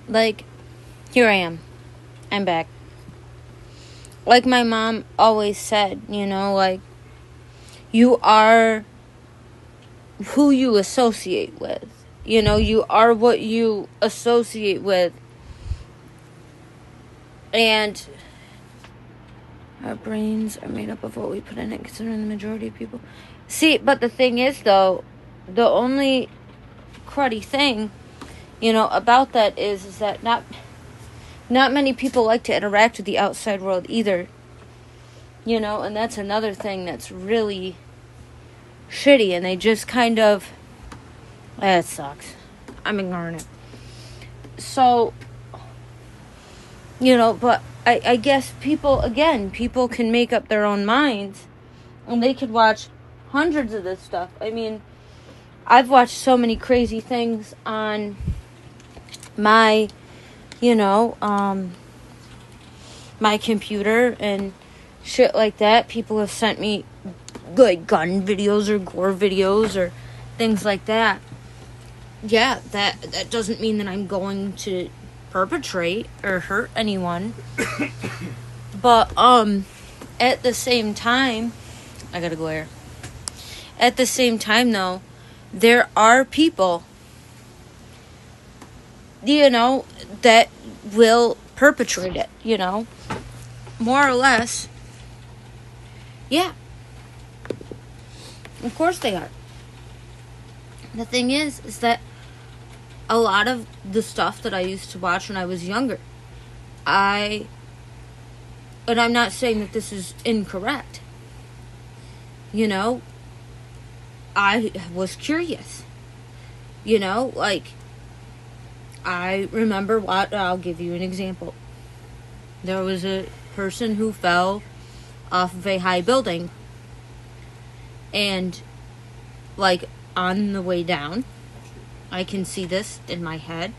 like, here I am. I'm back. Like my mom always said, you know, like, you are who you associate with. You know, you are what you associate with. And our brains are made up of what we put in it, considering the majority of people. See, but the thing is, though, the only cruddy thing, you know, about that is that not many people like to interact with the outside world either. You know, and that's another thing that's really shitty, and they just kind of, it sucks. I'm ignoring it. So, you know, but I guess people can make up their own minds, and they could watch hundreds of this stuff. I mean, I've watched so many crazy things on my, you know, my computer and shit like that. People have sent me, like, gun videos or gore videos or things like that. Yeah, that doesn't mean that I'm going to perpetrate or hurt anyone. But, at the same time, I gotta go here. At the same time, though, there are people, you know, that will perpetrate it, you know, more or less. Yeah. Of course they are. The thing is that a lot of the stuff that I used to watch when I was younger, and I'm not saying that this is incorrect, you know, I was curious, you know, like, I remember I'll give you an example. There was a person who fell off of a high building, and, like, on the way down, I can see this in my head.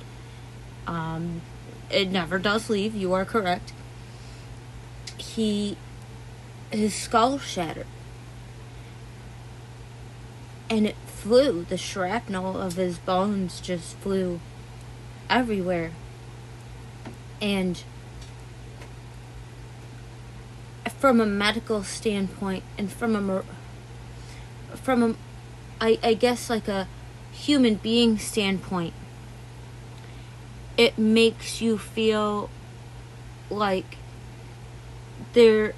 It never does leave. You are correct. His skull shattered. And it flew. The shrapnel of his bones just flew everywhere. And from a medical standpoint, and I guess like a human being standpoint, it makes you feel like the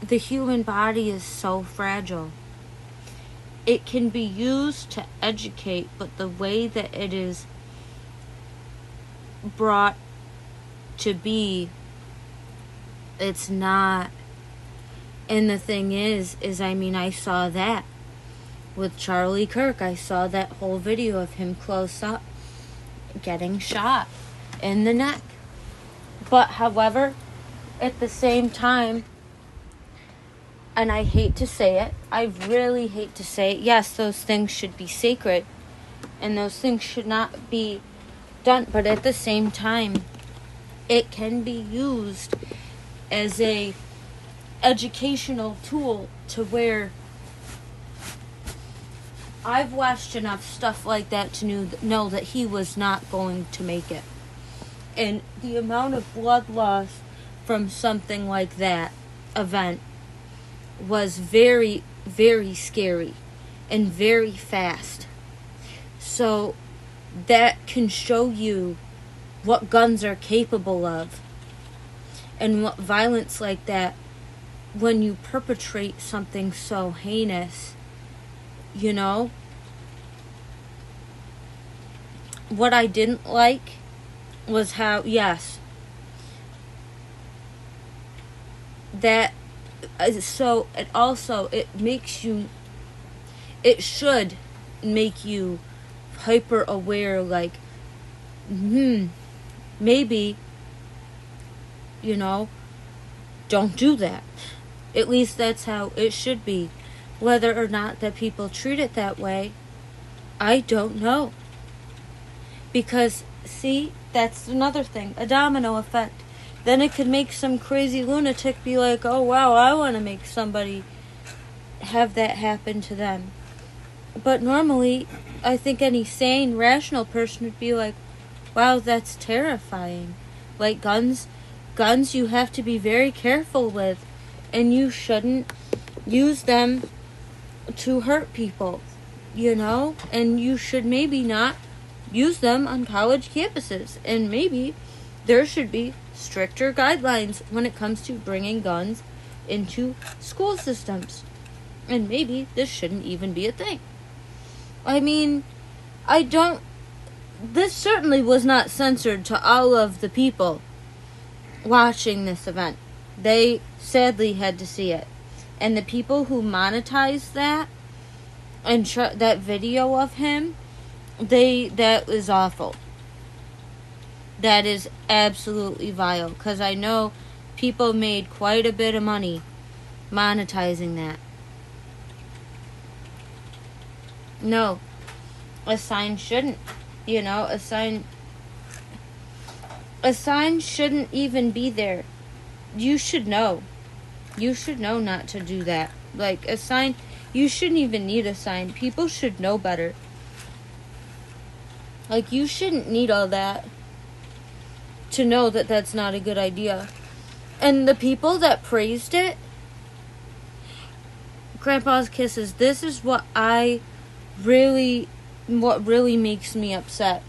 human body is so fragile. It can be used to educate, but the way that it is brought to be, it's not. And the thing is I mean, I saw that with Charlie Kirk. I saw that whole video of him close up getting shot in the neck. But however, at the same time, and I hate to say it, I really hate to say it, yes, those things should be sacred and those things should not be done, but at the same time, it can be used as a educational tool to where I've watched enough stuff like that to know that he was not going to make it. And the amount of blood loss from something like that event was very, very scary and very fast. So that can show you what guns are capable of and what violence like that, when you perpetrate something so heinous, you know. What I didn't like was how, yes, that, so it makes you, it should make you hyper aware, like, maybe, you know, don't do that. At least that's how it should be. Whether or not that people treat it that way, I don't know. Because, see, that's another thing, a domino effect. Then it could make some crazy lunatic be like, oh wow, I want to make somebody have that happen to them. But normally, I think any sane, rational person would be like, wow, that's terrifying. Like, guns you have to be very careful with, and you shouldn't use them to hurt people, you know? And you should maybe not use them on college campuses. And maybe there should be stricter guidelines when it comes to bringing guns into school systems. And maybe this shouldn't even be a thing. I mean, this certainly was not censored to all of the people watching this event. They sadly had to see it. And the people who monetized that and that video of him, that is awful. That is absolutely vile. Because I know people made quite a bit of money monetizing that. No, a sign shouldn't. You know, a sign shouldn't even be there. You should know. You should know not to do that. Like, a sign, you shouldn't even need a sign. People should know better. Like, you shouldn't need all that to know that that's not a good idea. And the people that praised it, Grandpa's Kisses, this is what really makes me upset.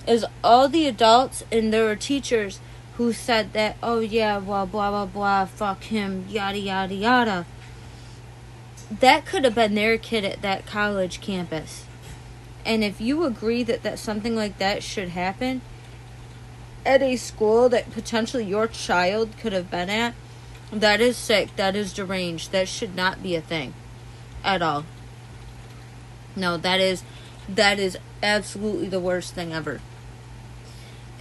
Is all the adults, and there were teachers who said that, oh yeah, well, blah, blah, blah, fuck him, yada, yada, yada. That could have been their kid at that college campus. And if you agree that something like that should happen at a school that potentially your child could have been at, that is sick, that is deranged, that should not be a thing at all. No, that is absolutely the worst thing ever.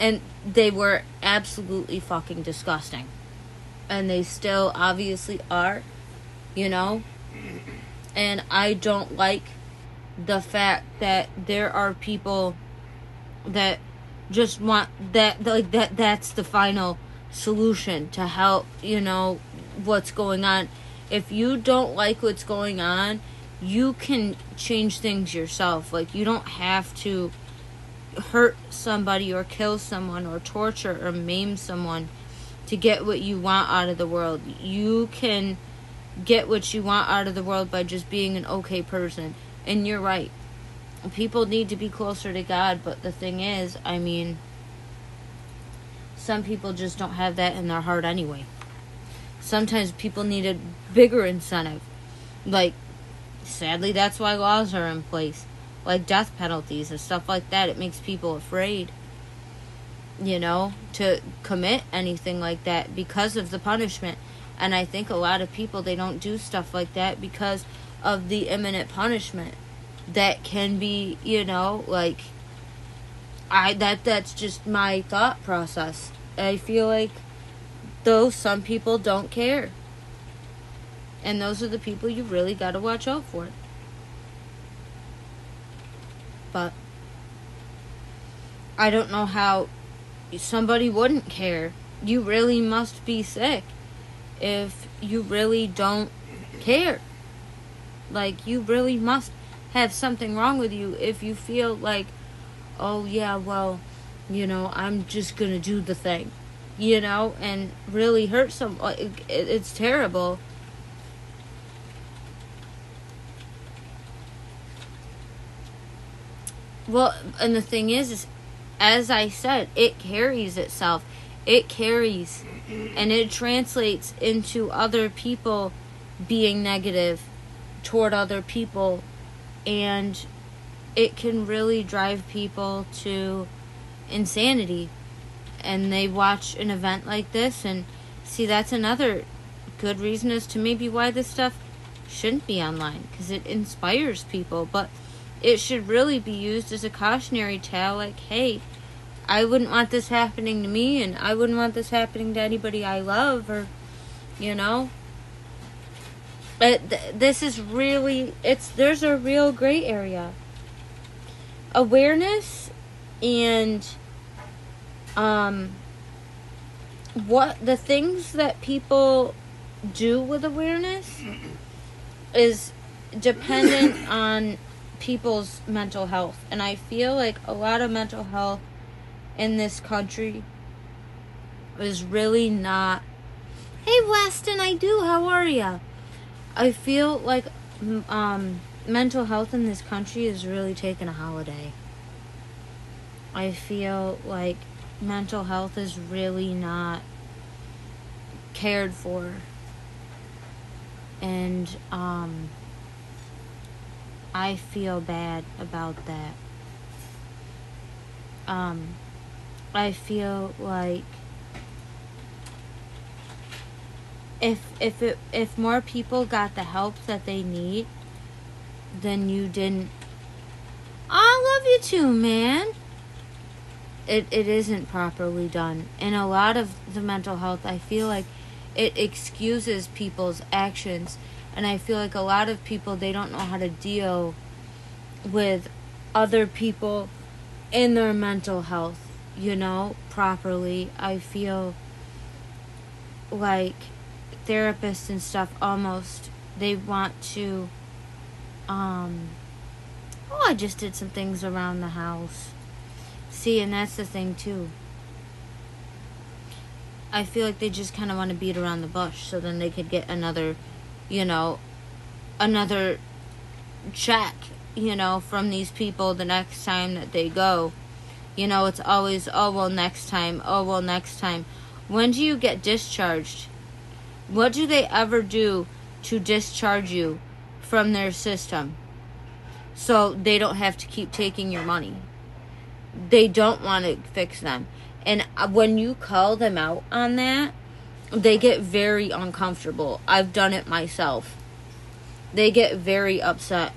And they were absolutely fucking disgusting. And they still obviously are, you know? And I don't like the fact that there are people that just want that's the final solution to help, you know, what's going on. If you don't like what's going on, you can change things yourself. Like, you don't have to hurt somebody or kill someone or torture or maim someone to get what you want out of the world. You can get what you want out of the world by just being an okay person. And you're right. People need to be closer to God, but the thing is, I mean, some people just don't have that in their heart anyway. Sometimes people need a bigger incentive. Like, sadly, that's why laws are in place. Like death penalties and stuff like that. It makes people afraid, you know, to commit anything like that because of the punishment. And I think a lot of people, they don't do stuff like that because of the imminent punishment that can be, you know, like, that's just my thought process. I feel like, though, some people don't care. And those are the people you really gotta watch out for. But I don't know how somebody wouldn't care. You really must be sick if you really don't care. Like, you really must have something wrong with you if you feel like, oh yeah, well, you know, I'm just gonna do the thing, you know, and really hurt someone. It's terrible. Well, and the thing is, as I said, it carries itself. It carries, and it translates into other people being negative toward other people, and it can really drive people to insanity. And they watch an event like this, and see, that's another good reason as to maybe why this stuff shouldn't be online, because it inspires people. But it should really be used as a cautionary tale, like, hey, I wouldn't want this happening to me, and I wouldn't want this happening to anybody I love, or, you know. This is really, there's a real gray area. Awareness and, what the things that people do with awareness is dependent on people's mental health. And I feel like a lot of mental health in this country is really not. Hey Weston, I do. How are ya? I feel like mental health in this country is really taking a holiday. I feel like mental health is really not cared for. And I feel bad about that. I feel like if more people got the help that they need, then you didn't. I love you too, man. It isn't properly done. And a lot of the mental health, I feel like it excuses people's actions. And I feel like a lot of people, they don't know how to deal with other people in their mental health, properly. I feel like therapists and stuff almost, they want to, I just did some things around the house. See, and that's the thing too. I feel like they just kind of want to beat around the bush so then they could get another check, from these people the next time that they go. It's always, oh, well, next time. Oh, well, next time. When do you get discharged? What do they ever do to discharge you from their system so they don't have to keep taking your money? They don't want to fix them. And when you call them out on that, they get very uncomfortable. I've done it myself. They get very upset.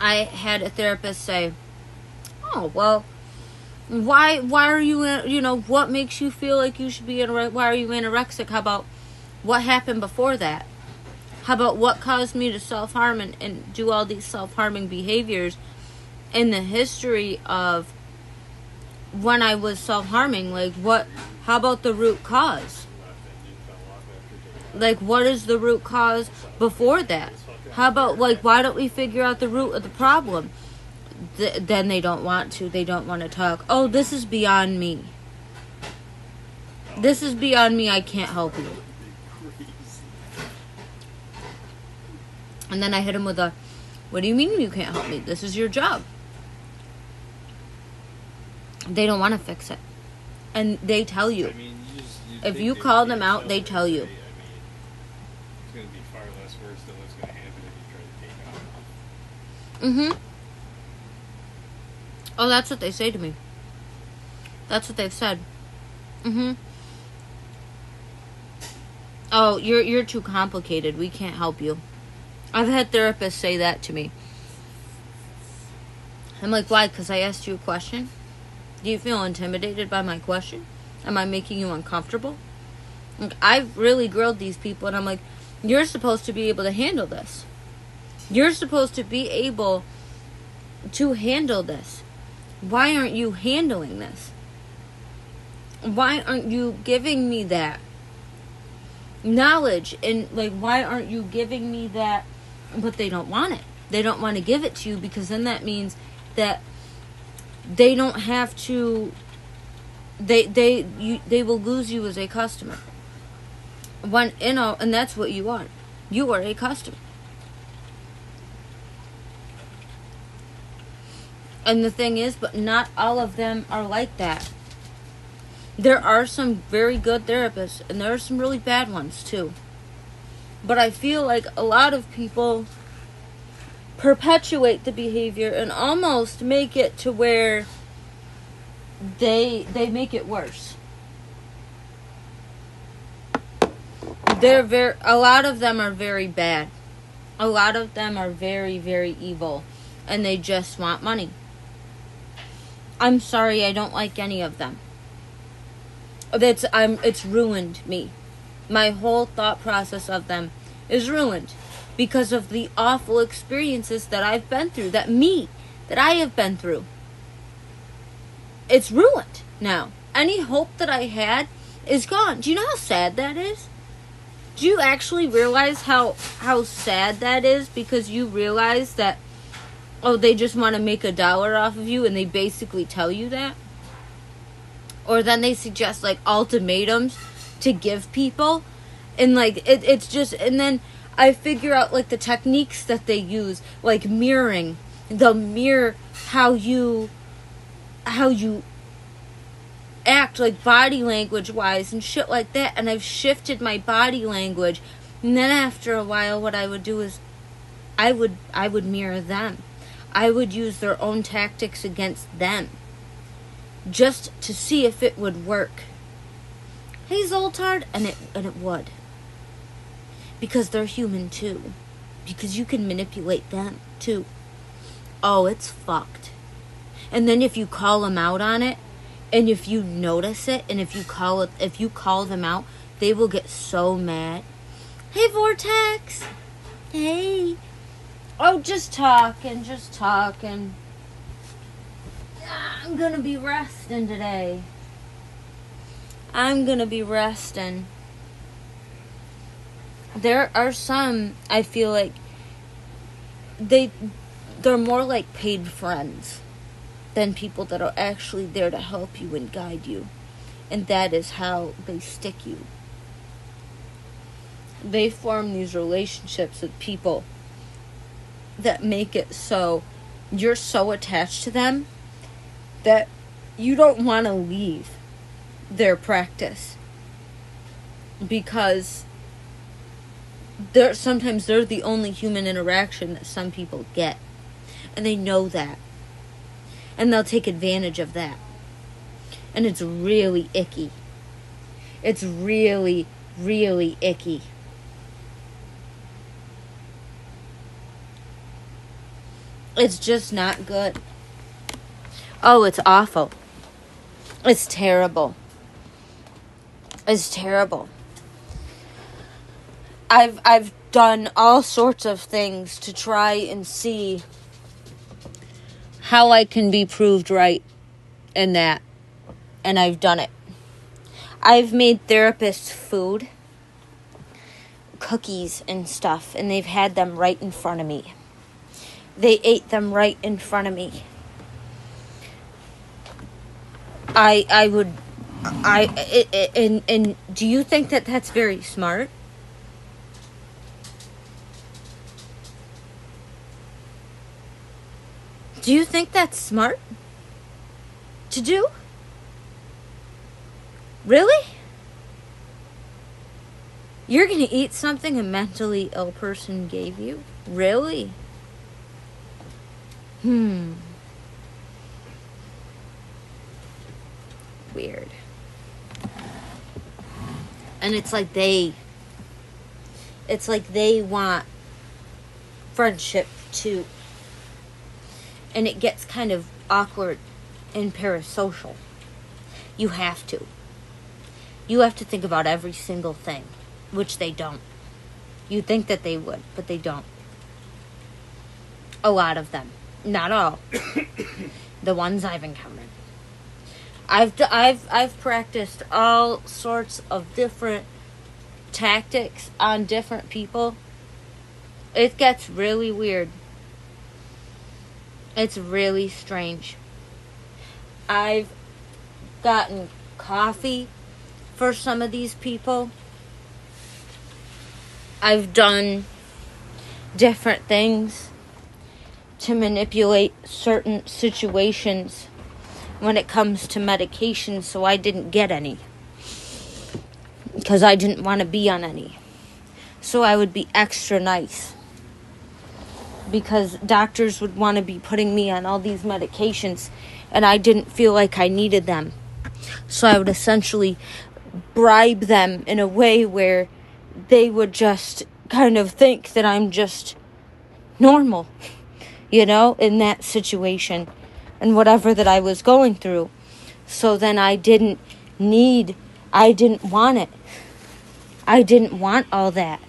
I had a therapist say, oh, well, why are you, what makes you feel like you should be, why are you anorexic? How about what happened before that? How about what caused me to self-harm and do all these self-harming behaviors in the history of when I was self-harming? How about the root cause? What is the root cause before that? How about, why don't we figure out the root of the problem? Then they don't want to. They don't want to talk. Oh, this is beyond me. This is beyond me. I can't help you. And then I hit him with what do you mean you can't help me? This is your job. They don't want to fix it. And they tell you. If you call them out, they tell you. It's going to be far less worse than what's going to happen if you try to take it off. Oh, that's what they say to me. That's what they've said. Oh, you're too complicated. We can't help you. I've had therapists say that to me. I'm like, why? Because I asked you a question? Do you feel intimidated by my question? Am I making you uncomfortable? I've really grilled these people, and I'm like, you're supposed to be able to handle this. You're supposed to be able to handle this. Why aren't you handling this? Why aren't you giving me that knowledge? And why aren't you giving me that? But they don't want it. They don't want to give it to you because then that means that they don't have to. They will lose you as a customer. And that's what you are. You are a customer. And the thing is, but not all of them are like that. There are some very good therapists, and there are some really bad ones too. But I feel like a lot of people perpetuate the behavior and almost make it to where they make it worse. A lot of them are very bad. A lot of them are very, very evil, and they just want money. I'm sorry, I don't like any of them. It's ruined me. My whole thought process of them is ruined because of the awful experiences that I've been through, that I have been through. It's ruined now. Any hope that I had is gone. Do you know how sad that is? Do you actually realize how sad that is? Because you realize that oh, they just want to make $1 off of you, and they basically tell you that. Or then they suggest, like, ultimatums to give people. And, like, it's just... And then I figure out, like, the techniques that they use. Like, mirroring. They'll mirror how you act, like, body language-wise and shit like that. And I've shifted my body language. And then after a while, what I would do is I would mirror them. I would use their own tactics against them. Just to see if it would work. Hey, Zoltard, and it would. Because they're human too. Because you can manipulate them too. Oh, it's fucked. And then if you call them out on it, and if you notice it, and if you call them out, they will get so mad. Hey, Vortex. Hey. Oh, just talking. I'm gonna be resting today. There are some, I feel like, they're more like paid friends than people that are actually there to help you and guide you. And that is how they stick you. They form these relationships with people that make it so you're so attached to them that you don't want to leave their practice, because sometimes they're the only human interaction that some people get, and they know that, and they'll take advantage of that, and it's really icky. It's really, really icky. It's just not good. Oh, it's awful. It's terrible. I've done all sorts of things to try and see how I can be proved right in that. And I've done it. I've made therapists food, cookies and stuff, and they've had them right in front of me. They ate them right in front of me. And do you think that that's very smart? Do you think that's smart to do? Really? You're gonna eat something a mentally ill person gave you? Really? Weird. And it's like they want friendship too. And it gets kind of awkward and parasocial. You have to. You have to think about every single thing, which they don't. You think that they would, but they don't. A lot of them. Not all. The ones I've encountered. I've practiced all sorts of different tactics on different people. It gets really weird. It's really strange. I've gotten coffee for some of these people. I've done different things to manipulate certain situations when it comes to medication, so I didn't get any. Because I didn't want to be on any. So I would be extra nice. Because doctors would want to be putting me on all these medications, and I didn't feel like I needed them. So I would essentially bribe them in a way where they would just kind of think that I'm just normal, in that situation and whatever that I was going through. So then I didn't want it. I didn't want all that.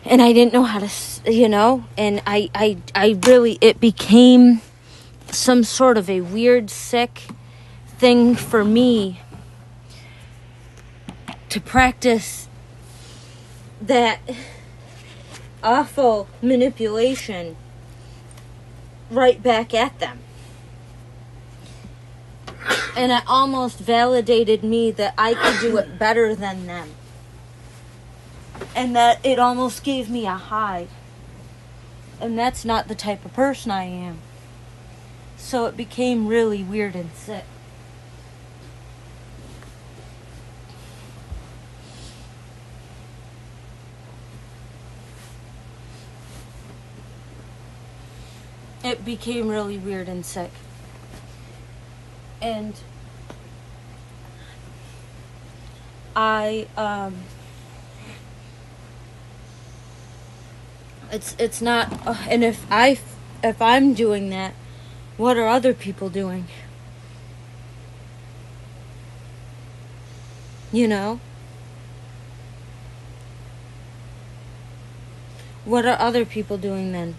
And I didn't know how to, and I really, it became some sort of a weird, sick thing for me to practice that awful manipulation right back at them. And it almost validated me that I could do it better than them. And that it almost gave me a high. And that's not the type of person I am. So it became really weird and sick. It became really weird and sick. And it's not, and if I'm doing that, what are other people doing? You know? What are other people doing then?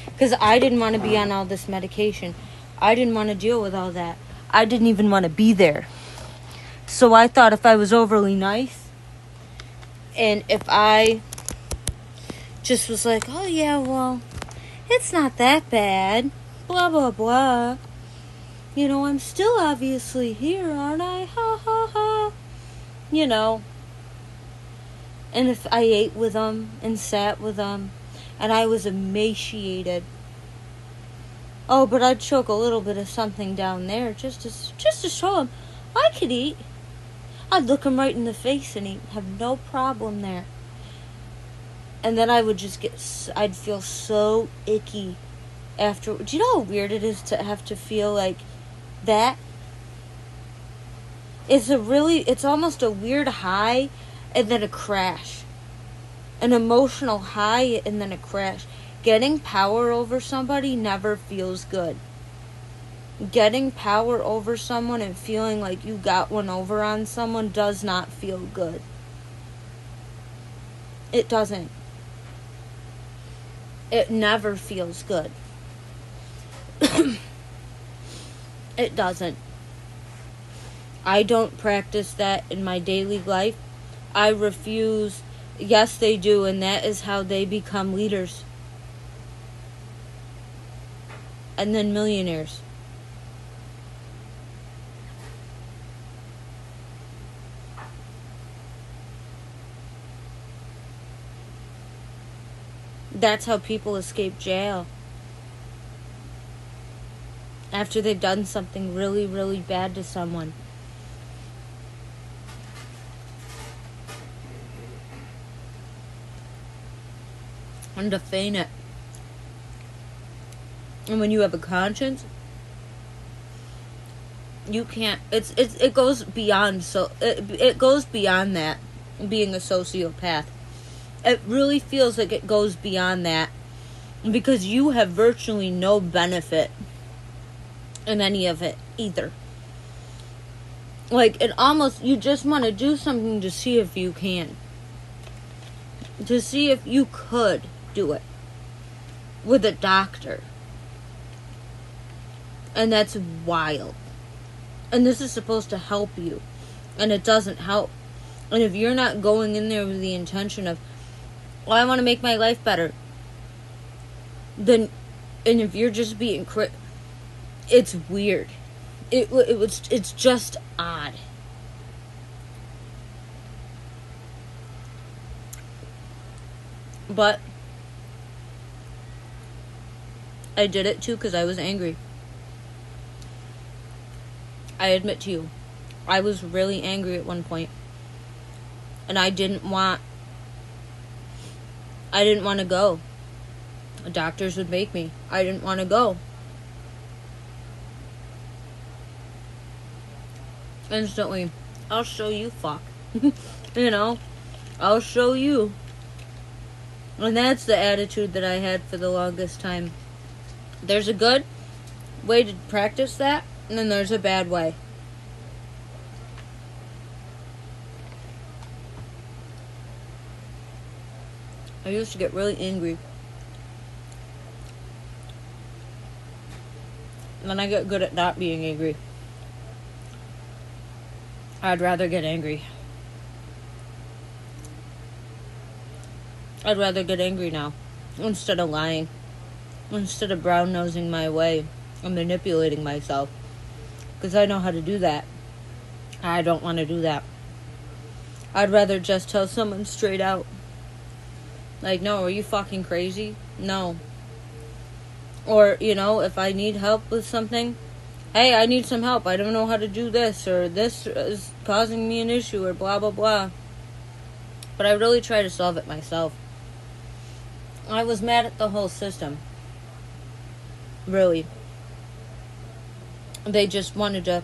Because I didn't want to be on all this medication. I didn't want to deal with all that. I didn't even want to be there. So I thought if I was overly nice, and if I just was like, oh yeah, well, it's not that bad, blah, blah, blah. You know, I'm still obviously here, aren't I? Ha, ha, ha. You know. And if I ate with them and sat with them, and I was emaciated. Oh, but I'd choke a little bit of something down there just to show them I could eat. I'd look them right in the face and eat. Have no problem there. And then I would just I'd feel so icky after. Do you know how weird it is to have to feel like that? It's almost a weird high and then a crash. An emotional high and then a crash. Getting power over somebody never feels good. Getting power over someone and feeling like you got one over on someone does not feel good. It doesn't. It never feels good. It doesn't. I don't practice that in my daily life. I refuse. Yes, they do, and that is how they become leaders. And then millionaires. That's how people escape jail. After they've done something really, really bad to someone. And to feign it. And when you have a conscience, you can't. It goes beyond. So it goes beyond that. Being a sociopath, it really feels like it goes beyond that, because you have virtually no benefit in any of it either. Like, it almost, you just want to do something to see if you can, to see if you could do it with a doctor. And that's wild. And this is supposed to help you, and it doesn't help. And if you're not going in there with the intention of, well, I want to make my life better, then, and if you're just being it's weird. It's just odd. But I did it too because I was angry. I admit to you, I was really angry at one point. And I didn't want to go. The doctors would make me. I didn't want to go. Instantly, I'll show you, fuck. You know, I'll show you. And that's the attitude that I had for the longest time. There's a good way to practice that, and then there's a bad way. I used to get really angry. And then I got good at not being angry. I'd rather get angry. I'd rather get angry now instead of lying. instead of brown nosing my way and manipulating myself. Because I know how to do that. I don't want to do that. I'd rather just tell someone straight out. Like, no, are you fucking crazy? No. Or, you know, if I need help with something, hey, I need some help. I don't know how to do this, or this is causing me an issue, or blah, blah, blah. But I really try to solve it myself. I was mad at the whole system. Really. They just wanted to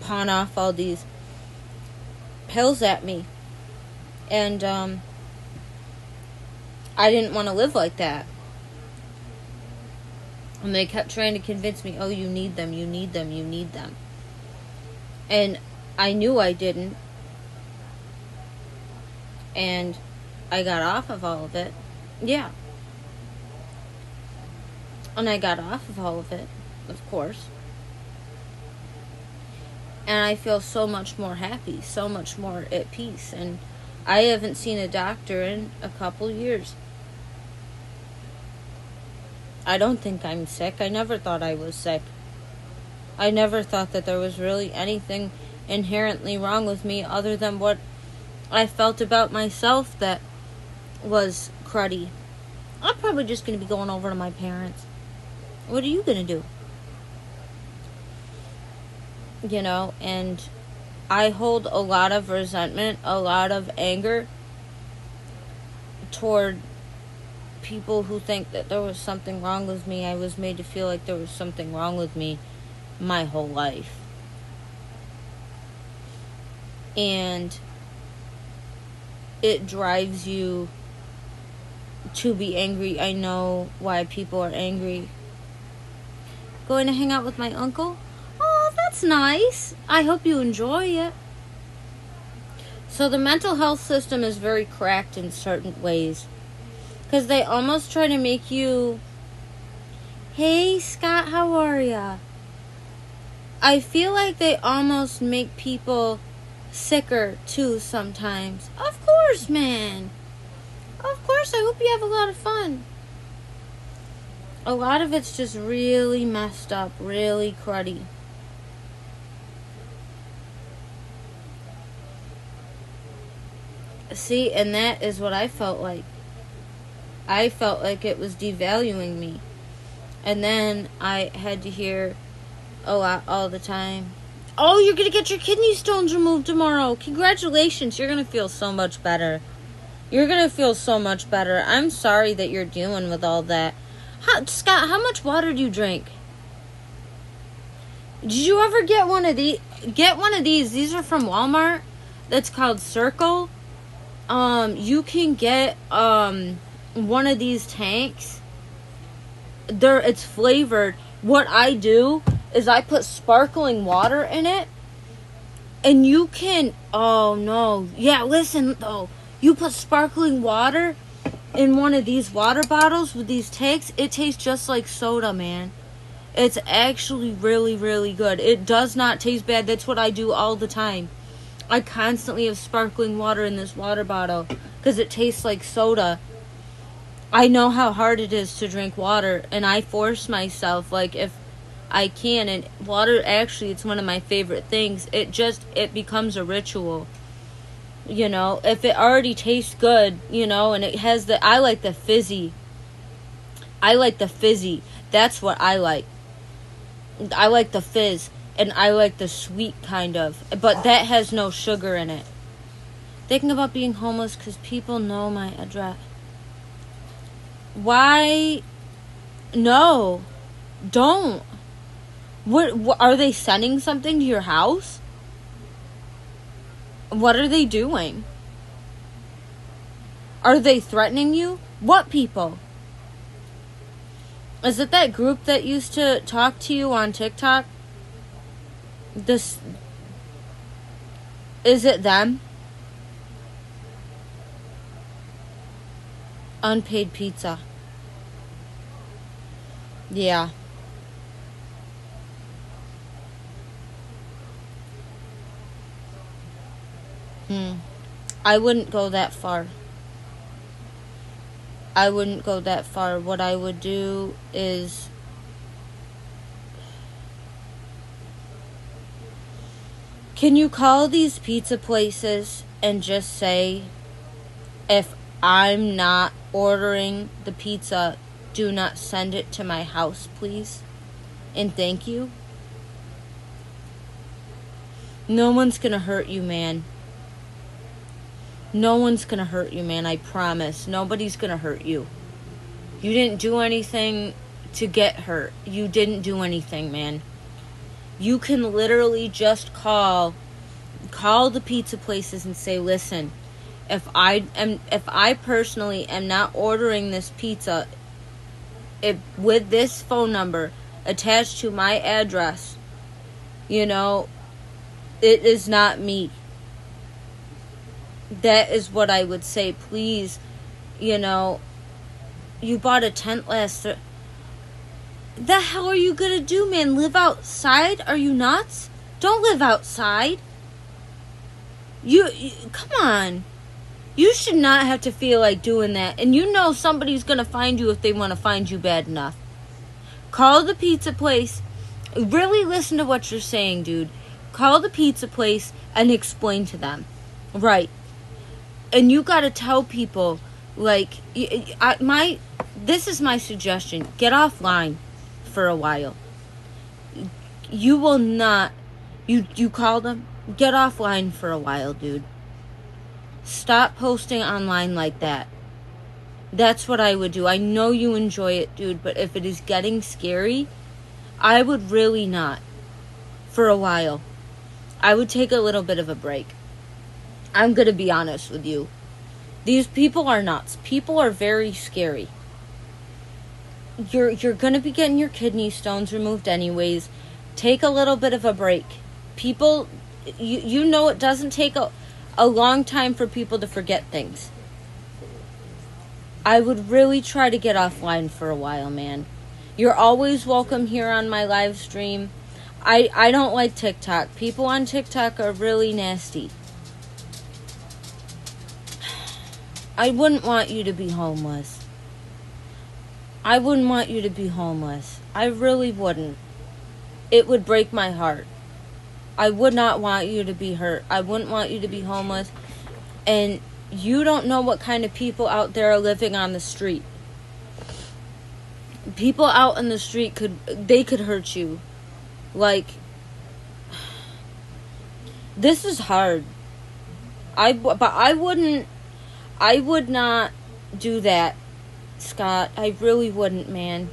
pawn off all these pills at me. And, I didn't want to live like that. And they kept trying to convince me, oh, you need them, you need them, you need them. And I knew I didn't. And I got off of all of it. Yeah. And I got off of all of it, of course. And I feel so much more happy, so much more at peace. And I haven't seen a doctor in a couple years. I don't think I'm sick. I never thought I was sick. I never thought that there was really anything inherently wrong with me other than what I felt about myself that was cruddy. I'm probably just going to be going over to my parents. What are you going to do? You know, and I hold a lot of resentment, a lot of anger toward people who think that there was something wrong with me. I was made to feel like there was something wrong with me my whole life. And it drives you to be angry. I know why people are angry. Going to hang out with my uncle? Oh, that's nice. I hope you enjoy it. So the mental health system is very cracked in certain ways. Because they almost try to make you, hey, Scott, how are ya? I feel like they almost make people sicker, too, sometimes. Of course, man. Of course, I hope you have a lot of fun. A lot of it's just really messed up, really cruddy. See, and that is what I felt like. I felt like it was devaluing me. And then I had to hear a lot all the time. Oh, you're going to get your kidney stones removed tomorrow. Congratulations. You're going to feel so much better. You're going to feel so much better. I'm sorry that you're dealing with all that. Scott, how much water do you drink? Did you ever get one of these? Get one of these. These are from Walmart. That's called Circle. You can get, one of these tanks. It's flavored. What I do is I put sparkling water in it, and you can, oh no, yeah, listen though, you put sparkling water in one of these water bottles with these tanks, it tastes just like soda, man. It's actually really, really good. It does not taste bad. That's what I do all the time. I constantly have sparkling water in this water bottle because it tastes like soda. I know how hard it is to drink water, and I force myself, like, if I can, and water, actually, it's one of my favorite things. It becomes a ritual, you know, if it already tastes good, you know, and it has I like the fizzy, that's what I like the fizz, and I like the sweet kind of, but that has no sugar in it. Thinking about being homeless because people know my address. Why? No. Don't. What are they sending something to your house? What are they doing? Are they threatening you? What people? Is it that group that used to talk to you on TikTok? Is it them? Unpaid pizza. Yeah. I wouldn't go that far. I wouldn't go that far. What I would do is, can you call these pizza places and just say, if I'm not ordering the pizza, do not send it to my house, please? And thank you. No one's gonna hurt you, man. No one's gonna hurt you, man. I promise. Nobody's gonna hurt you. You didn't do anything to get hurt. You didn't do anything, man. You can literally just call the pizza places and say, listen, if I personally am not ordering this pizza, with this phone number attached to my address, you know, it is not me. That is what I would say. Please, you know, you bought a tent last. The hell are you gonna do, man? Live outside? Are you nuts? Don't live outside. You come on. You should not have to feel like doing that. And you know somebody's gonna find you if they want to find you bad enough. Call the pizza place. Really listen to what you're saying, dude. Call the pizza place and explain to them. Right. And you gotta tell people, like, this is my suggestion. Get offline for a while. You will not, you call them, get offline for a while, dude. Stop posting online like that. That's what I would do. I know you enjoy it, dude, but if it is getting scary, I would really not. For a while. I would take a little bit of a break. I'm gonna be honest with you. These people are nuts. People are very scary. You're gonna be getting your kidney stones removed anyways. Take a little bit of a break. People, you know it doesn't take a long time for people to forget things. I would really try to get offline for a while, man. You're always welcome here on my live stream. I don't like TikTok. People on TikTok are really nasty. I wouldn't want you to be homeless. I wouldn't want you to be homeless. I really wouldn't. It would break my heart. I would not want you to be hurt. I wouldn't want you to be homeless. And you don't know what kind of people out there are living on the street. People out in the street could hurt you. Like, this is hard. I would not do that, Scott. I really wouldn't, man.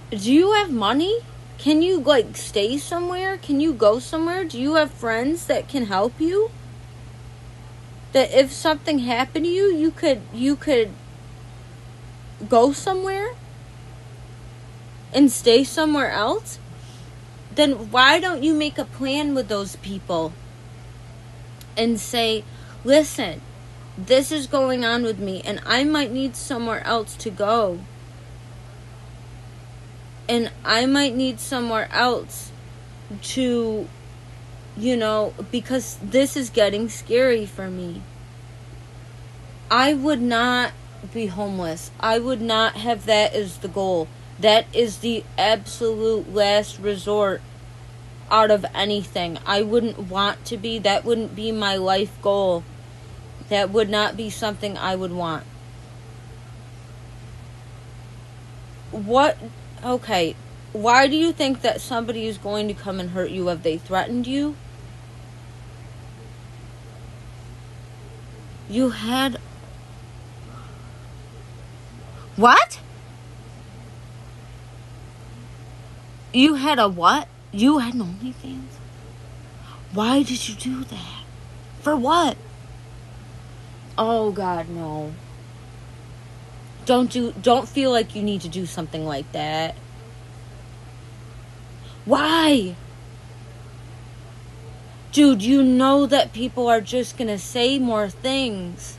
Do you have money? Can you, like, stay somewhere? Can you go somewhere? Do you have friends that can help you? That if something happened to you, you could go somewhere and stay somewhere else? Then why don't you make a plan with those people and say, listen, this is going on with me and I might need somewhere else to go. And I might need somewhere else to, you know, because this is getting scary for me. I would not be homeless. I would not have that as the goal. That is the absolute last resort out of anything. I wouldn't want to be. That wouldn't be my life goal. That would not be something I would want. What? Okay. Why do you think that somebody is going to come and hurt you? Have they threatened you? You had... What? You had a what? You had an OnlyFans? Why did you do that? For what? Oh God, no. Don't feel like you need to do something like that. Why? Dude, you know that people are just gonna say more things.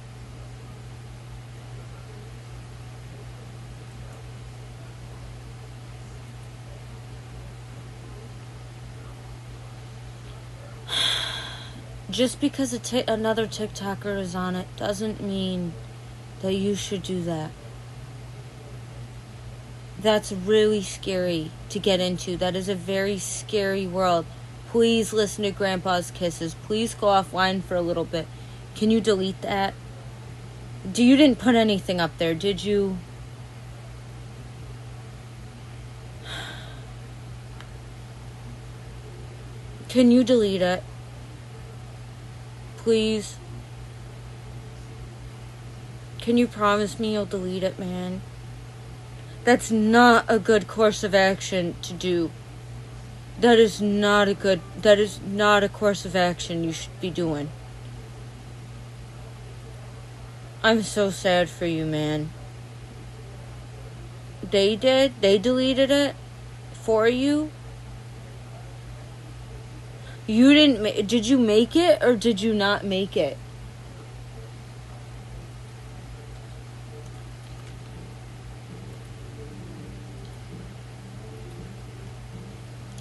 just because another TikToker is on it doesn't mean that you should do that. That's really scary to get into. That is a very scary world. Please listen to Grandpa's Kisses. Please go offline for a little bit. Can you delete that? You didn't put anything up there, did you? Can you delete it? Please? Can you promise me you'll delete it, man? That's not a good course of action to do. That is not a course of action you should be doing. I'm so sad for you, man. They deleted it for you? Did you make it or did you not make it?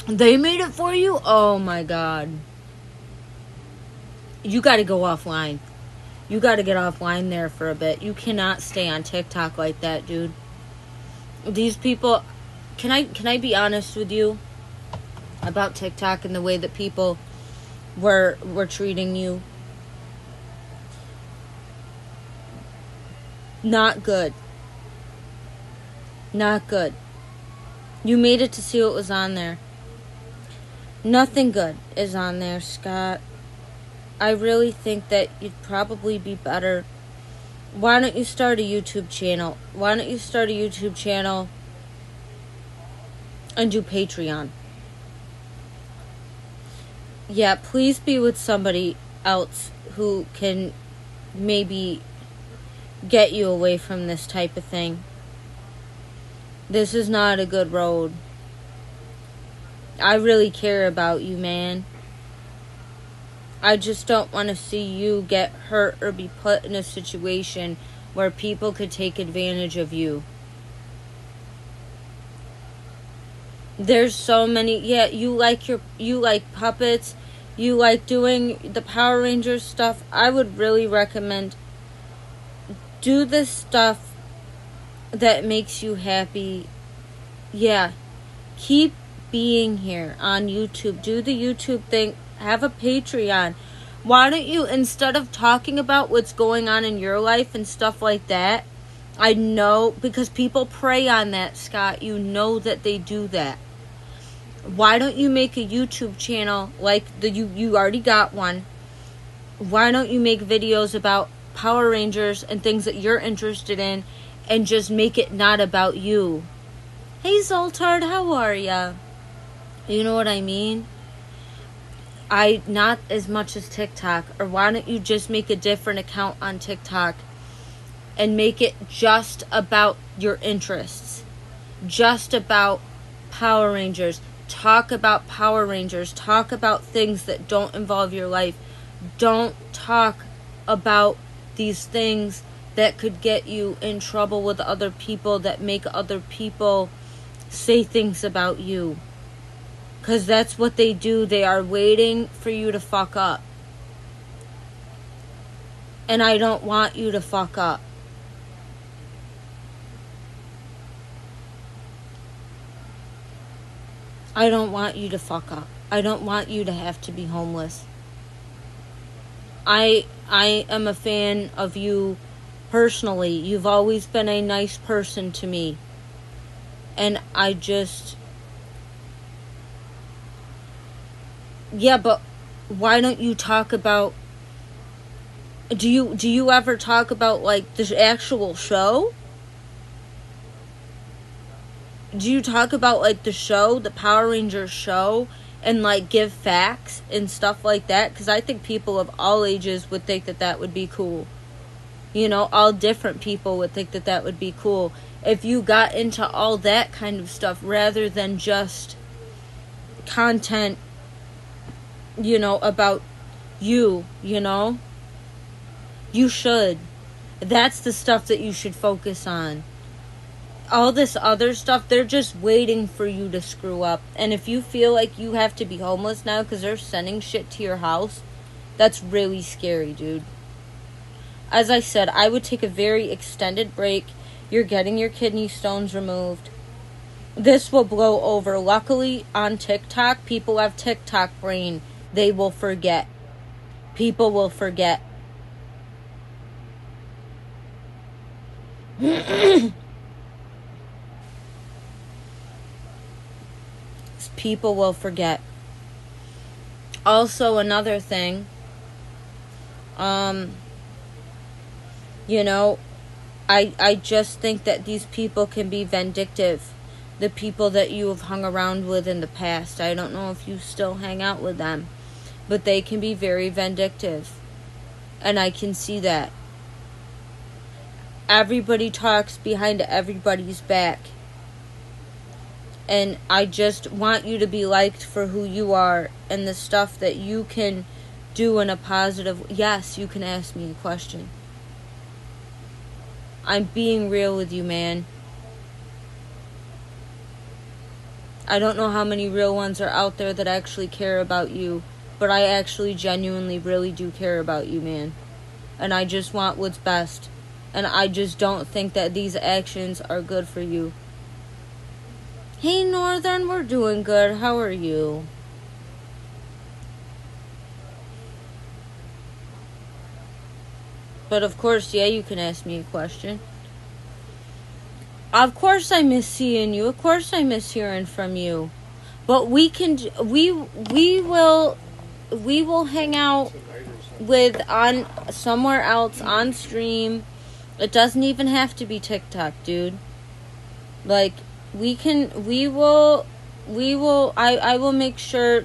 They made it for you? Oh my God. You gotta go offline. You gotta get offline there for a bit. You cannot stay on TikTok like that, dude. These people, can I be honest with you about TikTok and the way that people were treating you? Not good. Not good. You made it to see what was on there. Nothing good is on there, Scott. I really think that you'd probably be better. Why don't you start a YouTube channel? Why don't you start a YouTube channel and do Patreon? Yeah, please be with somebody else who can maybe get you away from this type of thing. This is not a good road. I really care about you, man. I just don't want to see you get hurt or be put in a situation where people could take advantage of you. There's so many. Yeah, you like puppets. You like doing the Power Rangers stuff. I would really recommend do the stuff that makes you happy. Yeah, keep being here on YouTube. Do the YouTube thing. Have a Patreon. Why don't you, instead of talking about what's going on in your life and stuff like that, I know, because people prey on that, Scott. You know that they do that. Why don't you make a YouTube channel like you already got one. Why don't you make videos about Power Rangers and things that you're interested in and just make it not about you? Hey Zoltard, how are ya? You know what I mean? Not as much as TikTok. Or why don't you just make a different account on TikTok and make it just about your interests? Just about Power Rangers. Talk about Power Rangers. Talk about things that don't involve your life. Don't talk about these things that could get you in trouble with other people, that make other people say things about you. Because that's what they do. They are waiting for you to fuck up. And I don't want you to fuck up. I don't want you to fuck up. I don't want you to have to be homeless. I am a fan of you personally. You've always been a nice person to me. And I just... Yeah, but why don't you talk about... Do you ever talk about, like, the actual show? Do you talk about, like, the show, the Power Rangers show, and, like, give facts and stuff like that? Because I think people of all ages would think that that would be cool. You know, all different people would think that that would be cool. If you got into all that kind of stuff rather than just content, you know, about you, you know? You should. That's the stuff that you should focus on. All this other stuff, they're just waiting for you to screw up. And if you feel like you have to be homeless now because they're sending shit to your house, That's really scary, dude. As I said, I would take a very extended break. You're getting your kidney stones removed. This will blow over. Luckily, on TikTok, people have TikTok brain. They will forget. People will forget. People will forget. Also, another thing, you know, I just think that these people can be vindictive. The people that you have hung around with in the past. I don't know if you still hang out with them, but they can be very vindictive. And I can see that. Everybody talks behind everybody's back. And I just want you to be liked for who you are and the stuff that you can do in a positive... Yes, you can ask me a question. I'm being real with you, man. I don't know how many real ones are out there that actually care about you, but I actually genuinely really do care about you, man. And I just want what's best. And I just don't think that these actions are good for you. Hey, Northern, we're doing good. How are you? But of course, yeah, you can ask me a question. Of course I miss seeing you. Of course I miss hearing from you. But we will hang out with on somewhere else on stream. It doesn't even have to be TikTok, dude. Like, I will make sure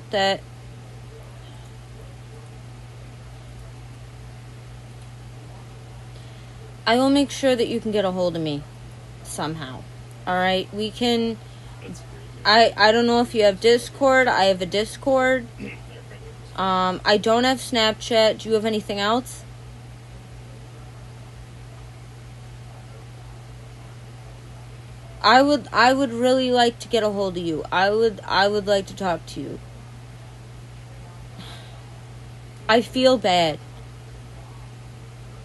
that you can get a hold of me somehow. Alright? We can... I don't know if you have Discord. I have a Discord. I don't have Snapchat. Do you have anything else? I would really like to get a hold of you. I would like to talk to you. I feel bad.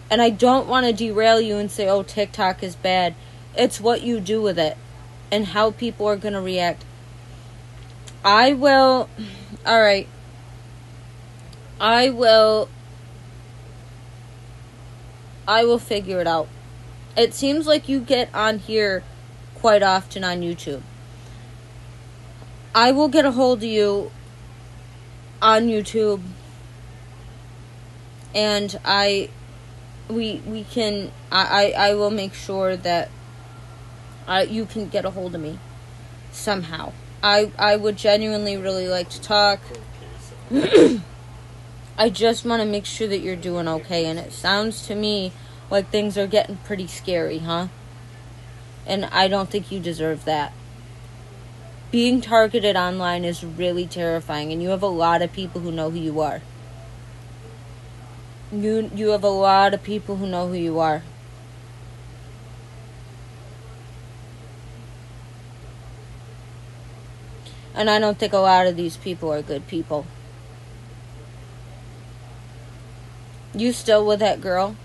And I don't want to derail you and say, oh, TikTok is bad. It's what you do with it and how people are going to react. Alright. I will figure it out. It seems like you get on here quite often on YouTube. I will get a hold of you on YouTube, and I will make sure that you can get a hold of me somehow. I would genuinely really like to talk. I just want to make sure that you're doing okay, and it sounds to me like things are getting pretty scary, huh? And I don't think you deserve that. Being targeted online is really terrifying, and you have a lot of people who know who you are. You have a lot of people who know who you are. And I don't think a lot of these people are good people. You still with that girl?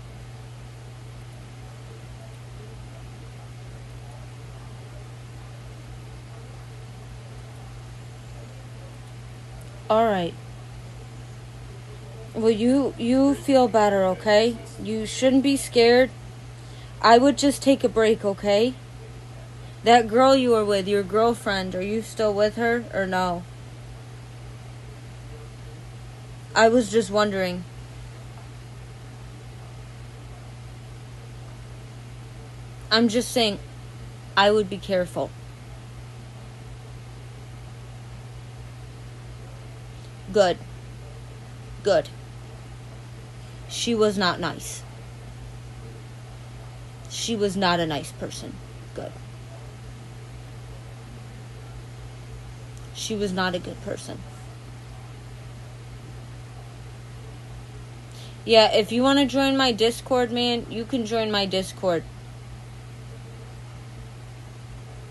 Alright. Well, you feel better, okay? You shouldn't be scared. I would just take a break, okay? That girl you were with, your girlfriend, are you still with her or no? I was just wondering. I'm just saying, I would be careful. Good. She was not nice. She was not a nice person. Good. She was not a good person. Yeah, if you want to join my Discord, man, you can join my Discord.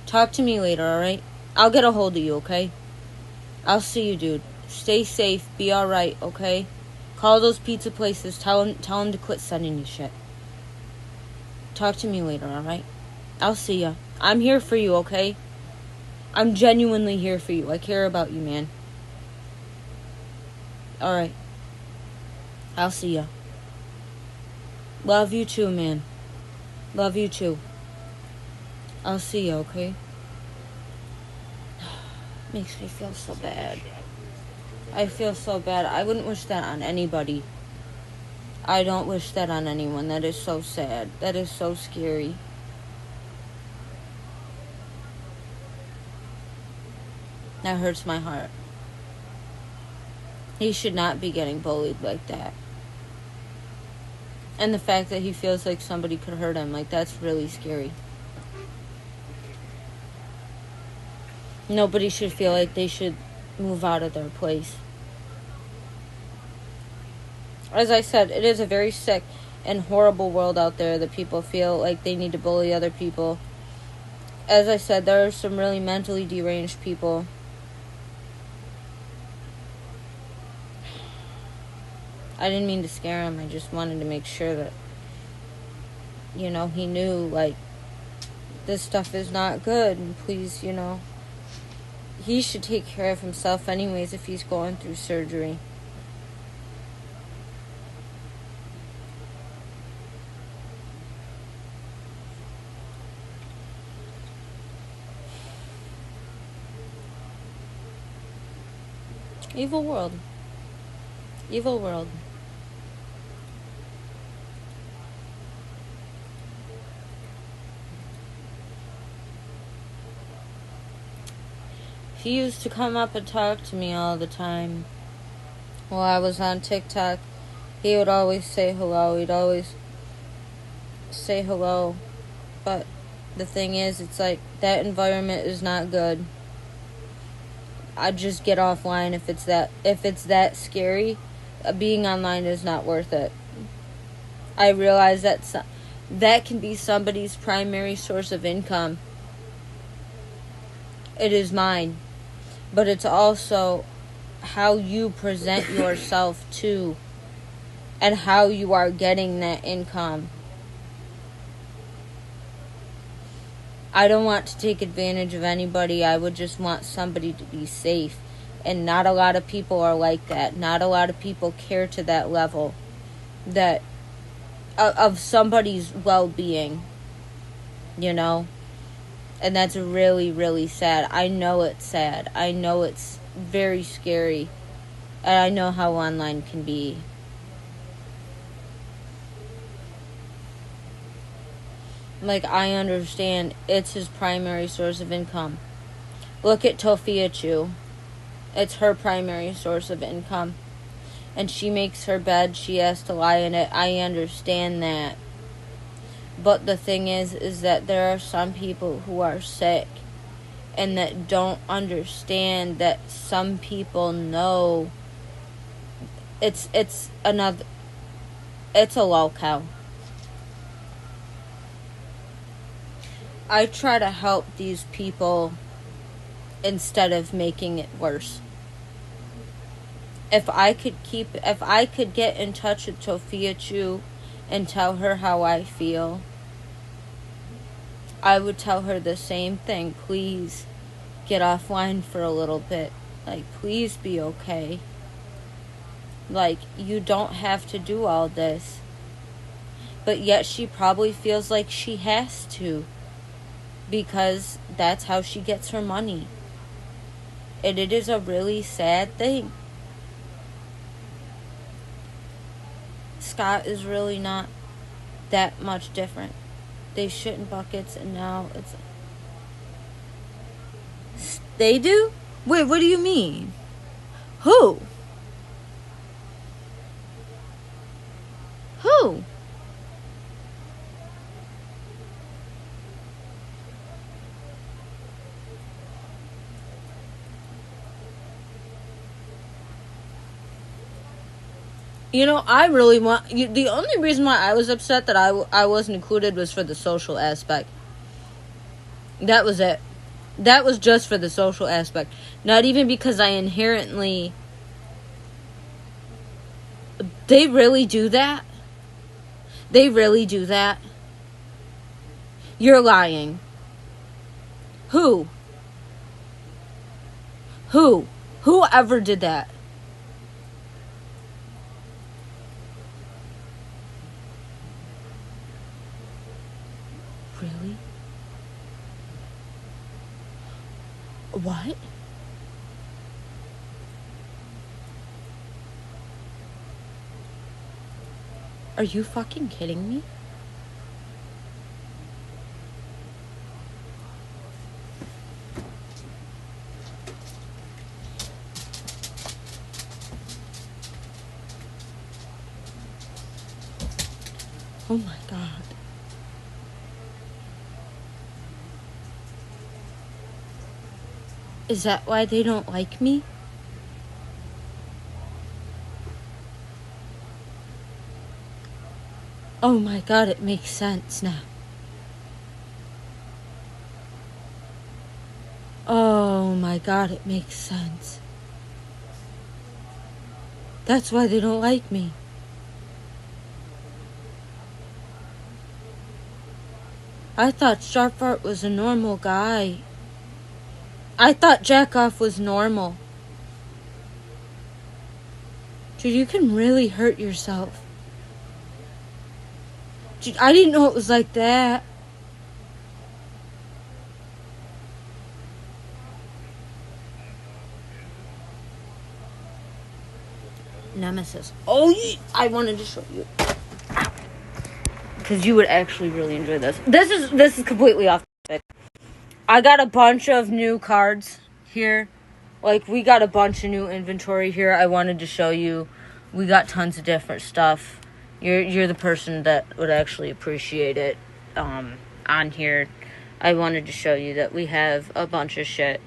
Talk to me later, alright? I'll get a hold of you, okay? I'll see you, dude. Stay safe. Be alright, okay? Call those pizza places. Tell them to quit sending you shit. Talk to me later, alright? I'll see ya. I'm here for you, okay? I'm genuinely here for you. I care about you, man. Alright. I'll see ya. Love you too, man. Love you too. I'll see ya, okay? Makes me feel so bad. I feel so bad. I wouldn't wish that on anybody. I don't wish that on anyone. That is so sad. That is so scary. That hurts my heart. He should not be getting bullied like that. And the fact that he feels like somebody could hurt him, like, that's really scary. Nobody should feel like they should move out of their place. As I said, it is a very sick and horrible world out there that people feel like they need to bully other people. As I said, there are some really mentally deranged people. I didn't mean to scare him. I just wanted to make sure that, you know, he knew, like, this stuff is not good. And please, you know, he should take care of himself anyways if he's going through surgery. Evil world. Evil world. He used to come up and talk to me all the time. While I was on TikTok, he would always say hello. He'd always say hello. But the thing is, it's like, that environment is not good. I'd just get offline if it's that scary. Being online is not worth it. I realize that can be somebody's primary source of income. It is mine. But it's also how you present yourself to, and how you are getting that income. I don't want to take advantage of anybody. I would just want somebody to be safe. And not a lot of people are like that. Not a lot of people care to that level that of somebody's well-being, you know? And that's really, really sad. I know it's sad. I know it's very scary. And I know how online can be. Like, I understand it's his primary source of income. Look at Tofia Chu. It's her primary source of income. And she makes her bed. She has to lie in it. I understand that. But the thing is that there are some people who are sick and that don't understand that some people know it's a lolcow. I try to help these people instead of making it worse. If I could get in touch with Tofia Chu and tell her how I feel, I would tell her the same thing. Please get offline for a little bit. Like, please be okay. Like, you don't have to do all this. But yet she probably feels like she has to, because that's how she gets her money. And it is a really sad thing. Scott is really not that much different. They shit in buckets, and now it's... They do? Wait, what do you mean? Who? Who? You know, I really want... the only reason why I was upset that I wasn't included was for the social aspect. That was it. That was just for the social aspect. Not even because I inherently They really do that? They really do that? You're lying. Who? Who? Whoever did that? Really? What? Are you fucking kidding me? Oh my God. Is that why they don't like me? Oh my God, it makes sense now. Oh my God, it makes sense. That's why they don't like me. I thought Sharpheart was a normal guy. I thought Jackoff was normal. Dude, you can really hurt yourself. Dude, I didn't know it was like that. Nemesis. Oh, I wanted to show you. Because you would actually really enjoy this. This is completely off topic. I got a bunch of new cards here. Like, we got a bunch of new inventory here. I wanted to show you. We got tons of different stuff. You're the person that would actually appreciate it on here. I wanted to show you that we have a bunch of shit.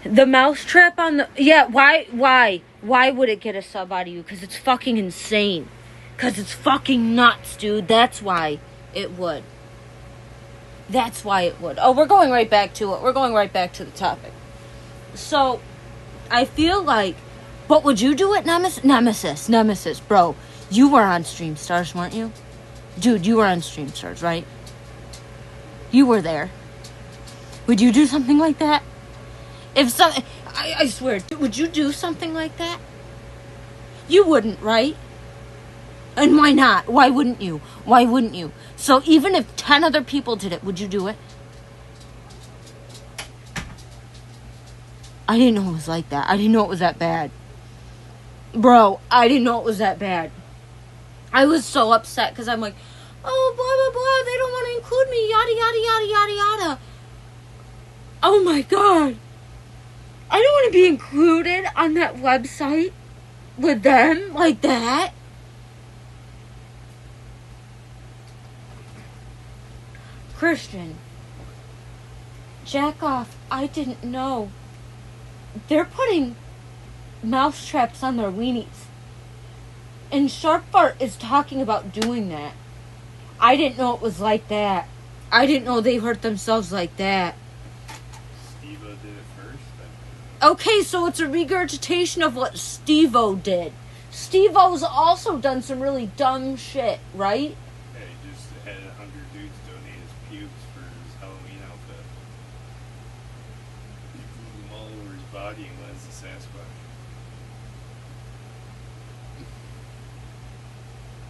The mousetrap on the... Yeah, why? Why would it get a sub out of you? Because it's fucking insane. Because it's fucking nuts, dude. That's why it would. That's why it would. Oh, we're going right back to it. We're going right back to the topic. So, I feel like... But would you do it, Nemesis, bro. You were on Stream Stars, weren't you? Dude, you were on Stream Stars, right? You were there. Would you do something like that? If some... I swear, would you do something like that? You wouldn't, right? And why not? Why wouldn't you? Why wouldn't you? So even if 10 other people did it, would you do it? I didn't know it was like that. I didn't know it was that bad. Bro, I didn't know it was that bad. I was so upset because I'm like, oh, blah, blah, blah. They don't want to include me. Yada, yada, yada, yada, yada. Oh, my God. I don't want to be included on that website with them like that. Christian, jack off. I didn't know. They're putting mouse traps on their weenies. And Sharpheart is talking about doing that. I didn't know it was like that. I didn't know they hurt themselves like that. Steve-O did it first. Okay, so it's a regurgitation of what Steve-O did. Steve-O's also done some really dumb shit, right? Yeah, he just had 100 dudes donate his pubes for his Halloween outfit. He flew them all over his body and went as the Sasquatch.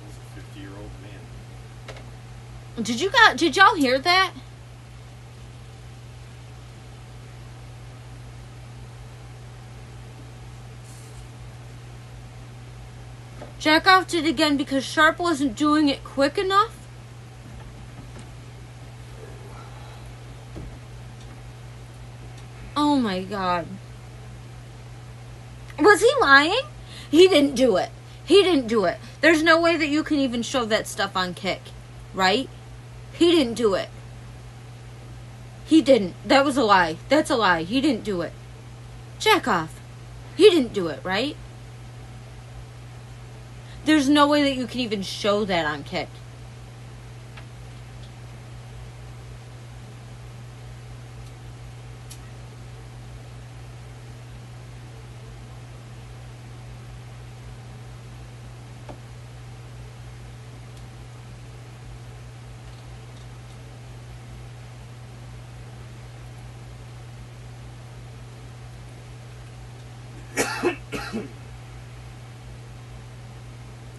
He's a 50-year-old man. Did y'all hear that? Jackoff did it again because Sharp wasn't doing it quick enough? Oh my God. Was he lying? He didn't do it. He didn't do it. There's no way that you can even show that stuff on Kick, right? He didn't do it. He didn't. That was a lie. That's a lie. He didn't do it. Jackoff. He didn't do it, right? There's no way that you can even show that on Kick.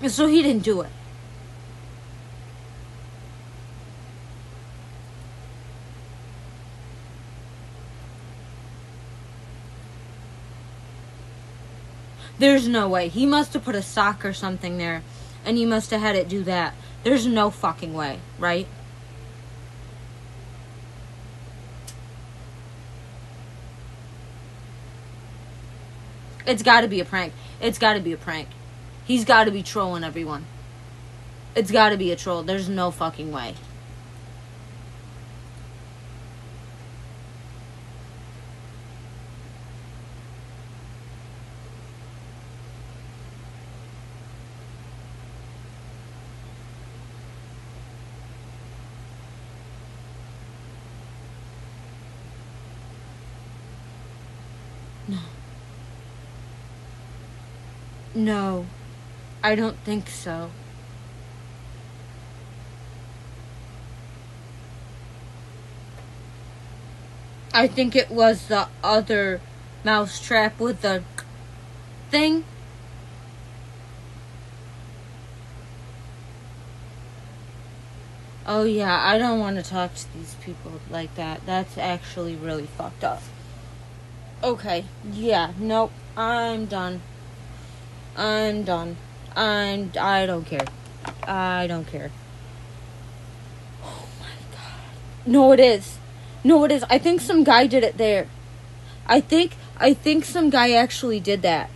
So he didn't do it. There's no way. He must have put a sock or something there, and he must have had it do that. There's no fucking way, right? It's gotta be a prank. It's gotta be a prank. He's gotta be trolling everyone. It's gotta be a troll. There's no fucking way. No, I don't think so. I think it was the other mousetrap with the thing. Oh yeah, I don't want to talk to these people like that. That's actually really fucked up. Okay, yeah, nope, I'm done. I don't care. I don't care. Oh my god. No, it is. I think some guy did it there. I think some guy actually did that.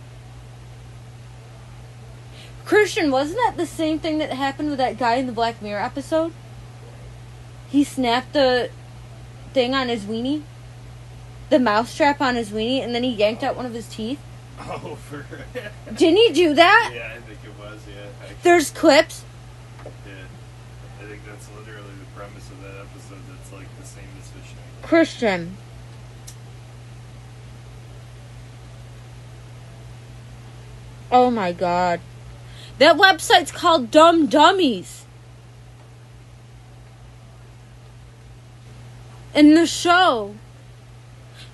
Christian, wasn't that the same thing that happened with that guy in the Black Mirror episode? He snapped the thing on his weenie. The mousetrap on his weenie, and then he yanked out one of his teeth. Oh, for Didn't he do that? Yeah, I think it was, yeah. Actually, There's clips. yeah. I think that's literally the premise of that episode. That's like the same as fishing. Christian. Oh my god. That website's called Dumb Dummies. In the show,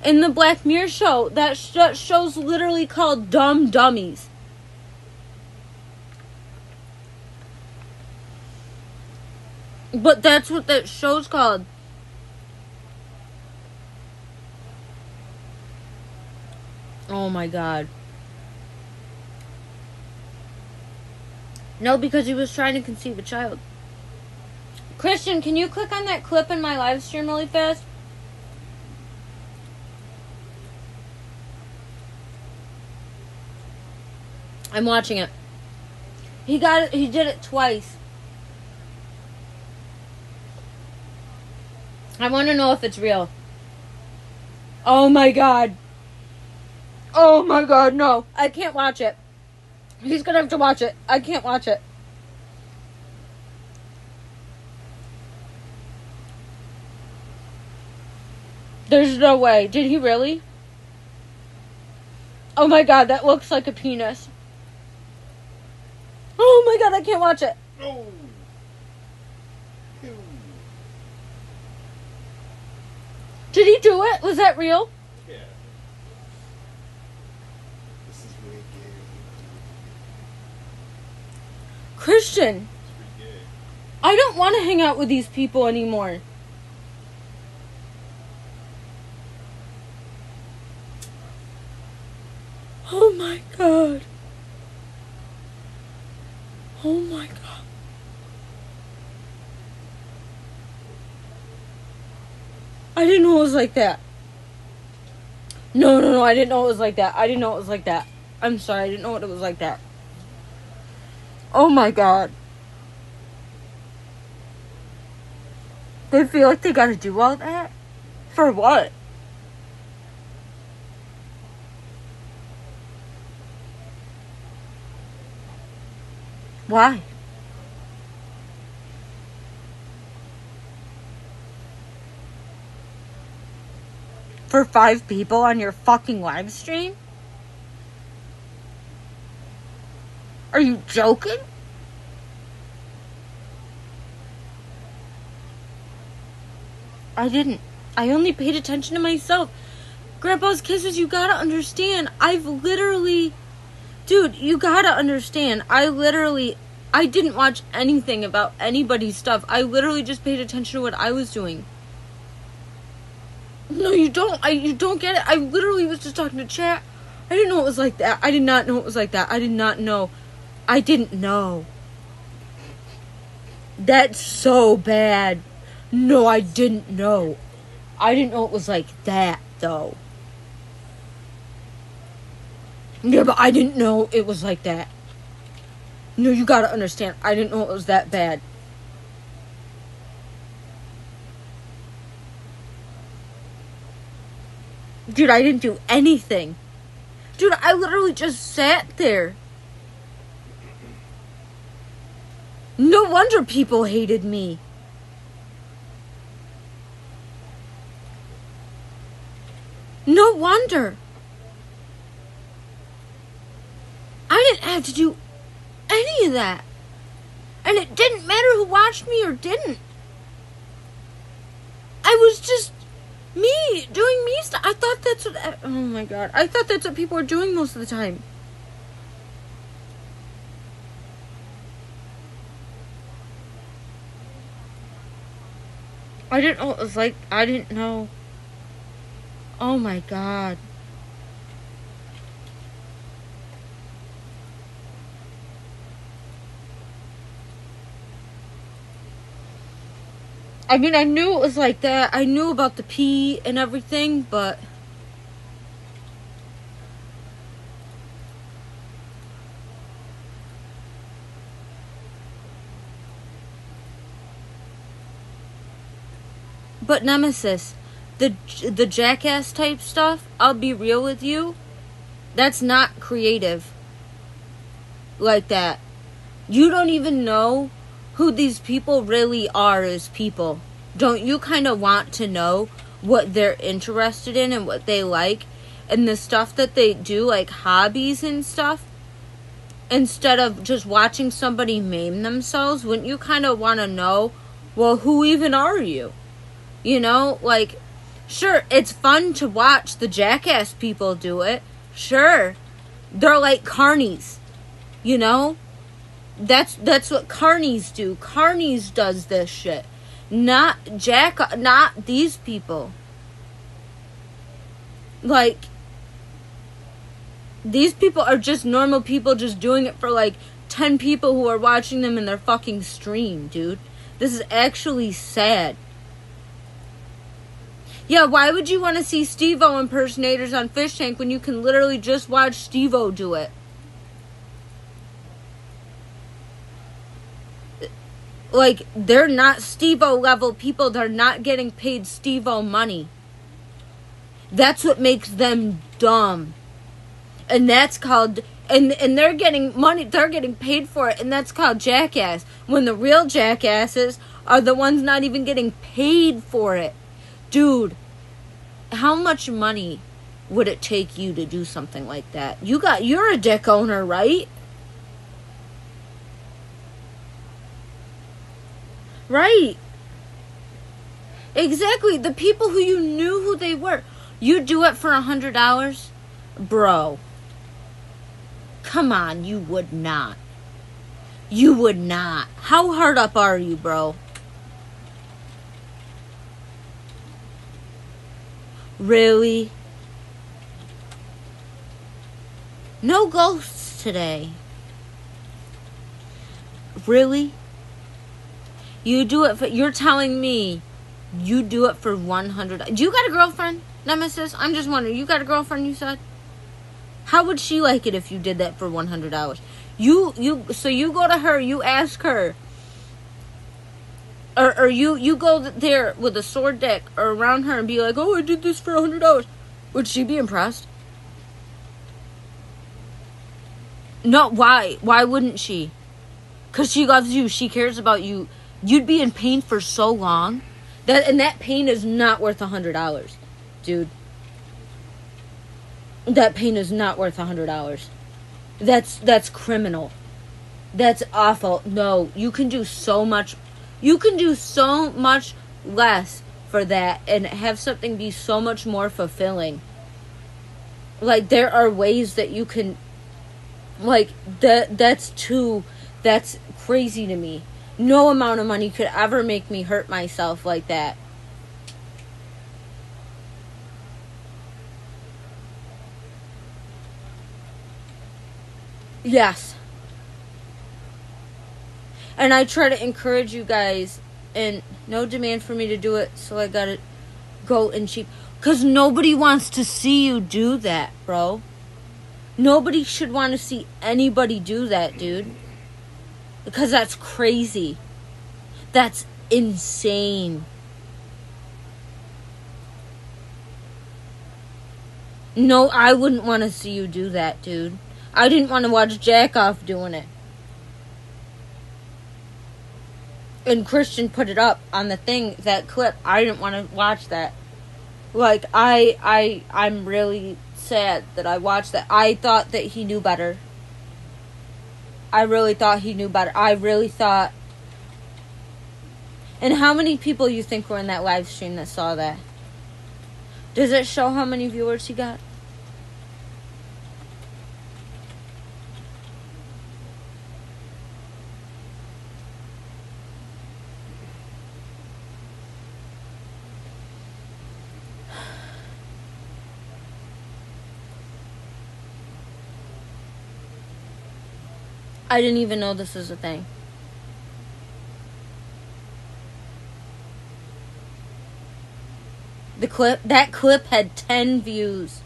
in the Black Mirror show, that show's literally called Dumb Dummies. But that's what that show's called. Oh my god. No, because he was trying to conceive a child. Christian, can you click on that clip in my live stream really fast? I'm watching it. He did it twice. I want to know if it's real. Oh my god. Oh my god, no. I can't watch it. He's gonna have to watch it. I can't watch it. There's no way. Did he really? Oh my god, that looks like a penis. Oh my god, I can't watch it. Oh. Ew. Did he do it? Was that real? Yeah. This is really gay. Christian, It's pretty gay. I don't want to hang out with these people anymore. Oh my god. Oh my god. I didn't know it was like that. No, I didn't know it was like that. I'm sorry, I didn't know it was like that. Oh my god. They feel like they gotta do all that? For what? Why? For 5 people on your fucking live stream? Are you joking? I didn't. I only paid attention to myself. Grandpa's Kisses, you gotta understand. I've literally... Dude, you gotta understand. I literally I didn't watch anything about anybody's stuff. I literally just paid attention to what I was doing. No, you don't. You don't get it. I literally was just talking to chat. I didn't know it was like that. I did not know it was like that. I did not know. I didn't know. That's so bad. No, I didn't know. I didn't know it was like that, though. Yeah, but I didn't know it was like that. No, you gotta understand. I didn't know it was that bad. Dude, I didn't do anything. Dude, I literally just sat there. No wonder people hated me. No wonder. I didn't have to do any of that. And it didn't matter who watched me or didn't. I was just me doing me stuff. I thought that's what... Oh my god. I thought that's what people were doing most of the time. I didn't know it was like... I didn't know. Oh my god. I mean, I knew it was like that. I knew about the pee and everything, but... But Nemesis, the jackass type stuff, I'll be real with you, that's not creative. Like that. You don't even know who these people really are as people. Don't you kind of want to know what they're interested in and what they like and the stuff that they do, like hobbies and stuff, instead of just watching somebody maim themselves? Wouldn't you kind of want to know, well, who even are you? You know, like, sure, it's fun to watch the jackass people do it. Sure, they're like carnies, you know? That's what carnies do. Carnies does this shit. Not these people. Like, these people are just normal people just doing it for like 10 people who are watching them in their fucking stream, dude. This is actually sad. Yeah, why would you want to see Steve-O impersonators on Fish Tank when you can literally just watch Steve-O do it? Like, they're not Steve-O level people. They're not getting paid Steve-O money. That's what makes them dumb. And that's called... And they're getting money. They're getting paid for it. And that's called jackass. When the real jackasses are the ones not even getting paid for it. Dude, how much money would it take you to do something like that? You're a dick owner, right? Right. Exactly. The people who you knew who they were. You do it for $100? Bro. Come on, you would not. You would not. How hard up are you, bro? Really? No ghosts today. Really? You do it for... You're telling me you do it for $100. Do you got a girlfriend, Nemesis? I'm just wondering. You got a girlfriend, you said? How would she like it if you did that for $100? So you go to her, you ask her. Or you go there with a sore dick or around her and be like, oh, I did this for $100. Would she be impressed? No, why? Why wouldn't she? Because she loves you. She cares about you. You'd be in pain for so long. That pain is not worth $100. Dude. That pain is not worth $100. That's criminal. That's awful. No, you can do so much. You can do so much less for that and have something be so much more fulfilling. Like, there are ways that you can... Like, that's too That's crazy to me. No amount of money could ever make me hurt myself like that. Yes. And I try to encourage you guys, and no demand for me to do it, so I gotta go and cheat. Because nobody wants to see you do that, bro. Nobody should want to see anybody do that, dude. Because that's crazy. That's insane. No, I wouldn't want to see you do that, dude. I didn't want to watch Jack Off doing it. And Christian put it up on the thing, that clip. I didn't want to watch that. Like, I'm really sad that I watched that. I thought that he knew better. I really thought he knew better. I really thought. And how many people you think were in that live stream that saw that? Does it show how many viewers he got? I didn't even know this was a thing. That clip had 10 views.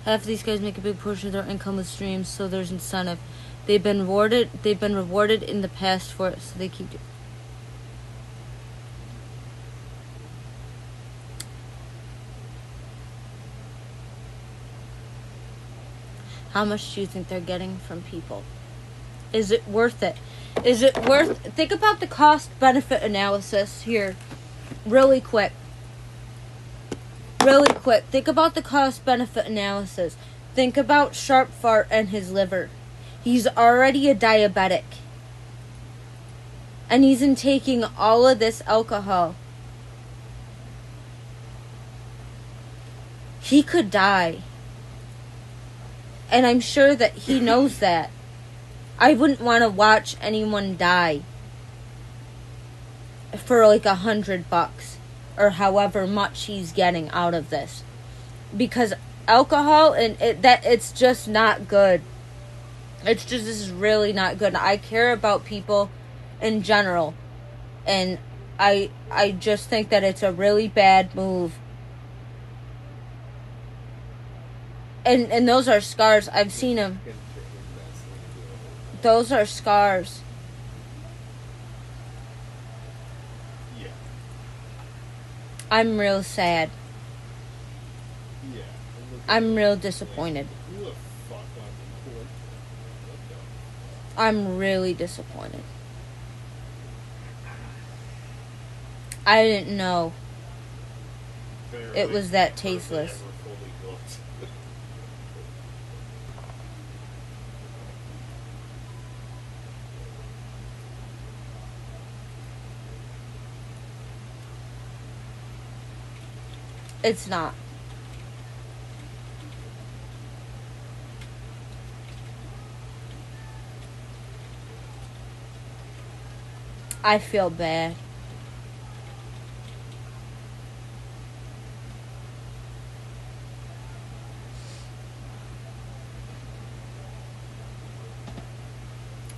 Half of these guys make a big portion of their income with streams, so there's incentive. They've been rewarded in the past for it, so they keep doing. How much do you think they're getting from people? Is it worth it? Is it worth... Think about the cost-benefit analysis here. Really quick. Think about the cost-benefit analysis. Think about Sharp Fart and his liver. He's already a diabetic. And he's taking all of this alcohol. He could die. And I'm sure that he knows that. I wouldn't want to watch anyone die for like $100 or however much he's getting out of this, because alcohol and it's just not good. This is really not good. I care about people in general, and I just think that it's a really bad move. And those are scars. I've seen them. Those are scars. Yeah. I'm real sad. Yeah. I'm real disappointed. Who the fuck on the court? I'm really disappointed. I didn't know it was that tasteless. It's not. I feel bad.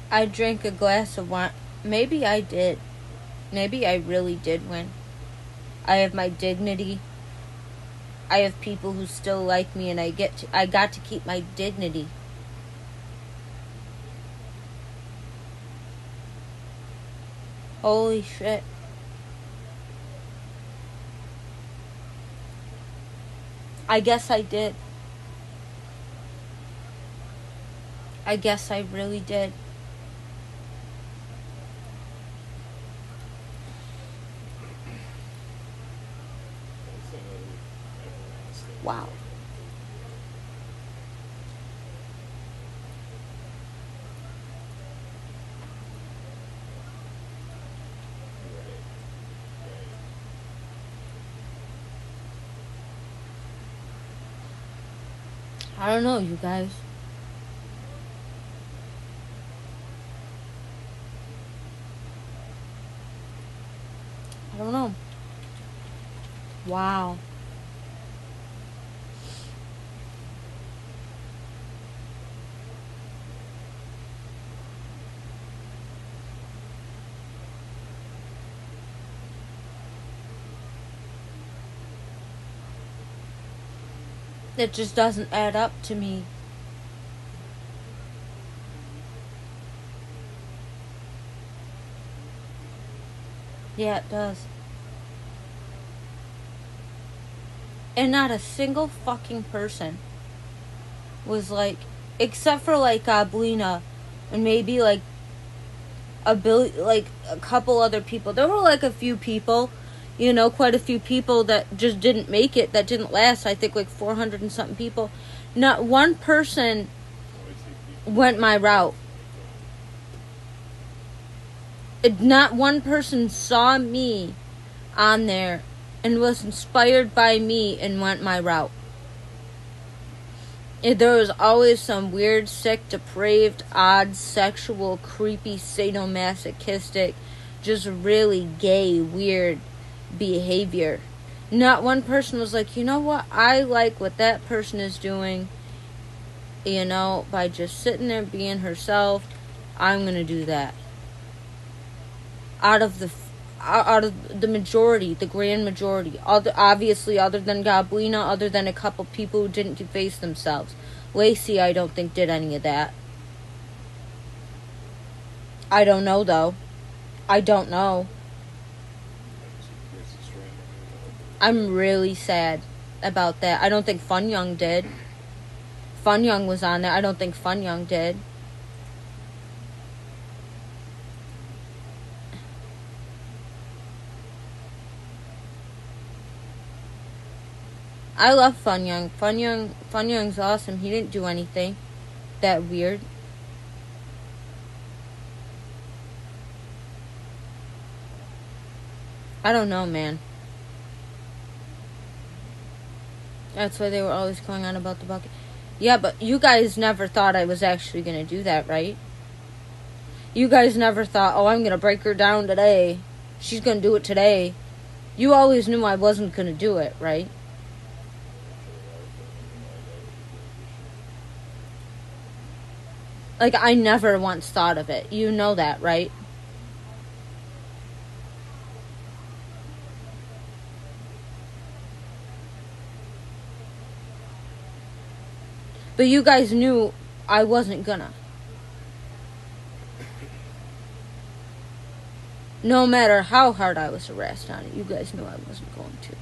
I drank a glass of wine. Maybe I did. Maybe I really did win. I have my dignity. I have people who still like me, and I got to keep my dignity. Holy shit. I guess I did. I guess I really did. Wow. I don't know, you guys. I don't know. Wow. It just doesn't add up to me. Yeah, it does. And not a single fucking person was like, except for like Blina and maybe like like a couple other people. There were like a few people, you know, quite a few people that just didn't make it, that didn't last. I think like 400 and something people. Not one person went my route. Not one person saw me on there and was inspired by me and went my route. There was always some weird, sick, depraved, odd, sexual, creepy, sadomasochistic, just really gay, weird behavior. Not one person was like, you know what, I like what that person is doing, you know, by just sitting there being herself, I'm gonna do that. Out of the majority, the grand majority, obviously other than Gablina, other than a couple people who didn't deface themselves. Lacey, I don't think, did any of that. I don't know, though. I don't know. I'm really sad about that. I don't think Fun Young did. Fun Young was on there. I don't think Fun Young did. I love Fun Young. Fun Young's awesome. He didn't do anything that weird. I don't know, man. That's why they were always going on about the bucket. Yeah, but you guys never thought I was actually going to do that, right? You guys never thought, oh, I'm going to break her down today. She's going to do it today. You always knew I wasn't going to do it, right? Like, I never once thought of it. You know that, right? But you guys knew I wasn't gonna. No matter how hard I was harassed on it, you guys knew I wasn't going to.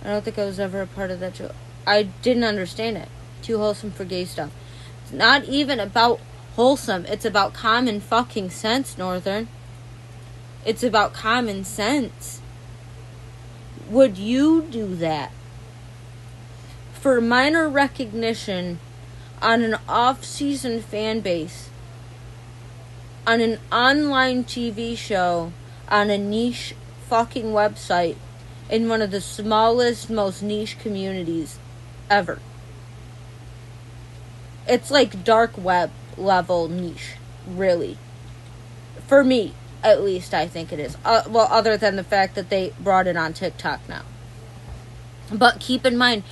I don't think I was ever a part of that joke. I didn't understand it. Too wholesome for gay stuff. It's not even about wholesome. It's about common fucking sense, Northern. It's about common sense. Would you do that? For minor recognition on an off-season fan base, on an online TV show, on a niche fucking website, in one of the smallest, most niche communities ever. It's like dark web level niche, really. For me, at least, I think it is. Well, other than the fact that they brought it on TikTok now. But keep in mind,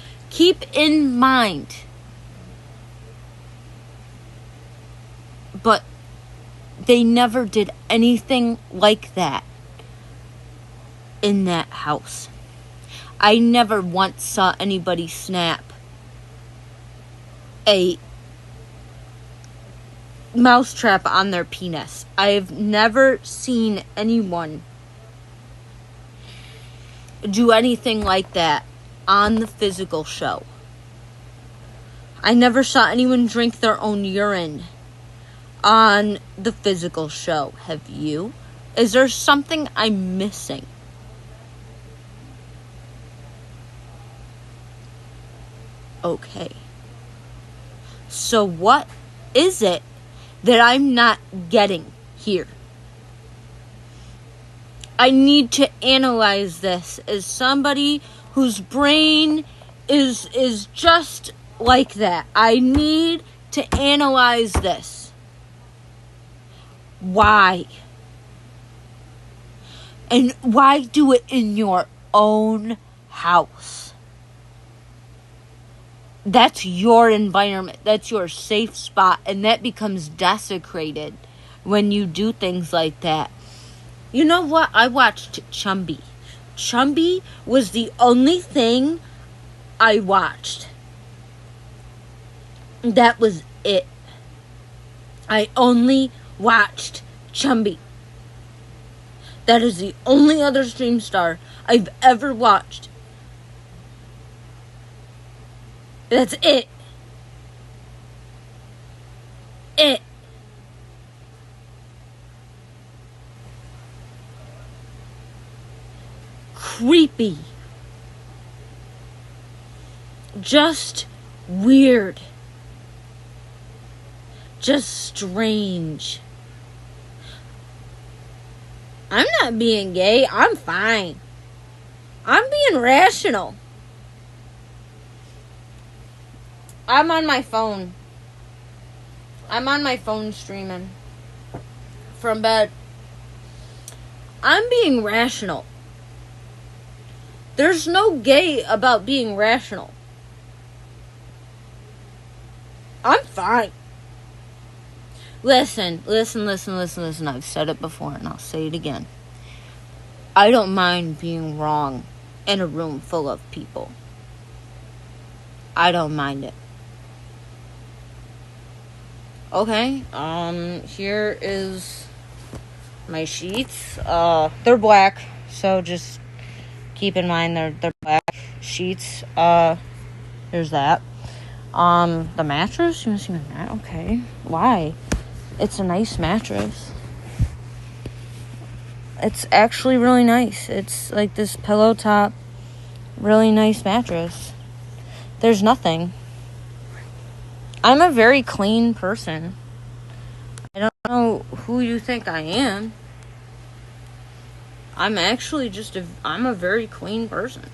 but they never did anything like that in that house. I never once saw anybody snap a mousetrap on their penis. I've never seen anyone do anything like that on the physical show. I never saw anyone drink their own urine on the physical show. Have you? Is there something I'm missing? Okay. So what is it that I'm not getting here? I need to analyze this as somebody whose brain is just like that. I need to analyze this. Why? And why do it in your own house? That's your environment. That's your safe spot. And that becomes desecrated when you do things like that. You know what? I watched Chumby. Chumby was the only thing I watched. That was it. I only watched Chumby. That is the only other stream star I've ever watched. That's it. It. Creepy. Just weird. Just strange. I'm not being gay. I'm fine. I'm being rational. I'm on my phone. I'm on my phone streaming from bed. I'm being rational. There's no gay about being rational. I'm fine. Listen. I've said it before and I'll say it again. I don't mind being wrong in a room full of people. I don't mind it. Okay, here is my sheets. They're black, so just keep in mind they're black sheets. There's that. The mattress? You want to see my mat? Okay. Why? It's a nice mattress. It's actually really nice. It's like this pillow top, really nice mattress. There's nothing. I'm a very clean person. I don't know who you think I am. I'm actually I'm a very clean person.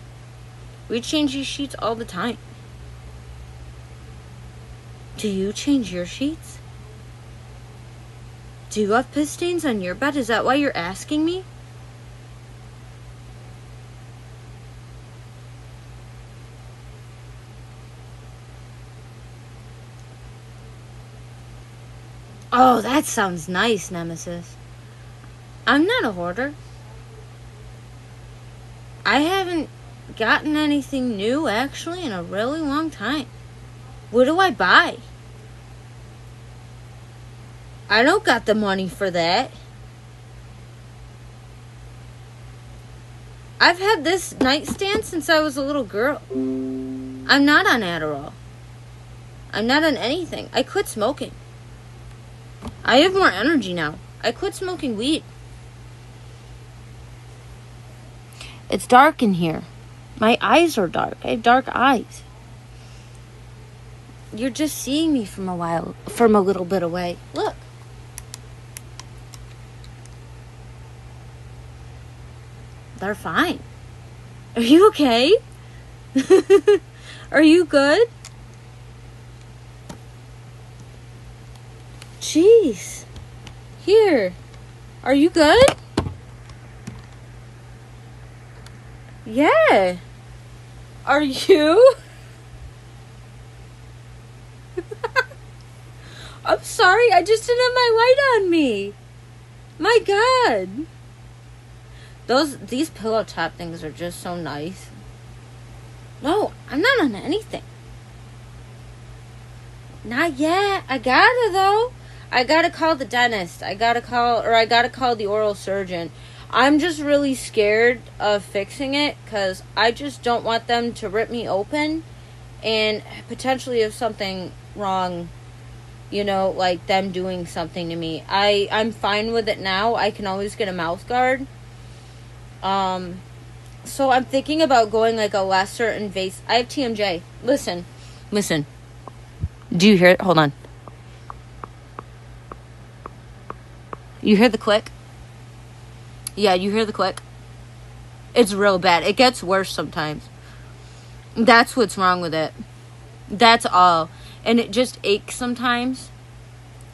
We change these sheets all the time. Do you change your sheets? Do you have piss stains on your bed? Is that why you're asking me? Oh, that sounds nice, Nemesis. I'm not a hoarder. I haven't gotten anything new, actually, in a really long time. What do I buy? I don't got the money for that. I've had this nightstand since I was a little girl. I'm not on Adderall. I'm not on anything. I quit smoking. I have more energy now. I quit smoking weed. It's dark in here. My eyes are dark. I have dark eyes. You're just seeing me from a little bit away. Look. They're fine. Are you okay? Are you good? Jeez. Here. Are you good? Yeah. Are you? I'm sorry. I just didn't have my light on me. My God. These pillow top things are just so nice. No, I'm not on anything. Not yet. I gotta though. I gotta call the dentist. I gotta call the oral surgeon. I'm just really scared of fixing it because I just don't want them to rip me open and potentially have something wrong, like them doing something to me. I'm fine with it now. I can always get a mouth guard. So I'm thinking about going like a lesser invasive. I have TMJ. Listen. Do you hear it? Hold on. You hear the click? Yeah, you hear the click? It's real bad. It gets worse sometimes. That's what's wrong with it. That's all. And it just aches sometimes.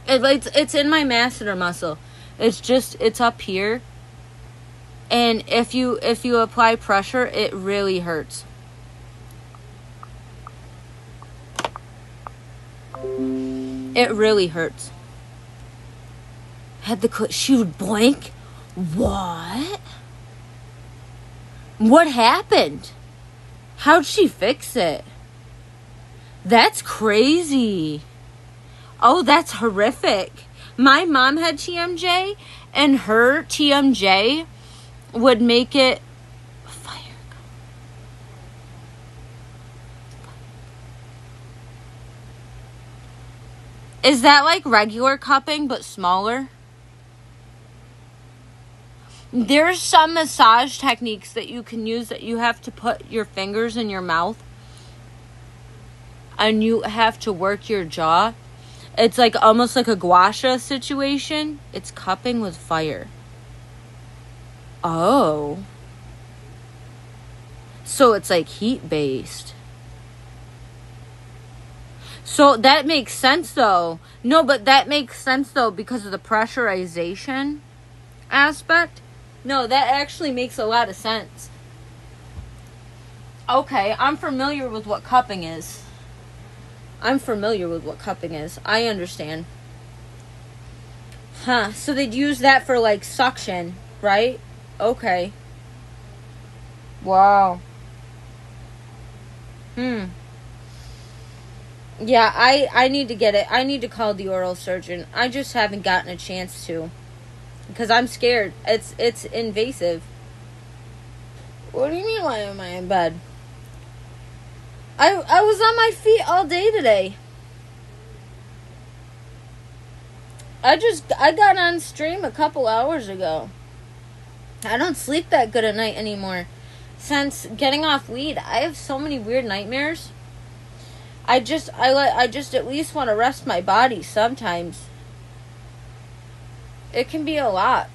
It's in my masseter muscle. It's up here. And if you apply pressure, it really hurts. It really hurts. She would blink. What? What happened? How'd she fix it? That's crazy. Oh, that's horrific. My mom had TMJ, and her TMJ would make it fire. Is that like regular cupping but smaller? There's some massage techniques that you can use that you have to put your fingers in your mouth and you have to work your jaw. It's like almost like a gua sha situation. It's cupping with fire. Oh. So it's like heat based. So that makes sense though. No, but that makes sense though because of the pressurization aspect. No, that actually makes a lot of sense. Okay, I'm familiar with what cupping is. I understand. Huh, so they'd use that for like suction, right? Okay. Wow. Yeah, I need to get it. I need to call the oral surgeon. I just haven't gotten a chance to. Because I'm scared. It's invasive. What do you mean, why am I in bed? I was on my feet all day today. I got on stream a couple hours ago. I don't sleep that good at night anymore. Since getting off weed, I have so many weird nightmares. I just at least want to rest my body sometimes. It can be a lot.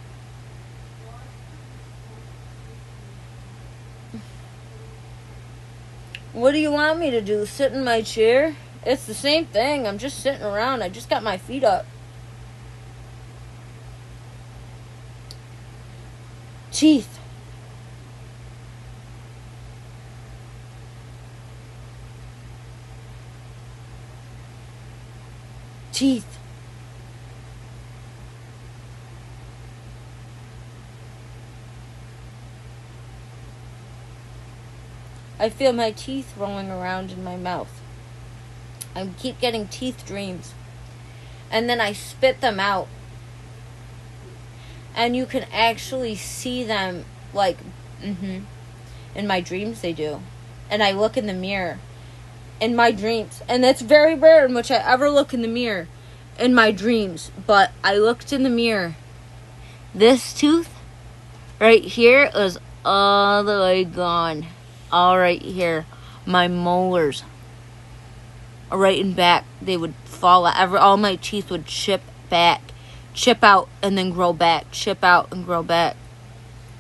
What do you want me to do? Sit in my chair? It's the same thing. I'm just sitting around. I just got my feet up. Teeth. Teeth. I feel my teeth rolling around in my mouth. I keep getting teeth dreams. And then I spit them out. And you can actually see them, like, in my dreams they do. And I look in the mirror in my dreams. And that's very rare in which I ever look in the mirror in my dreams. But I looked in the mirror. This tooth right here is all the way gone. All right here. My molars. Right in back. They would fall out. All my teeth would chip back. Chip out and then grow back. Chip out and grow back.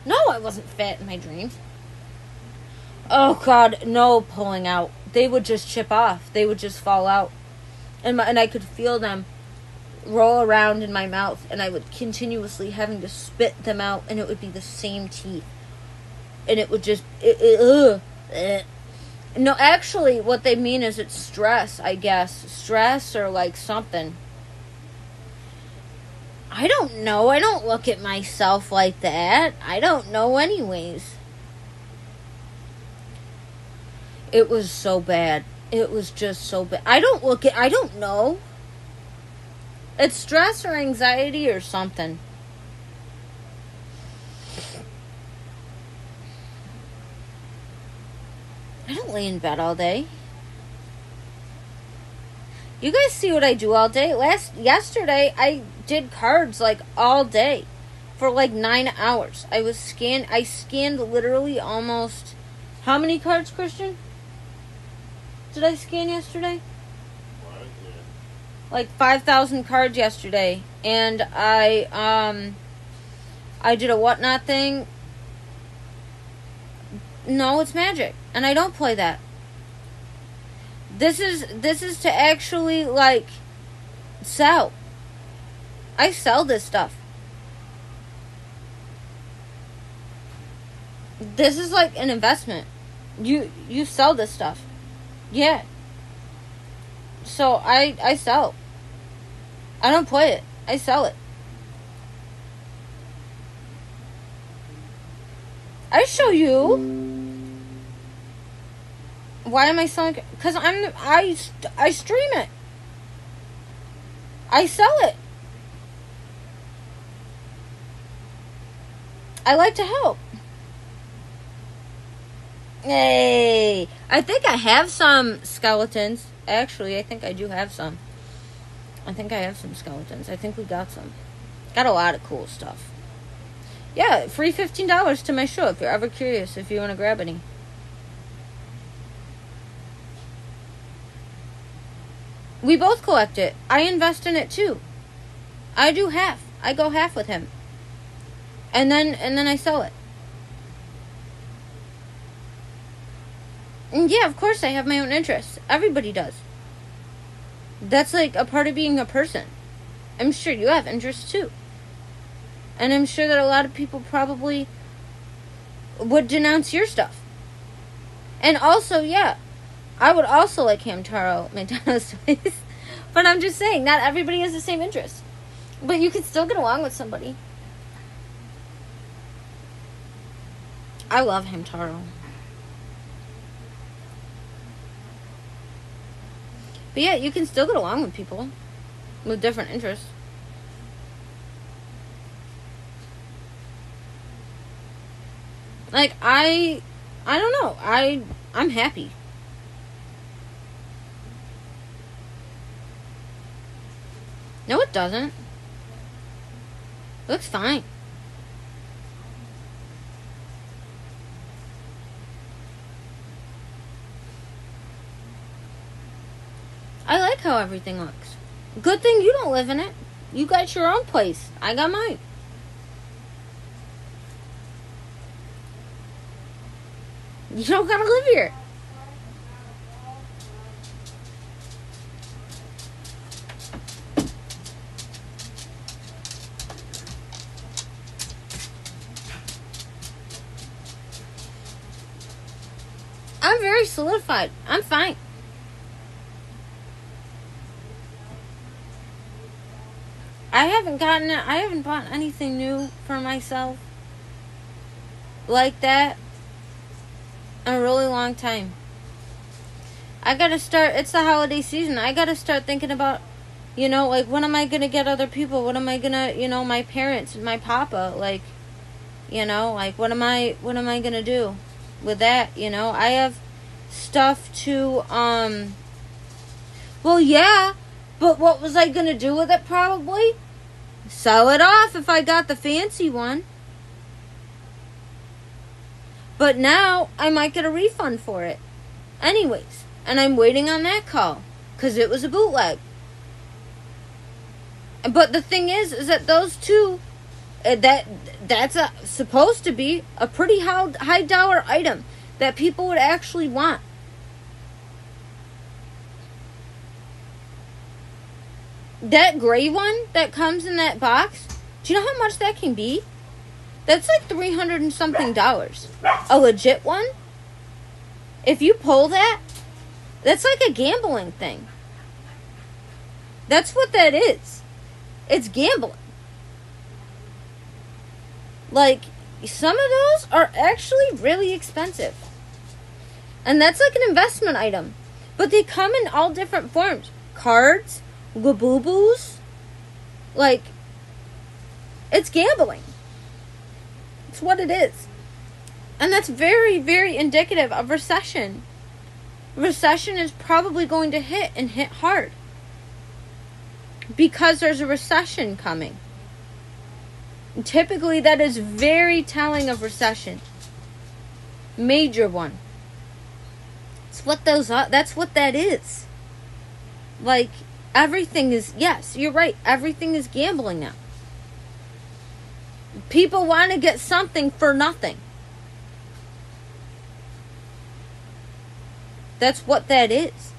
No, I wasn't fat in my dreams. Oh, God. No pulling out. They would just chip off. They would just fall out. And I could feel them roll around in my mouth. And I would continuously having to spit them out. And it would be the same teeth. And it would just... No, actually, what they mean is it's stress, I guess. Stress or like something. I don't know. I don't look at myself like that. I don't know anyways. It was so bad. It was just so bad. I don't know. It's stress or anxiety or something. I don't lay in bed all day. You guys see what I do all day? Yesterday, I did cards like all day for like 9 hours. I scanned literally almost... How many cards, Christian? Did I scan yesterday? Like 5,000 cards yesterday. And I did a whatnot thing. No, it's Magic. And I don't play that. This is to actually, like, sell. I sell this stuff. This is like an investment. You sell this stuff. Yeah. So I sell. I don't play it. I sell it. I show you. Why am I selling? Because I stream it. I sell it. I like to help. Hey, I think I have some skeletons. Actually, I think I do have some. I think I have some skeletons. I think we got some. Got a lot of cool stuff. Yeah, free $15 to my show if you're ever curious, if you want to grab any. We both collect it. I invest in it too. I do half. I go half with him. And then I sell it. And yeah, of course I have my own interests. Everybody does. That's like a part of being a person. I'm sure you have interests too. And I'm sure that a lot of people probably would denounce your stuff. And also, yeah, I would also like Hamtaro McDonald's toys. But I'm just saying, not everybody has the same interest. But you can still get along with somebody. I love Hamtaro. But yeah, you can still get along with people with different interests. Like, I don't know. I'm happy. No, it doesn't. It looks fine. I like how everything looks. Good thing you don't live in it. You got your own place. I got mine. You don't gotta live here. I'm very solidified. I'm fine. I haven't bought anything new for myself like that in a really long time. I gotta start, it's the holiday season. I gotta start thinking about, like, what am I gonna get other people? What am I gonna, my parents, my papa, like, like, what am I gonna do with that? I have stuff to, well, yeah, but what was I gonna do with it? Probably sell it off if I got the fancy one. But now I might get a refund for it anyways, and I'm waiting on that call because it was a bootleg. But the thing is that those two, that's supposed to be a pretty high dollar item that people would actually want. That gray one that comes in that box, do you know how much that can be? That's like $300 and something. A legit one? If you pull that, that's like a gambling thing. That's what that is. It's gambling. Like, some of those are actually really expensive. And that's like an investment item. But they come in all different forms. Cards, Labubu's, like, it's gambling. It's what it is. And that's very, very indicative of recession. Recession is probably going to hit and hit hard. Because there's a recession coming. And typically that is very telling of recession. Major one. It's what those are. That's what that is. Like, everything is, yes, you're right. Everything is gambling now. People want to get something for nothing. That's what that is.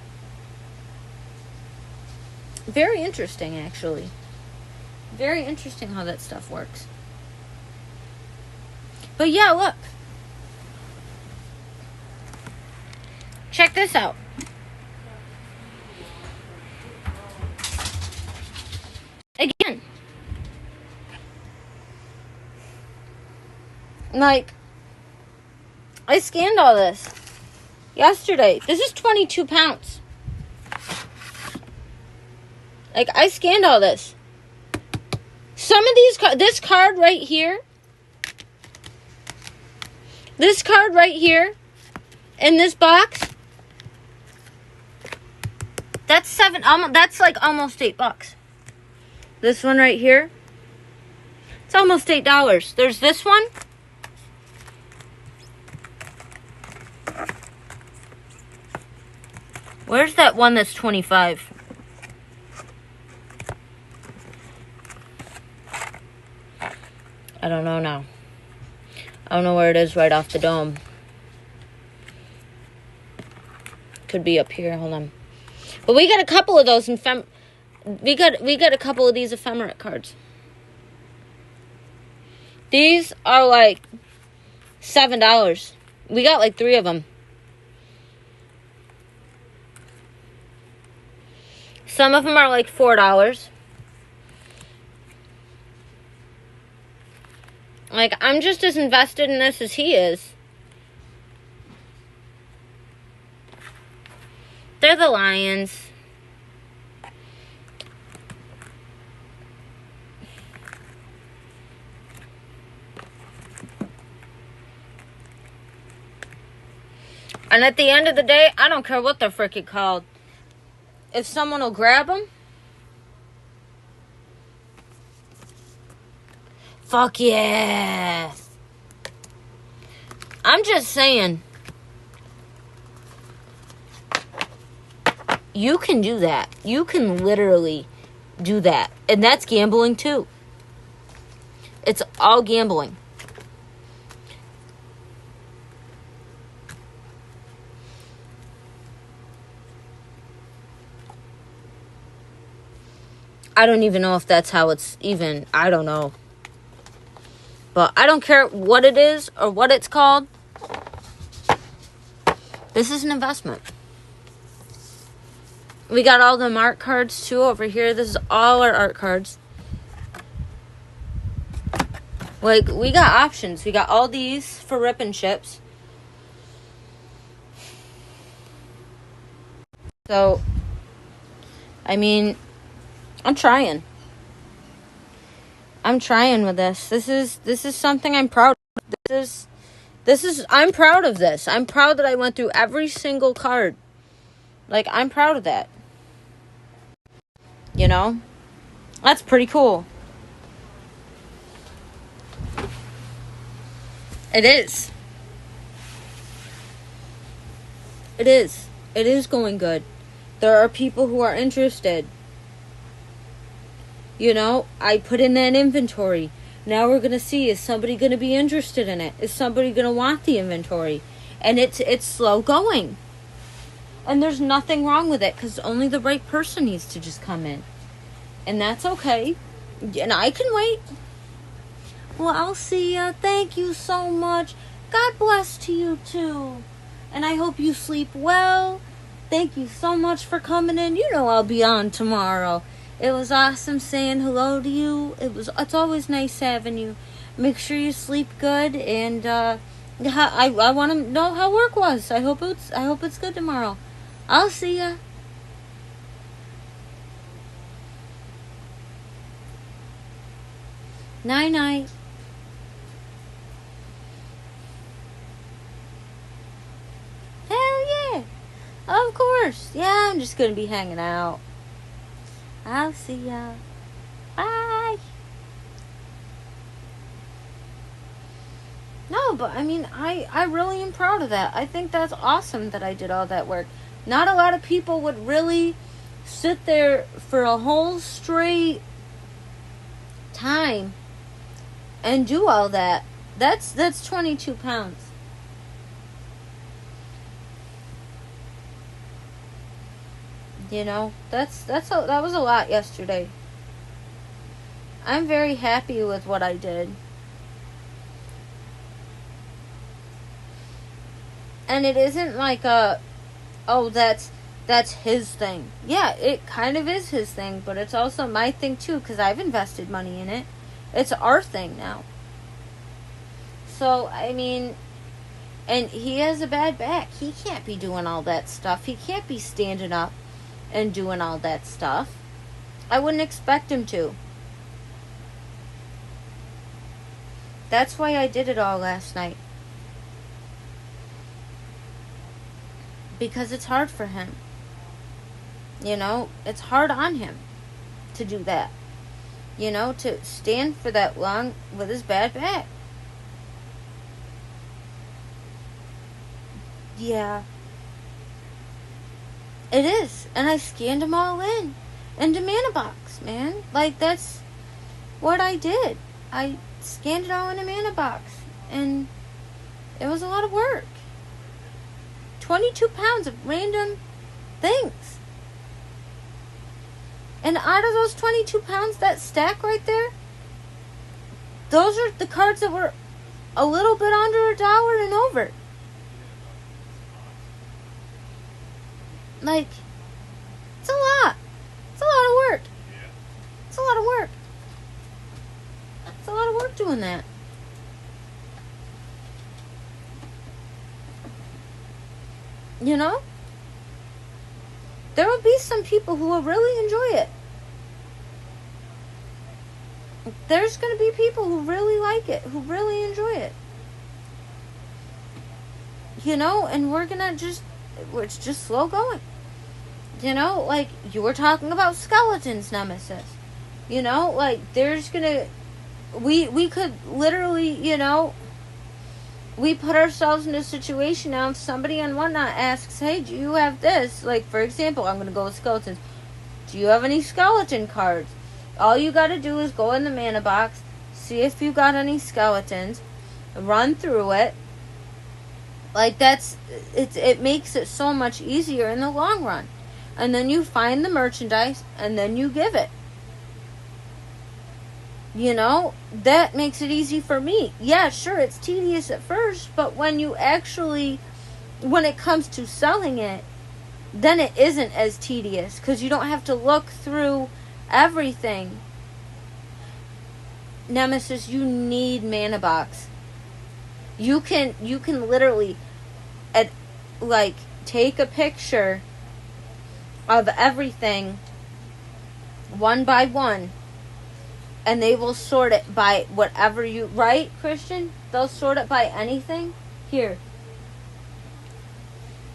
Very interesting, actually. Very interesting how that stuff works. But yeah, look. Check this out. Again. Like, I scanned all this yesterday. This is 22 pounds. Like, I scanned all this. Some of these, this card right here, in this box, that's that's like almost $8. This one right here, it's almost $8. There's this one. Where's that one that's 25? I don't know now. I don't know where it is right off the dome. Could be up here. Hold on. But we got a couple of those we got a couple of these ephemerate cards. These are like $7. We got like 3 of them. Some of them are like $4. Like, I'm just as invested in this as he is. They're the Lions. And at the end of the day, I don't care what they're freaking called. If someone will grab them, fuck yeah. I'm just saying, you can do that. You can literally do that. And that's gambling too. It's all gambling. I don't even know if that's how it's even. I don't know. But I don't care what it is or what it's called. This is an investment. We got all the art cards too over here. This is all our art cards. Like, we got options. We got all these for rip and chips. So, I mean, I'm trying. I'm trying with this. This is something I'm proud of. I'm proud of this. I'm proud that I went through every single card. Like, I'm proud of that. You know? That's pretty cool. It is. It is. It is going good. There are people who are interested. You know, I put in that inventory. Now we're going to see, is somebody going to be interested in it? Is somebody going to want the inventory? And it's slow going. And there's nothing wrong with it, because only the right person needs to just come in. And that's okay. And I can wait. Well, I'll see ya. Thank you so much. God bless to you too. And I hope you sleep well. Thank you so much for coming in. You know I'll be on tomorrow. It was awesome saying hello to you. It's always nice having you. Make sure you sleep good, and I want to know how work was. I hope it's good tomorrow. I'll see ya. Night night. Hell yeah. Of course. Yeah, I'm just gonna be hanging out. I'll see ya. Bye. No, but I mean, I really am proud of that. I think that's awesome that I did all that work. Not a lot of people would really sit there for a whole straight time and do all that. That's 22 pounds. You know, that was a lot yesterday. I'm very happy with what I did. And it isn't like that's his thing. Yeah, it kind of is his thing, but it's also my thing too, because I've invested money in it. It's our thing now. So, I mean, and he has a bad back. He can't be doing all that stuff. He can't be standing up and doing all that stuff. I wouldn't expect him to. That's why I did it all last night. Because it's hard for him. You know, it's hard on him to do that. You know, to stand for that long with his bad back. Yeah. It is. And I scanned them all in. Into Manabox, man. Like, that's what I did. I scanned it all into Manabox. And it was a lot of work. 22 pounds of random things. And out of those 22 pounds, that stack right there, those are the cards that were a little bit under $1 and over. Like, it's a lot. It's a lot of work. It's a lot of work. It's a lot of work doing that. You know? There will be some people who will really enjoy it. There's going to be people who really like it, who really enjoy it. You know, and it's just slow going. You know, like, you were talking about skeletons, Nemesis. You know, like, there's gonna... We could literally, you know... We put ourselves in a situation now, if somebody on Whatnot asks, hey, do you have this? Like, for example, I'm gonna go with skeletons. Do you have any skeleton cards? All you gotta do is go in the mana box, see if you got any skeletons, run through it. Like, it makes it so much easier in the long run. And then you find the merchandise, and then you give it. You know, that makes it easy for me. Yeah, sure, it's tedious at first, but when it comes to selling it, then it isn't as tedious, because you don't have to look through everything. Nemesis, you need Mana Box. You can literally, take a picture of everything one by one, and they will sort it by whatever you... Right, Christian? They'll sort it by anything. Here.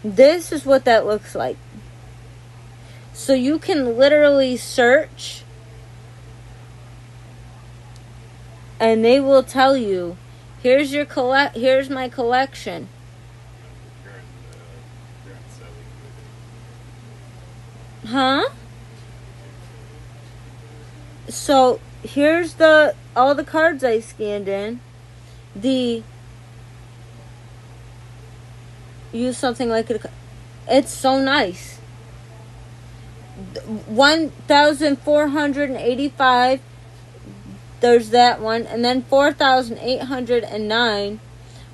This is what that looks like. So you can literally search, and they will tell you, here's my collection. Huh? So here's all the cards I scanned in. Use something like it. It's so nice. 1,485. There's that one, and then 4,809.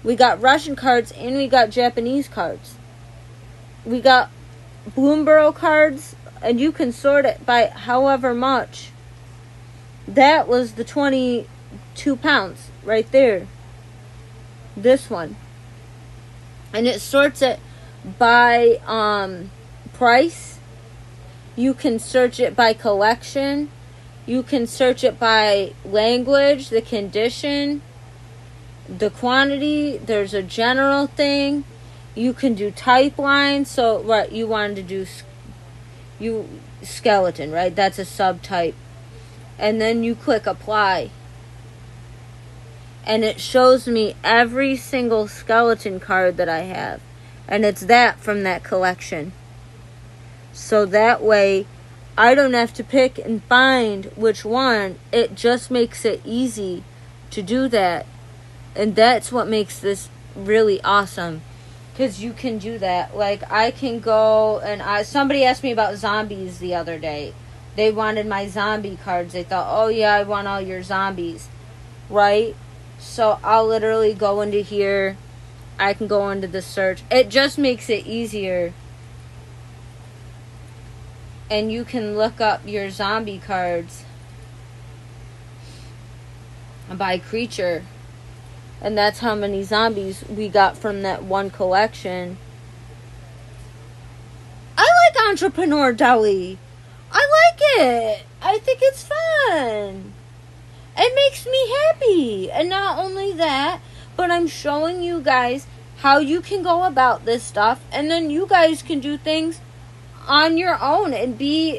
We got Russian cards and we got Japanese cards. We got Bloomborough cards, and you can sort it by however much. That was the 22 pounds right there. This one. And it sorts it by price. You can search it by collection. You can search it by language, the condition, the quantity. There's a general thing. You can do type lines. So, right, you wanted to do skeleton, right? That's a subtype. And then you click apply. And it shows me every single skeleton card that I have. And it's that from that collection. So that way, I don't have to pick and find which one. It just makes it easy to do that. And that's what makes this really awesome. Because you can do that. Like, I can go and somebody asked me about zombies the other day. They wanted my zombie cards. They thought, oh yeah, I want all your zombies. Right? So I'll literally go into here. I can go into the search. It just makes it easier. And you can look up your zombie cards by creature. And that's how many zombies we got from that one collection. I like Entrepreneur Deli. I like it. I think it's fun. It makes me happy. And not only that, but I'm showing you guys how you can go about this stuff. And then you guys can do things on your own and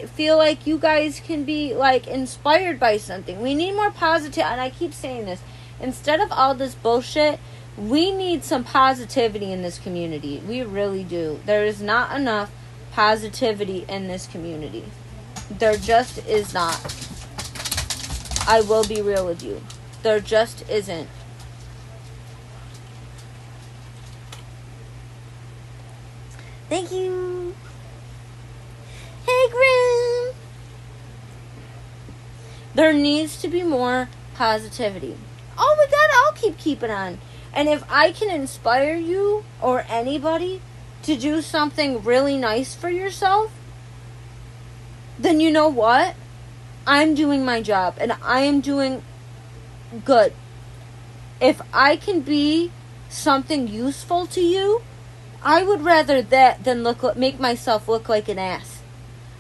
feel like you guys can be like inspired by something. We need more positive, and I keep saying this. Instead of all this bullshit, we need some positivity in this community. We really do. There is not enough positivity in this community. There just is not. I will be real with you. There just isn't. Thank you. Hey, Grim. There needs to be more positivity. Oh my God, I'll keep it on. And if I can inspire you or anybody to do something really nice for yourself, then you know what? I'm doing my job and I am doing good. If I can be something useful to you, I would rather that than make myself look like an ass.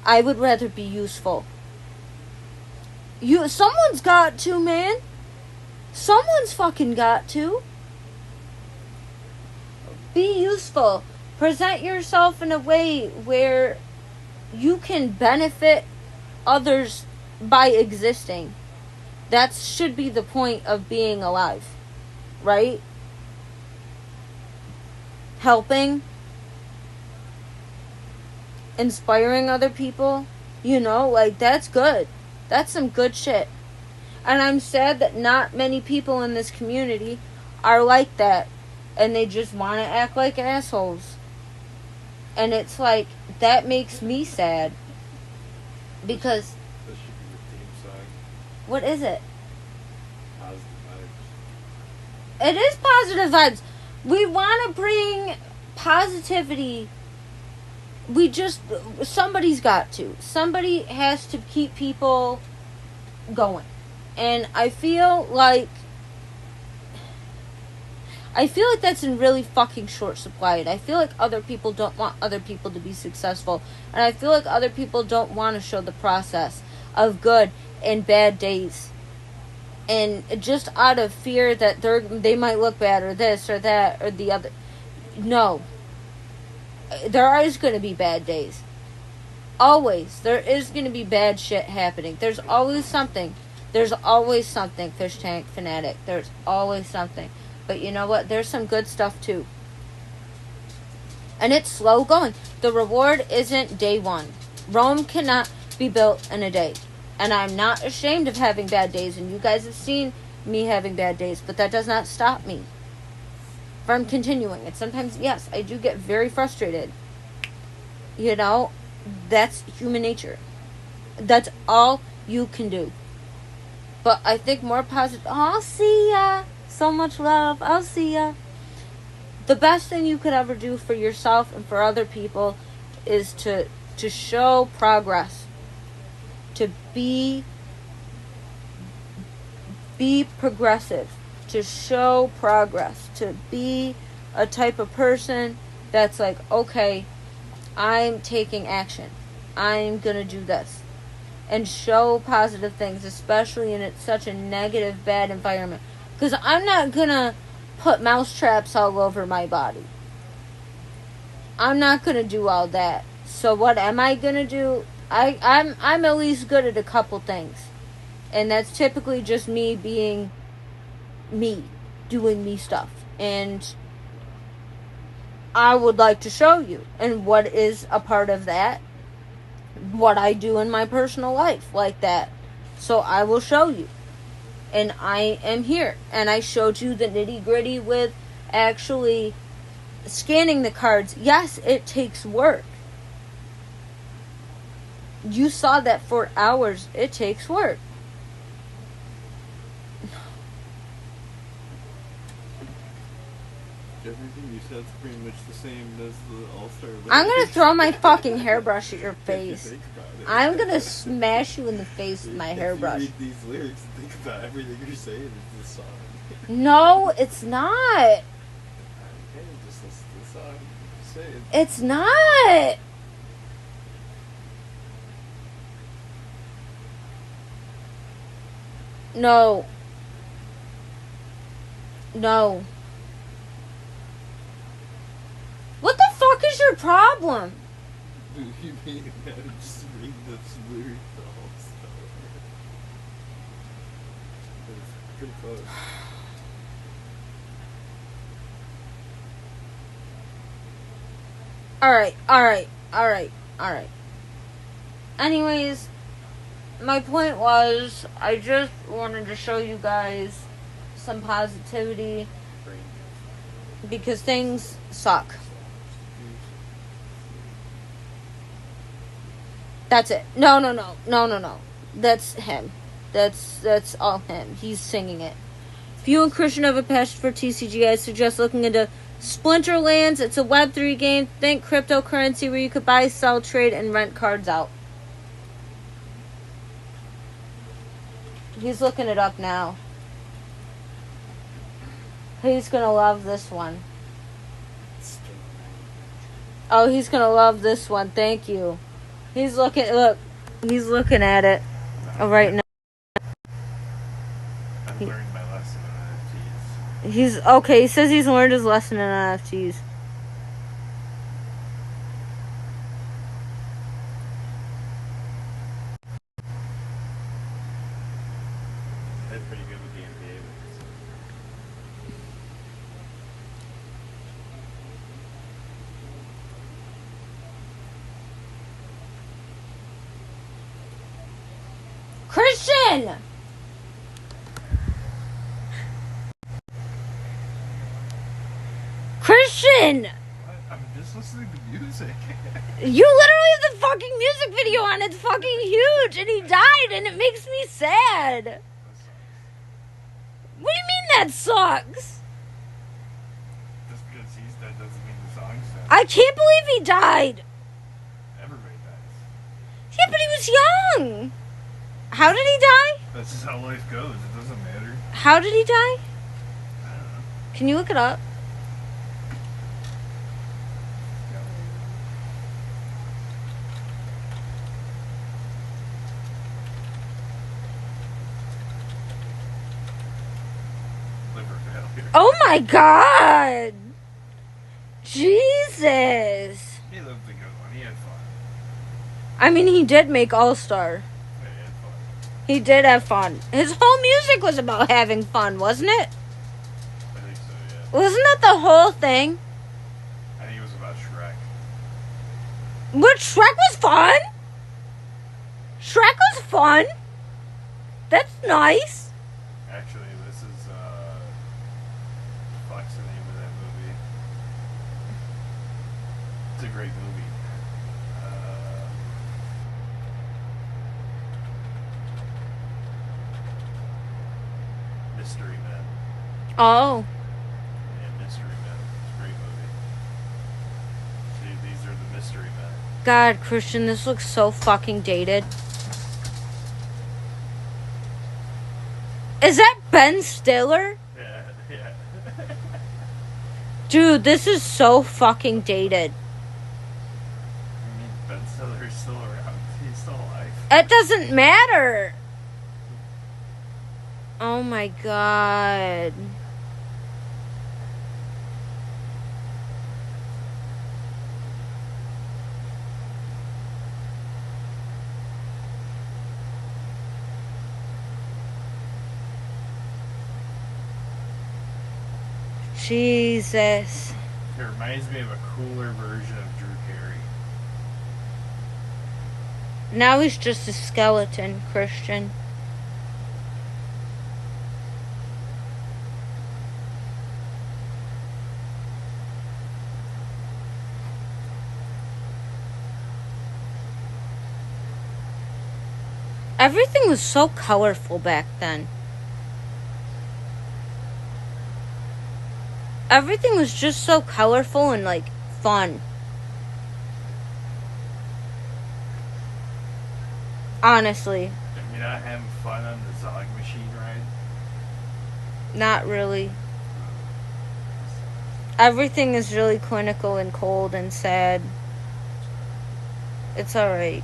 I would rather be useful. Someone's got to, man. Someone's fucking got to. Be useful. Present yourself in a way where you can benefit others by existing. That should be the point of being alive. Right? Helping. Inspiring other people. Like, that's good. That's some good shit. And I'm sad that not many people in this community are like that. And they just want to act like assholes. And it's like, that makes me sad. Because... This should be the theme song. What is it? Positive vibes. It is positive vibes. We want to bring positivity. Somebody's got to. Somebody has to keep people going. And I feel like that's in really fucking short supply. And I feel like other people don't want other people to be successful. And I feel like other people don't want to show the process of good and bad days. And just out of fear that they might look bad or this or that or the other. No. There is going to be bad days. Always. There is going to be bad shit happening. There's always something. There's always something, Fish Tank Fanatic. There's always something. But you know what? There's some good stuff too. And it's slow going. The reward isn't day one. Rome cannot be built in a day. And I'm not ashamed of having bad days. And you guys have seen me having bad days. But that does not stop me from continuing. And sometimes, yes, I do get very frustrated. That's human nature. That's all you can do. But I think more positive. Oh, I'll see ya. So much love. I'll see ya. The best thing you could ever do for yourself and for other people is to show progress. To be progressive. To show progress. To be a type of person that's like, okay, I'm taking action. I'm going to do this. And show positive things, especially in such a negative, bad environment. Because I'm not going to put mouse traps all over my body. I'm not going to do all that. So what am I going to do? I'm at least good at a couple things. And that's typically just me being me. Doing me stuff. And I would like to show you. And what is a part of that? What I do in my personal life like that. So I will show you. And I am here. And I showed you the nitty gritty with actually scanning the cards, yes, it takes work. You saw that for hours. It takes work. Everything you said's pretty much the same as the All-Star. I'm gonna throw my fucking hairbrush at your face. I'm gonna smash you in the face with my hairbrush. If you read these lyrics and think about everything you're saying, it's the song. No, it's not. Okay, just listen to the song. Say it. It's not. No. No. What the fuck is your problem? Dude, you mean just read this lyric the whole stuff. It's pretty close. Alright. Anyways, my point was, I just wanted to show you guys some positivity because things suck. That's it. No. That's him. That's all him. He's singing it. If you and Christian have a passion for TCG, I suggest looking into Splinterlands. It's a Web3 game. Think cryptocurrency where you could buy, sell, trade, and rent cards out. He's looking it up now. He's gonna love this one. Oh, he's gonna love this one. Thank you. He's looking at it right now. I've learned my lesson on NFTs. He's okay. He says he's learned his lesson in NFTs. They're pretty good with the NBA ones. Christian! Christian! What? I'm just listening to music. You literally have the fucking music video on. It's fucking huge. And he died and it makes me sad. What do you mean that sucks? Just because he's dead doesn't mean the song's dead. I can't believe he died. Everybody dies. Yeah, but he was young. How did he die? That's just how life goes. It doesn't matter. How did he die? I don't know. Can you look it up? Liver failure. Oh my god! Jesus! He lived a good one. He had fun. I mean, he did make All-Star. Yeah, he had fun. He did have fun. His whole music was about having fun, wasn't it? I think so, yeah. Wasn't that the whole thing? I think it was about Shrek. But Shrek was fun? Shrek was fun? That's nice. Actually, this is, fuck's the name of that movie? It's a great movie. Mystery Men. Oh. Yeah, Mystery Men. It's a great movie. See, these are the Mystery Men. God, Christian, this looks so fucking dated. Is that Ben Stiller? Yeah. Dude, this is so fucking dated. I mean, Ben Stiller's still around. He's still alive. It doesn't matter. Oh my god. Jesus. It reminds me of a cooler version of Drew Carey. Now he's just a skeleton, Christian. Everything was so colorful back then. Everything was just so colorful and, like, fun. Honestly. You're not having fun on the Zog machine ride? Not really. Everything is really clinical and cold and sad. It's alright.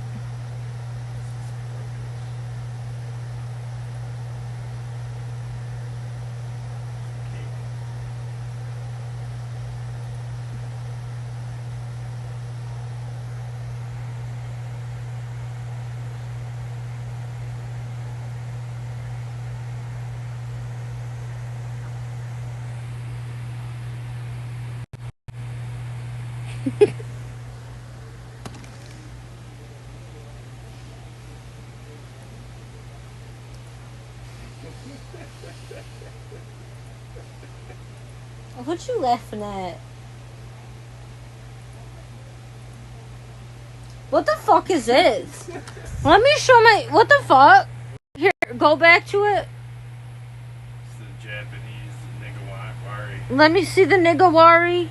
What you laughing at? What the fuck is this? Let me show my... What the fuck? Here, go back to it. It's the Japanese Nigawari. Let me see the Nigawari. And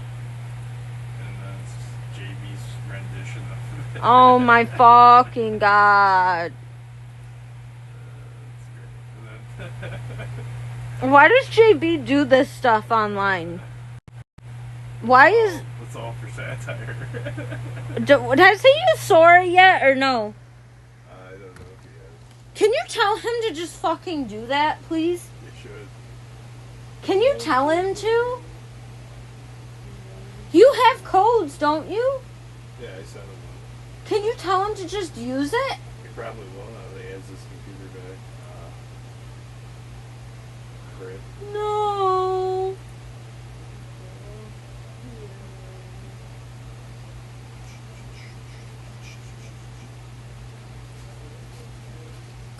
that's JB's rendition of it. Oh my fucking god. Why does JB do this stuff online? Why is... It's all for satire. Has he used Sora yet or no? I don't know if he has. Can you tell him to just fucking do that, please? You should. Can you tell him to? You have codes, don't you? Yeah, I sent him one. Can you tell him to just use it? He probably will now that he has this computer back. Great. No.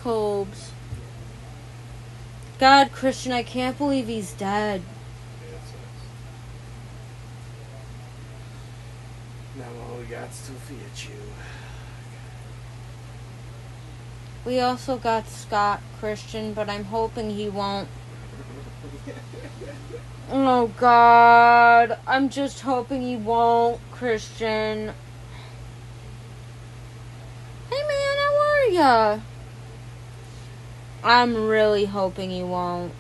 Cobes. God, Christian, I can't believe he's dead. Yeah, it sucks. Now all we got's to Fiat. We also got Scott, Christian, but I'm hoping he won't. Oh, God. I'm just hoping he won't, Christian. Hey, man, how are ya? I'm really hoping he won't.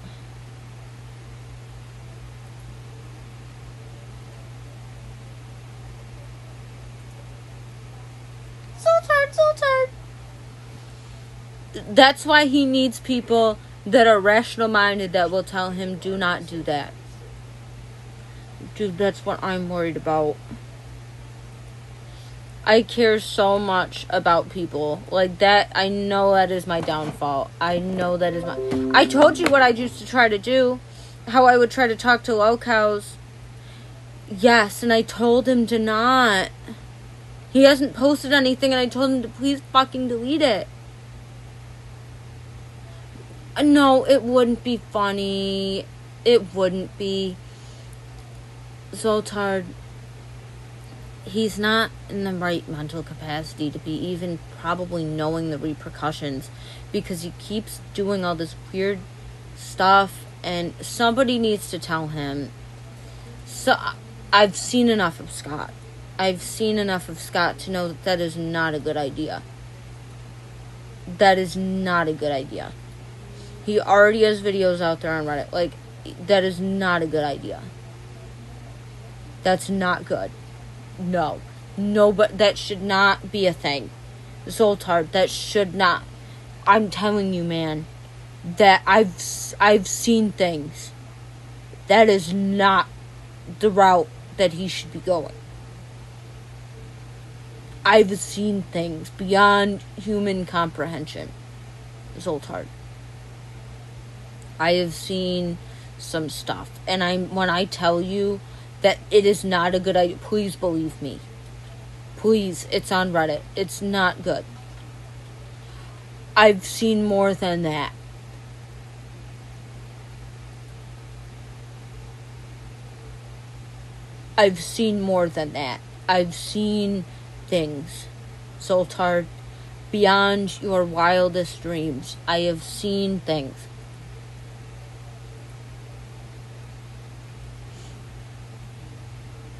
Zoltard. That's why he needs people that are rational-minded that will tell him, do not do that. Dude, that's what I'm worried about. I care so much about people. Like that, I know that is my downfall. I know that is my... I told you what I used to try to do. How I would try to talk to locals. Yes, and I told him to not. He hasn't posted anything and I told him to please fucking delete it. No, it wouldn't be funny. It wouldn't be. Zoltard, he's not in the right mental capacity to be even probably knowing the repercussions because he keeps doing all this weird stuff and somebody needs to tell him. So I've seen enough of Scott. I've seen enough of Scott to know that is not a good idea. That is not a good idea. He already has videos out there on Reddit. Like, that is not a good idea. That's not good. No, but that should not be a thing. Zoltard, that should not. I'm telling you, man, that I've seen things. That is not the route that he should be going. I've seen things beyond human comprehension. Zoltard. I have seen some stuff. And when I tell you that it is not a good idea, please believe me. Please, it's on Reddit. It's not good. I've seen more than that. I've seen more than that. I've seen things. Zoltard, beyond your wildest dreams. I have seen things.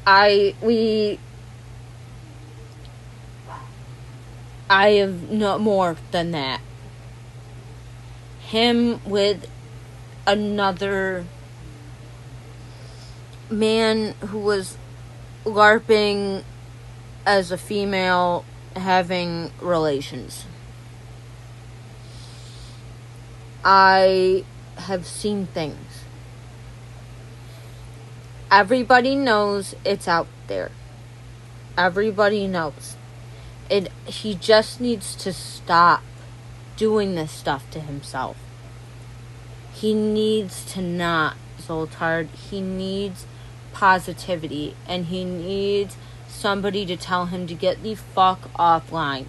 I have no more than that. Him with another man who was LARPing as a female, having relations. I have seen things. Everybody knows it's out there. Everybody knows. He just needs to stop doing this stuff to himself. He needs to not, Zoltard. He needs positivity, and he needs somebody to tell him to get the fuck offline.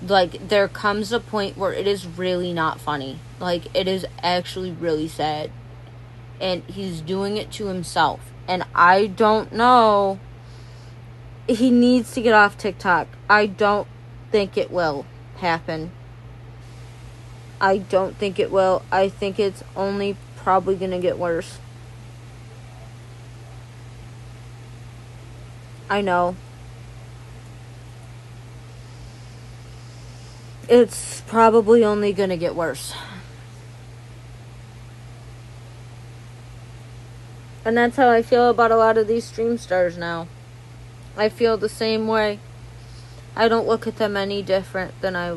Like, there comes a point where it is really not funny. Like, it is actually really sad. And he's doing it to himself. And I don't know. He needs to get off TikTok. I don't think it will happen. I don't think it will. I think it's only probably going to get worse. I know. It's probably only going to get worse. And that's how I feel about a lot of these stream stars now. I feel the same way. I don't look at them any different than I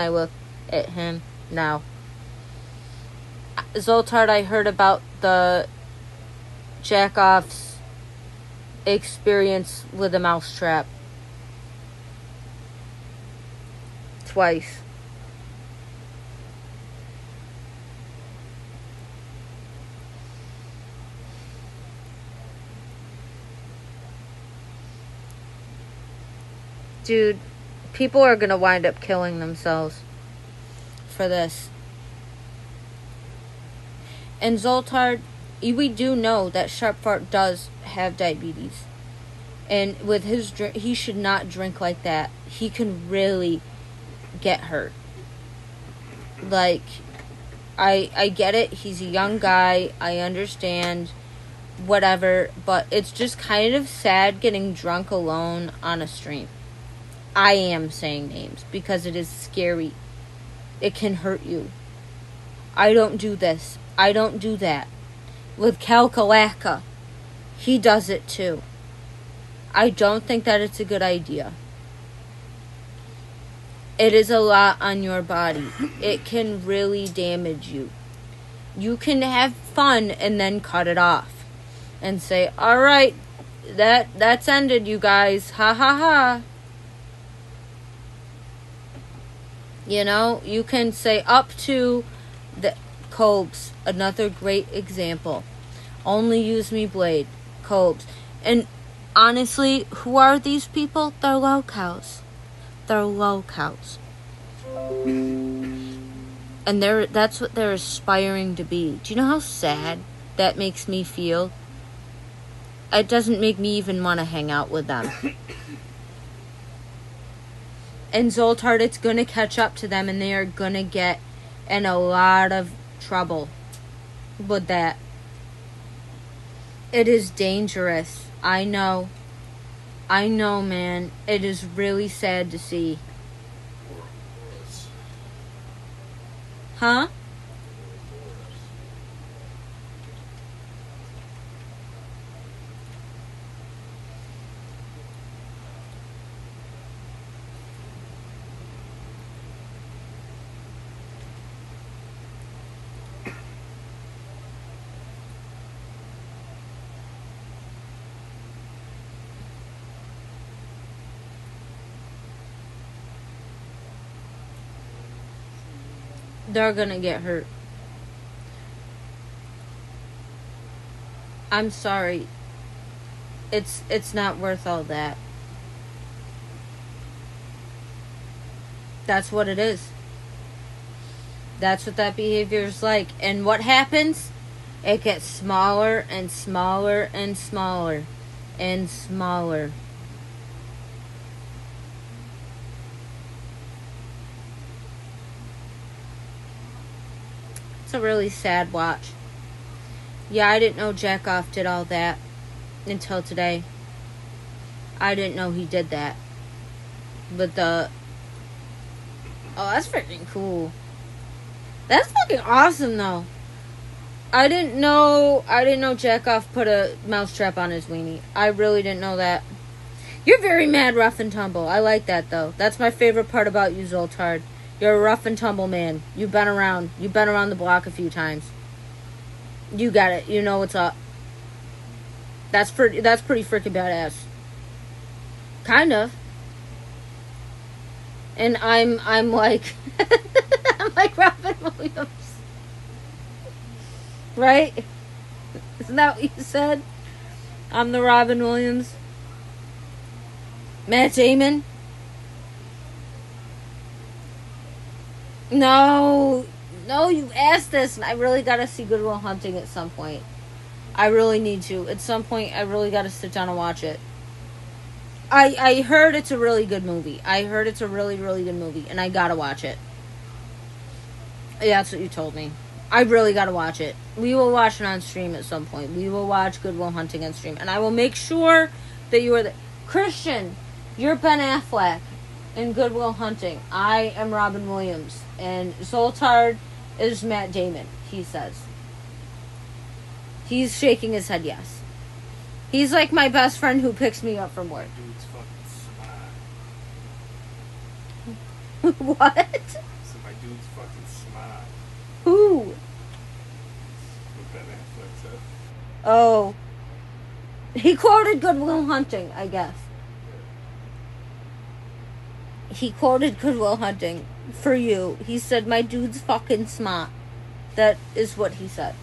look at him now. Zoltard, I heard about the jack-off's experience with a mousetrap. Twice. Dude, people are gonna wind up killing themselves for this. And Zoltard, we do know that Sharpfart does have diabetes. And with his drink, he should not drink like that. He can really get hurt. Like, I get it. He's a young guy. I understand. Whatever. But it's just kind of sad getting drunk alone on a stream. I am saying names because it is scary. It can hurt you. I don't do this. I don't do that. With Kalkalaka, he does it too. I don't think that it's a good idea. It is a lot on your body. It can really damage you. You can have fun and then cut it off. And say, alright, that's ended, you guys. Ha ha ha. You know, you can say up to the Cobes, another great example. Only use me blade. Cobes. And honestly, who are these people? They're low cows. They're low cows. And that's what they're aspiring to be. Do you know how sad that makes me feel? It doesn't make me even want to hang out with them. And Zoltard, it's going to catch up to them, and they are going to get in a lot of trouble with that. It is dangerous. I know. I know, man. It is really sad to see. Huh? They're gonna get hurt. I'm sorry. It's not worth all that. That's what it is. That's what that behavior is like. And what happens? It gets smaller and smaller and smaller and smaller. It's a really sad watch. Yeah, I didn't know Jackoff did all that until today. I didn't know he did that. But oh, that's freaking cool. That's fucking awesome, though. I didn't know Jackoff put a mousetrap on his weenie. I really didn't know that. You're very mad, rough and tumble. I like that, though. That's my favorite part about you, Zoltard. You're a rough and tumble man. You've been around. You've been around the block a few times. You got it. You know what's up. That's pretty freaking badass. Kind of. And I'm like I'm like Robin Williams. Right? Isn't that what you said? I'm the Robin Williams. Matt Damon? No, you asked this, and I really gotta see Good Will Hunting at some point. I really need to. At some point, I really gotta sit down and watch it. I heard it's a really good movie. I heard it's a really, really good movie, and I gotta watch it. Yeah, that's what you told me. I really gotta watch it. We will watch it on stream at some point. We will watch Good Will Hunting on stream, and I will make sure that you are there. Christian, you're Ben Affleck in Good Will Hunting. I am Robin Williams, and Zoltard is Matt Damon, he says. He's shaking his head yes. He's like my best friend who picks me up from work. Dude's fucking smart. What? So my dude's fucking smart. Who? What Ben Affleck said. Oh. He quoted Good Will Hunting, I guess. He quoted Good Will Hunting for you. He said, my dude's fucking smart. That is what he said.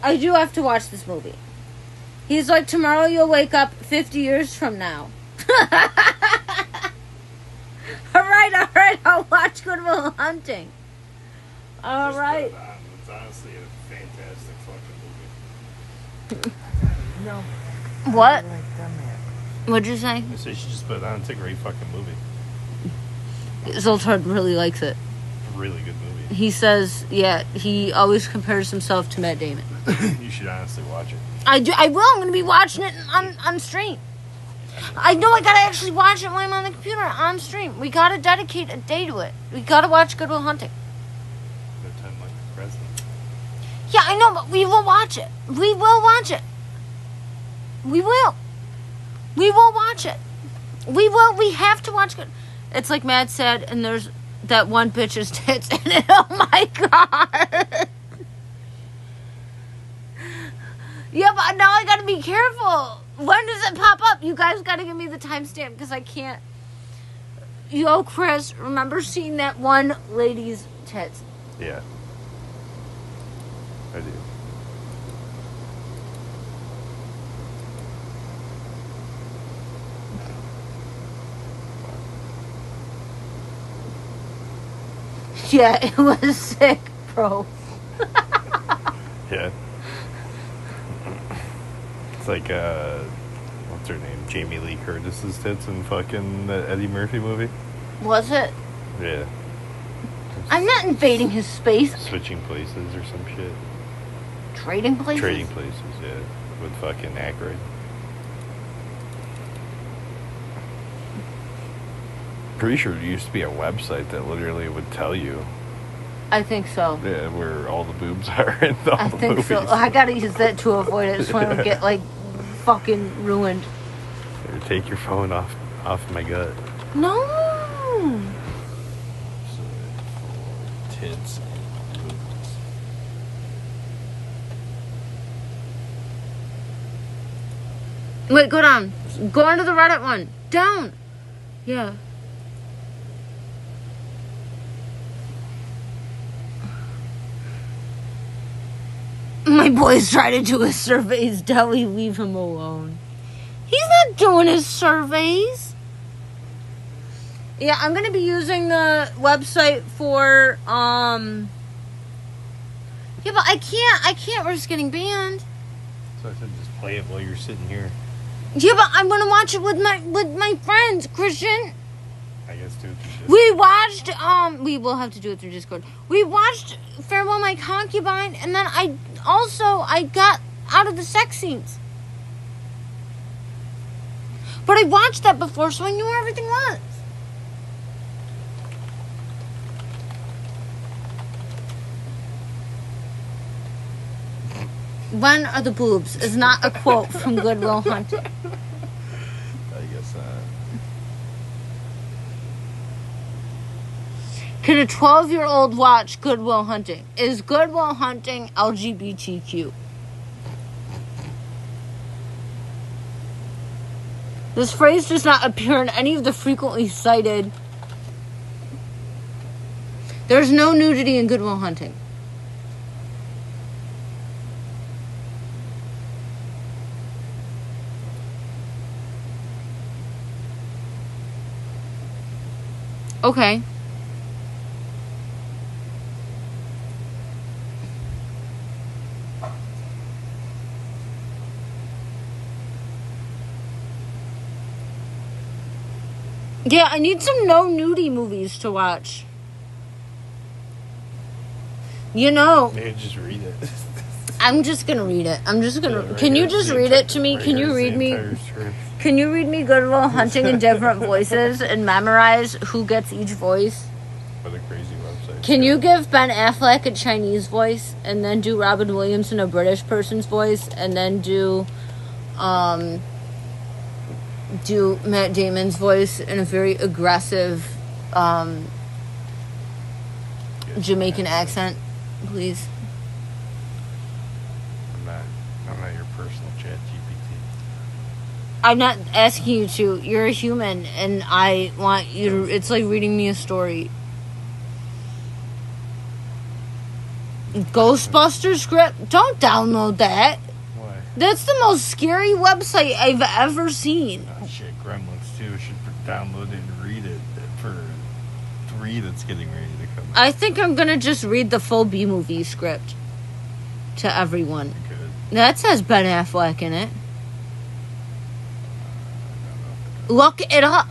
I do have to watch this movie. He's like, tomorrow you'll wake up 50 years from now. Alright, I'll watch Good Will Hunting. Alright. It's honestly a fantastic fucking movie. No. What? I like dumbass. What'd you say? I say you should just put it on. It's a great fucking movie. Zoltard really likes it. Really good movie. He says, yeah, he always compares himself to Matt Damon. You should honestly watch it. I will. I'm going to be watching it on stream. I know I got to actually watch it when I'm on the computer on stream. We got to dedicate a day to it. We got to watch Good Will Hunting. No time like the present. Yeah, I know, but we will watch it. We will watch it. We will. We will watch it. We will. We have to watch it. It's like Matt said, and there's that one bitch's tits in it. Oh my god. Yeah, but now I gotta be careful. When does it pop up? You guys gotta give me the timestamp because I can't. Yo, Chris, remember seeing that one lady's tits? Yeah. I do. Yeah, it was sick, bro. Yeah. It's like, what's her name? Jamie Lee Curtis's tits in fucking the Eddie Murphy movie. Was it? Yeah. I'm not invading his space. Switching places or some shit. Trading places? Trading places, yeah. With fucking Aykroyd. Pretty sure there used to be a website that literally would tell you. I think so. Yeah, where all the boobs are in all I the think movies. so. I gotta use that to avoid it so I don't get, like, fucking ruined. Or take your phone off my gut. No! So, for tits and boobs. Wait, go down. Go into the Reddit one. Down. Yeah. My boy's trying to do his surveys. Deli, leave him alone. He's not doing his surveys. Yeah, I'm gonna be using the website for yeah, but I can't risk getting banned. So I said just play it while you're sitting here. Yeah, but I'm gonna watch it with my friends, Christian. I guess do it through Discord. We watched, we will have to do it through Discord. We watched Farewell My Concubine, and then I got out of the sex scenes. But I watched that before, so I knew where everything was. When are the boobs is not a quote from Good Will Hunting. I guess not. Can a 12-year-old watch Good Will Hunting? Is Good Will Hunting LGBTQ? This phrase does not appear in any of the frequently cited. There's no nudity in Good Will Hunting. Okay. Yeah, I need some no nudie movies to watch. You know. Maybe just read it. I'm just gonna read it. Can you just read it to me? Can you read me? Can you read me Good Will Hunting in different voices and memorize who gets each voice? What a crazy website. Can you give Ben Affleck a Chinese voice and then do Robin Williams in a British person's voice and then do Matt Damon's voice in a very aggressive Jamaican accent, please? I'm not your personal chat GPT. I'm not asking you to. You're a human, and I want you to. It's like reading me a story. Ghostbusters script? Don't download that. Why? That's the most scary website I've ever seen. Oh shit, Gremlins 2 should download it and read it for 3 that's getting ready to come out. I think I'm gonna just read the full B-movie script to everyone. Good. That says Ben Affleck in it. Look it up.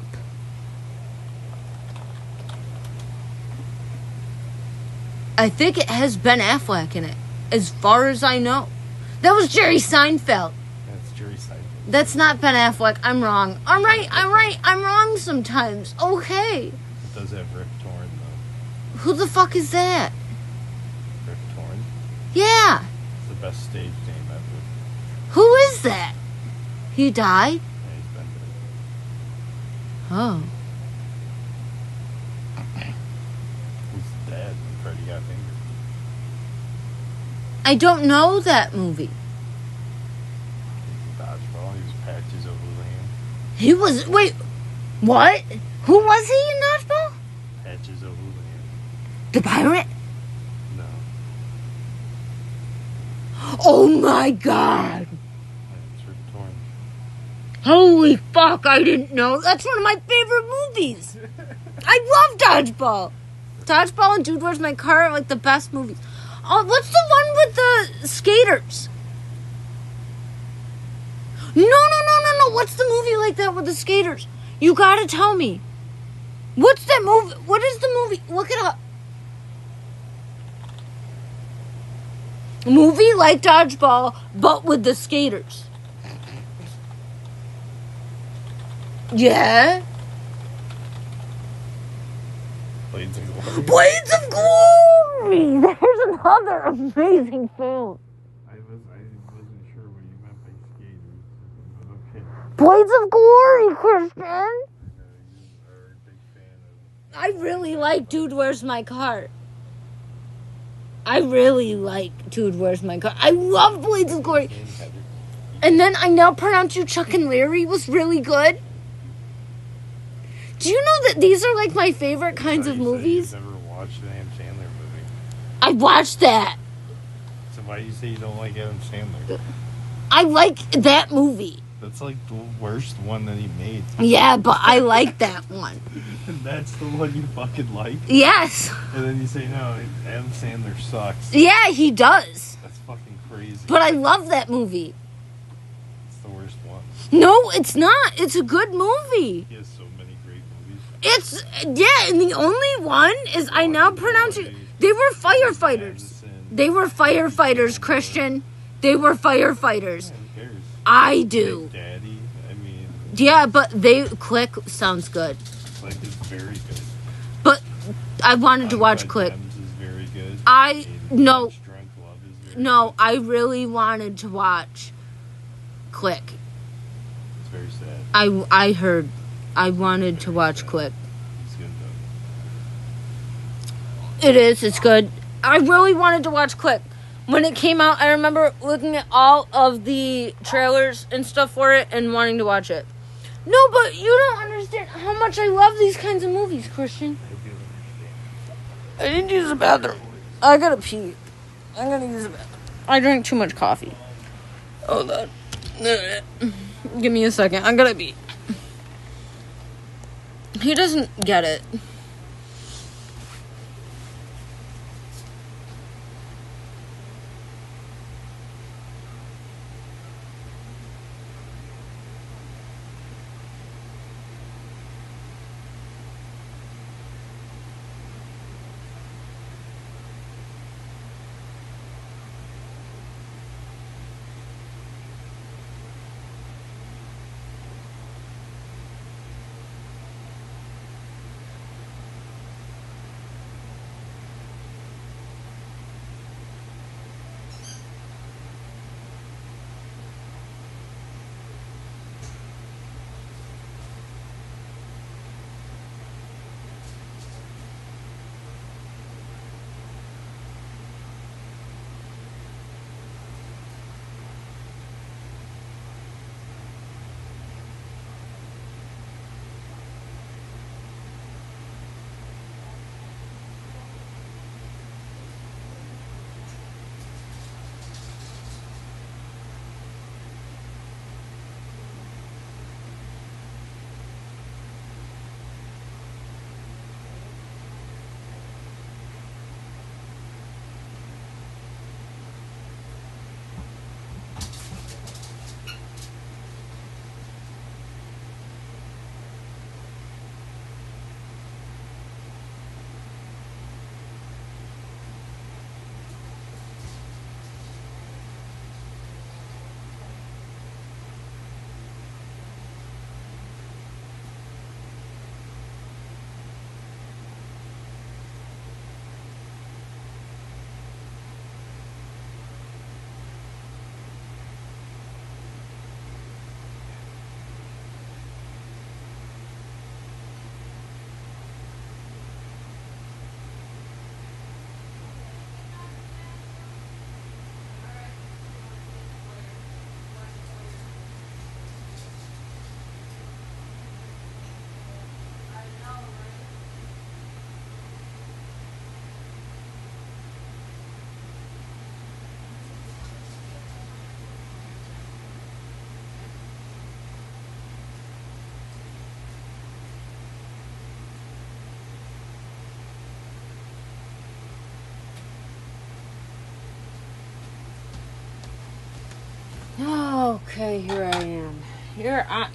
I think it has Ben Affleck in it, as far as I know. That was Jerry Seinfeld. That's Jerry Seinfeld. That's not Ben Affleck. I'm wrong. I'm right. I'm wrong sometimes. Okay. It does have Rip Torn, though. Who the fuck is that? Rip Torn? Yeah. It's the best stage name ever. Who is that? He died? Yeah, he's been dead. Oh. He's dead when Freddy got fingered. I don't know that movie. Dodgeball, he was Patches O'Houlihan. He was... Wait. What? Who was he in Dodgeball? Patches O'Houlihan. The pirate? No. Oh my god. It's Rip Torn. Holy fuck, I didn't know. That's one of my favorite movies. I love Dodgeball. Dodgeball and Dude, Where's My Car are like the best movies. Oh, what's the one with the skaters? No. What's the movie like that with the skaters? You gotta tell me. What's that movie? What is the movie? Look it up. Movie like Dodgeball, but with the skaters. Yeah. Blades of Glory. Blades of Glory! There's another amazing film. I wasn't sure what you meant by skaters, but okay. Blades of Glory, Christian! I know you are a big fan of... I really like Dude, Where's My Car? I really like Dude, Where's My Car? I love Blades of Glory. And then I Now Pronounce You Chuck and Larry was really good. Do you know that these are like my favorite kinds of movies? You've never watched an Adam Sandler movie. I watched that. So why do you say you don't like Adam Sandler? I like that movie. That's like the worst one that he made. Yeah, but I like that one. And that's the one you fucking like? Yes. And then you say, no, Adam Sandler sucks. Yeah, he does. That's fucking crazy. But I love that movie. It's the worst one. No, it's not. It's a good movie. He has so many great movies. And the only one is, I now pronounce it, they were firefighters. They were firefighters, Christian. They were firefighters. Yeah, who cares? I do. Big Daddy, I mean... Yeah, but Click sounds good. Click is very good. But I wanted to watch Click. Gems is very good. I really wanted to watch Click. It's very sad. I heard. I wanted to watch Click. It's good though. It is. It's good. I really wanted to watch Click. When it came out, I remember looking at all of the trailers and stuff for it and wanting to watch it. No, but you don't understand how much I love these kinds of movies, Christian. I need to use the bathroom. I gotta pee. I'm gonna use the bathroom. I drank too much coffee. Hold on. Give me a second. I'm gonna pee. He doesn't get it. Okay, here I am. Here I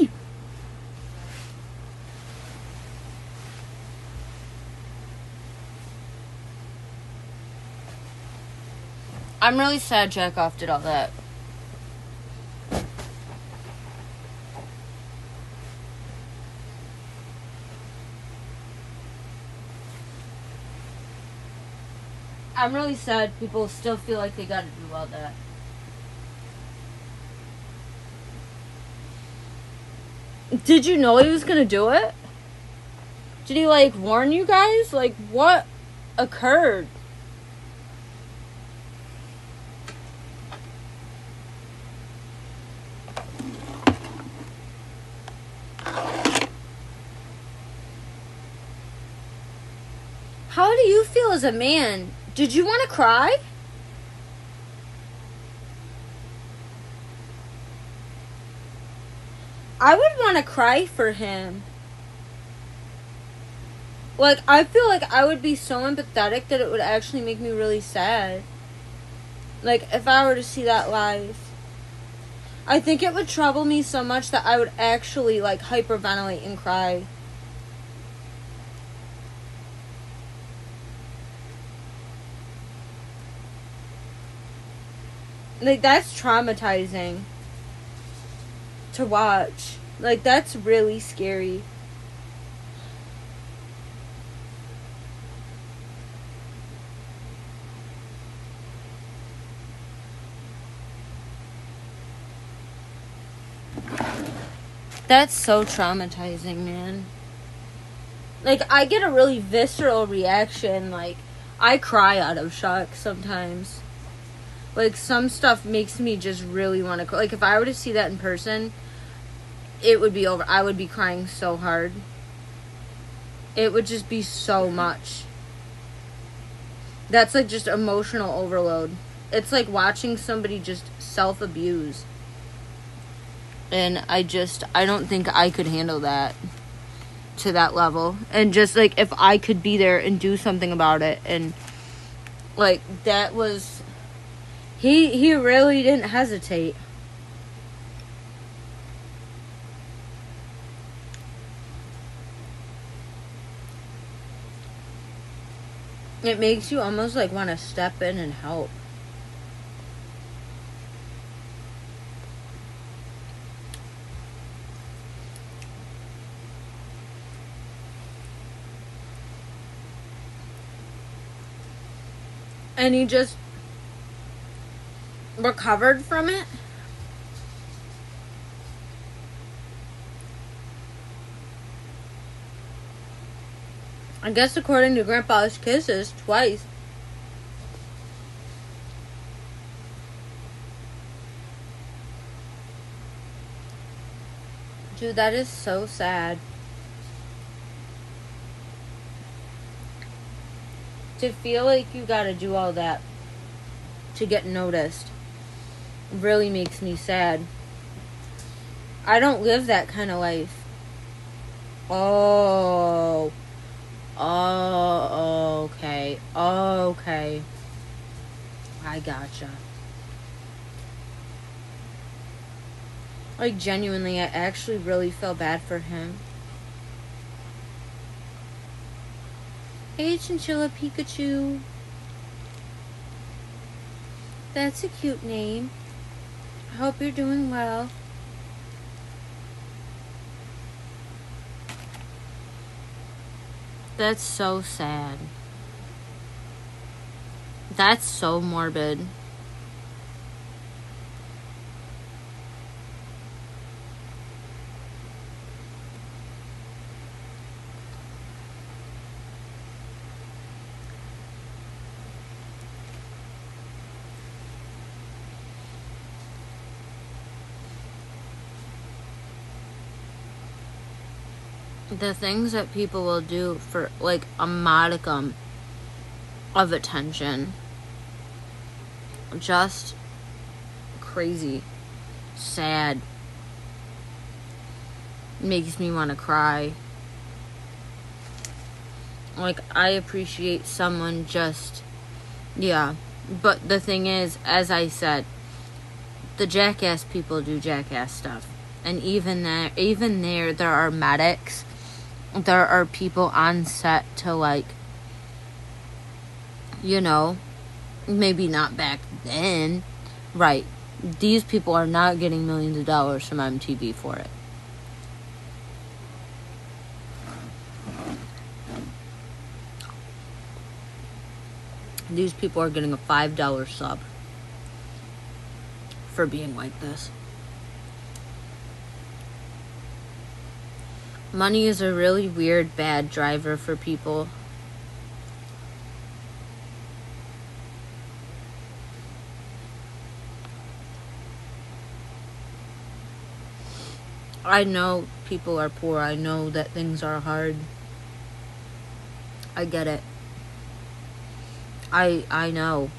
am. I'm really sad Jack Off did all that. I'm really sad people still feel like they gotta do all that. Did you know he was gonna do it? Did he, warn you guys? What occurred? How do you feel as a man? Did you want to cry? I would want to cry for him. I feel like I would be so empathetic that it would actually make me really sad. If I were to see that live. I think it would trouble me so much that I would actually, like, hyperventilate and cry. Like, that's traumatizing to watch. Like, that's really scary. That's so traumatizing, man. Like, I get a really visceral reaction. Like, I cry out of shock sometimes. Like, some stuff makes me just really want to cry. Like, if I were to see that in person, it would be over. I would be crying so hard. It would just be so much. That's, like, just emotional overload. It's like watching somebody just self-abuse. And I don't think I could handle that to that level. And just, like, if I could be there and do something about it. And, like, that was... He really didn't hesitate. It makes you almost, like, want to step in and help. And he just recovered from it. I guess according to Grandpa's Kisses, twice. Dude, that is so sad. To feel like you gotta do all that to get noticed really makes me sad. I don't live that kind of life. Oh, okay. Okay. I gotcha. Like, genuinely, I actually really feel bad for him. Hey, Chinchilla Pikachu. That's a cute name. I hope you're doing well. That's so sad. That's so morbid. The things that people will do for, like, a modicum of attention. Just crazy. Sad. Makes me want to cry. Like, I appreciate someone just... Yeah. But the thing is, as I said, the jackass people do jackass stuff. And even there are medics. There are people on set to, like, you know, maybe not back then. Right. These people are not getting millions of dollars from MTV for it. These people are getting a $5 sub for being like this. Money is a really weird, bad driver for people. I know people are poor. I know that things are hard. I get it. I know.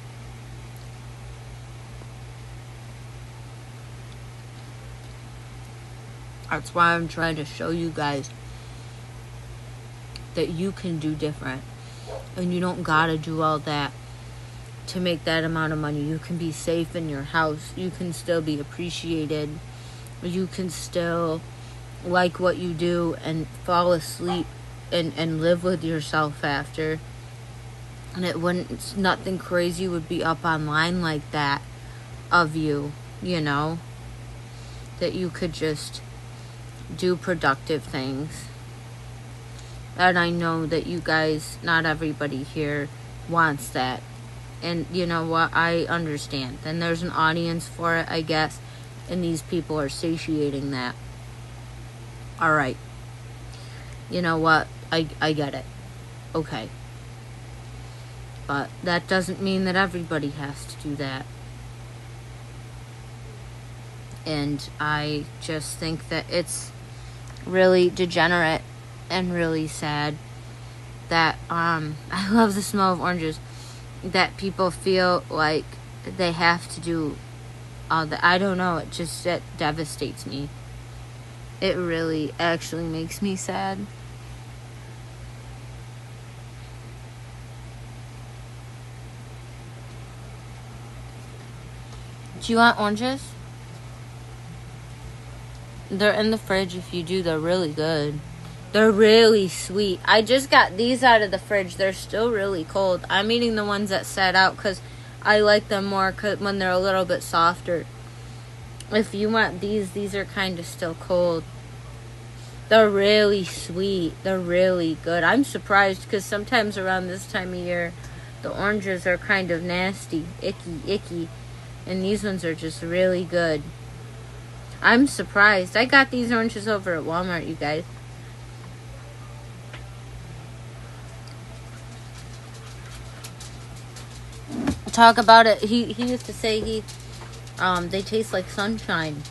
That's why I'm trying to show you guys that you can do different. And you don't gotta do all that to make that amount of money. You can be safe in your house. You can still be appreciated. You can still like what you do and fall asleep and live with yourself after. And it wouldn't, nothing crazy would be up online like that of you, you know? That you could just do productive things. And I know that you guys, not everybody here wants that. And you know what? I understand. And there's an audience for it, I guess. And these people are satiating that. Alright. You know what? I get it. Okay. But that doesn't mean that everybody has to do that. And I just think that it's really degenerate and really sad that I love the smell of oranges, that people feel like they have to do all that. I don't know, it devastates me. It really actually makes me sad. Do you want oranges? They're in the fridge. If you do, they're really good. They're really sweet. I just got these out of the fridge. They're still really cold. I'm eating the ones that set out because I like them more when they're a little bit softer. If you want these are kind of still cold. They're really sweet. They're really good. I'm surprised because sometimes around this time of year, the oranges are kind of nasty, icky. And these ones are just really good. I'm surprised. I got these oranges over at Walmart, you guys. Talk about it. He used to say they taste like sunshine.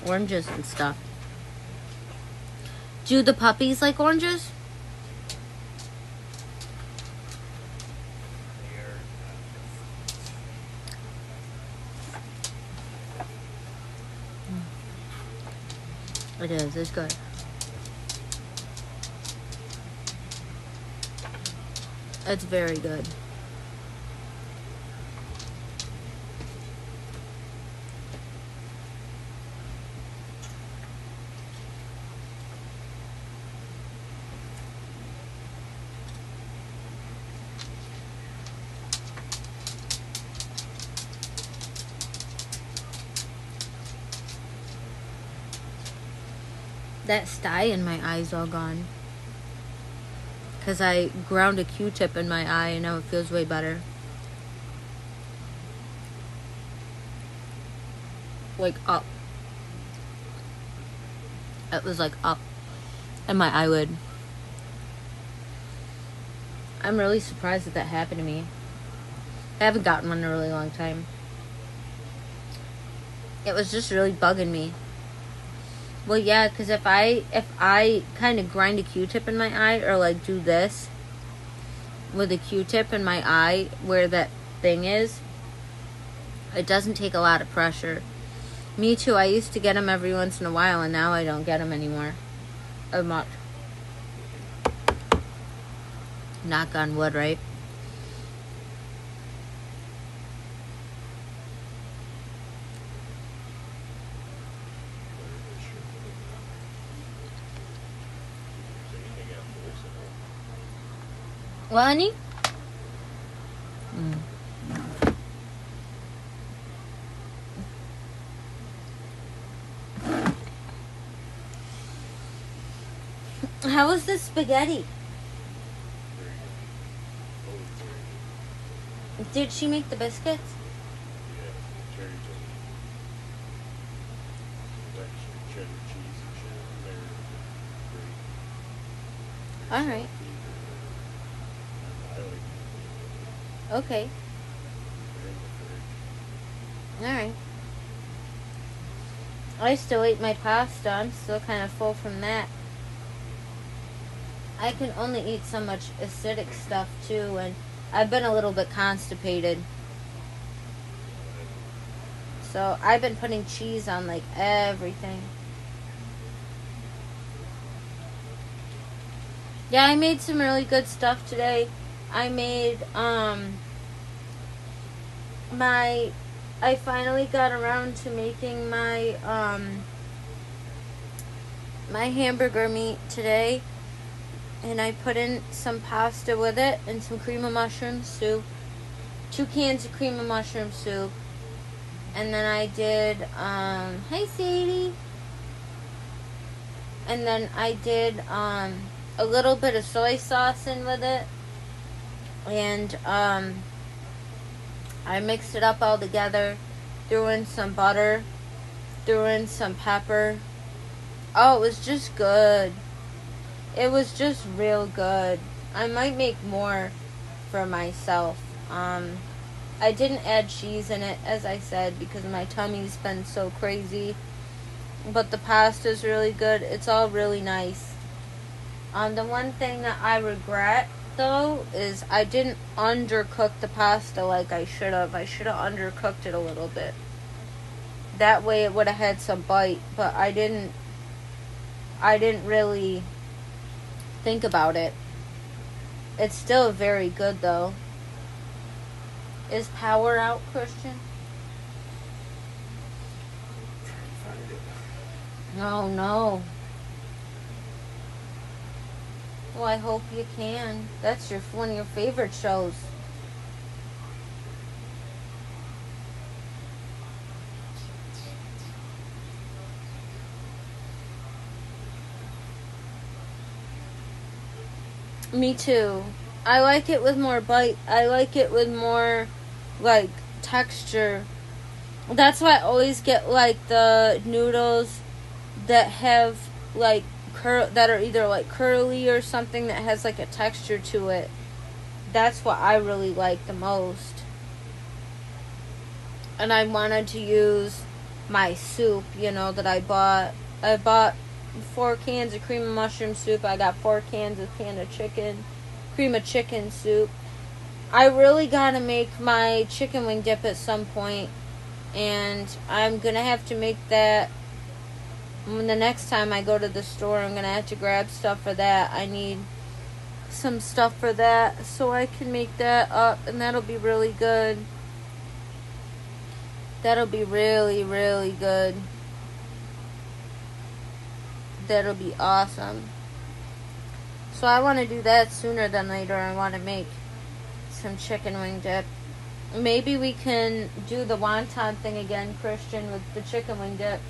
Oranges and stuff. Do the puppies like oranges? It is. It's good. It's very good. That sty in my eye's all gone. Because I ground a Q-tip in my eye and now it feels way better. Like up. It was like up in my eyelid. I'm really surprised that happened to me. I haven't gotten one in a really long time. It was just really bugging me. Well, yeah, because if I kind of grind a Q-tip in my eye, or like do this with a Q-tip in my eye where that thing is, it doesn't take a lot of pressure. Me too. I used to get them every once in a while, and now I don't get them anymore. Much. Knock on wood, right? What, honey? How was the spaghetti? Did she make the biscuits? All right. Okay. Alright. I still ate my pasta. I'm still kind of full from that. I can only eat so much acidic stuff too, and I've been a little bit constipated. So I've been putting cheese on like everything. Yeah, I made some really good stuff today. I made I finally got around to making my my hamburger meat today, and I put in some pasta with it and some cream of mushroom soup, 2 cans of cream of mushroom soup, and then I did hey Sadie, and then I did a little bit of soy sauce in with it, and I mixed it up all together, threw in some butter, threw in some pepper. Oh, it was just good. It was just real good. I might make more for myself. I didn't add cheese in it, as I said, because my tummy's been so crazy. But the pasta's really good. It's all really nice. The one thing that I regret, though, is I didn't undercook the pasta like I should have. I should have undercooked it a little bit. That way it would have had some bite, but I didn't really think about it. It's still very good, though. Is power out, Christian? Oh, no. Well, I hope you can. That's one of your favorite shows. Me too. I like it with more bite. I like it with more, like, texture. That's why I always get, like, the noodles that have, like, that are either, like, curly or something that has, like, a texture to it. That's what I really like the most. And I wanted to use my soup, that I bought. I bought 4 cans of cream of mushroom soup. I got 4 cans of cream of chicken soup. I really gotta make my chicken wing dip at some point, and I'm gonna have to make that when the next time I go to the store. I'm gonna have to grab stuff for that. I need some stuff for that so I can make that up, and that'll be really good. That'll be really, really good. That'll be awesome. So I want to do that sooner than later. I want to make some chicken wing dip. Maybe we can do the wonton thing again, Christian, with the chicken wing dip.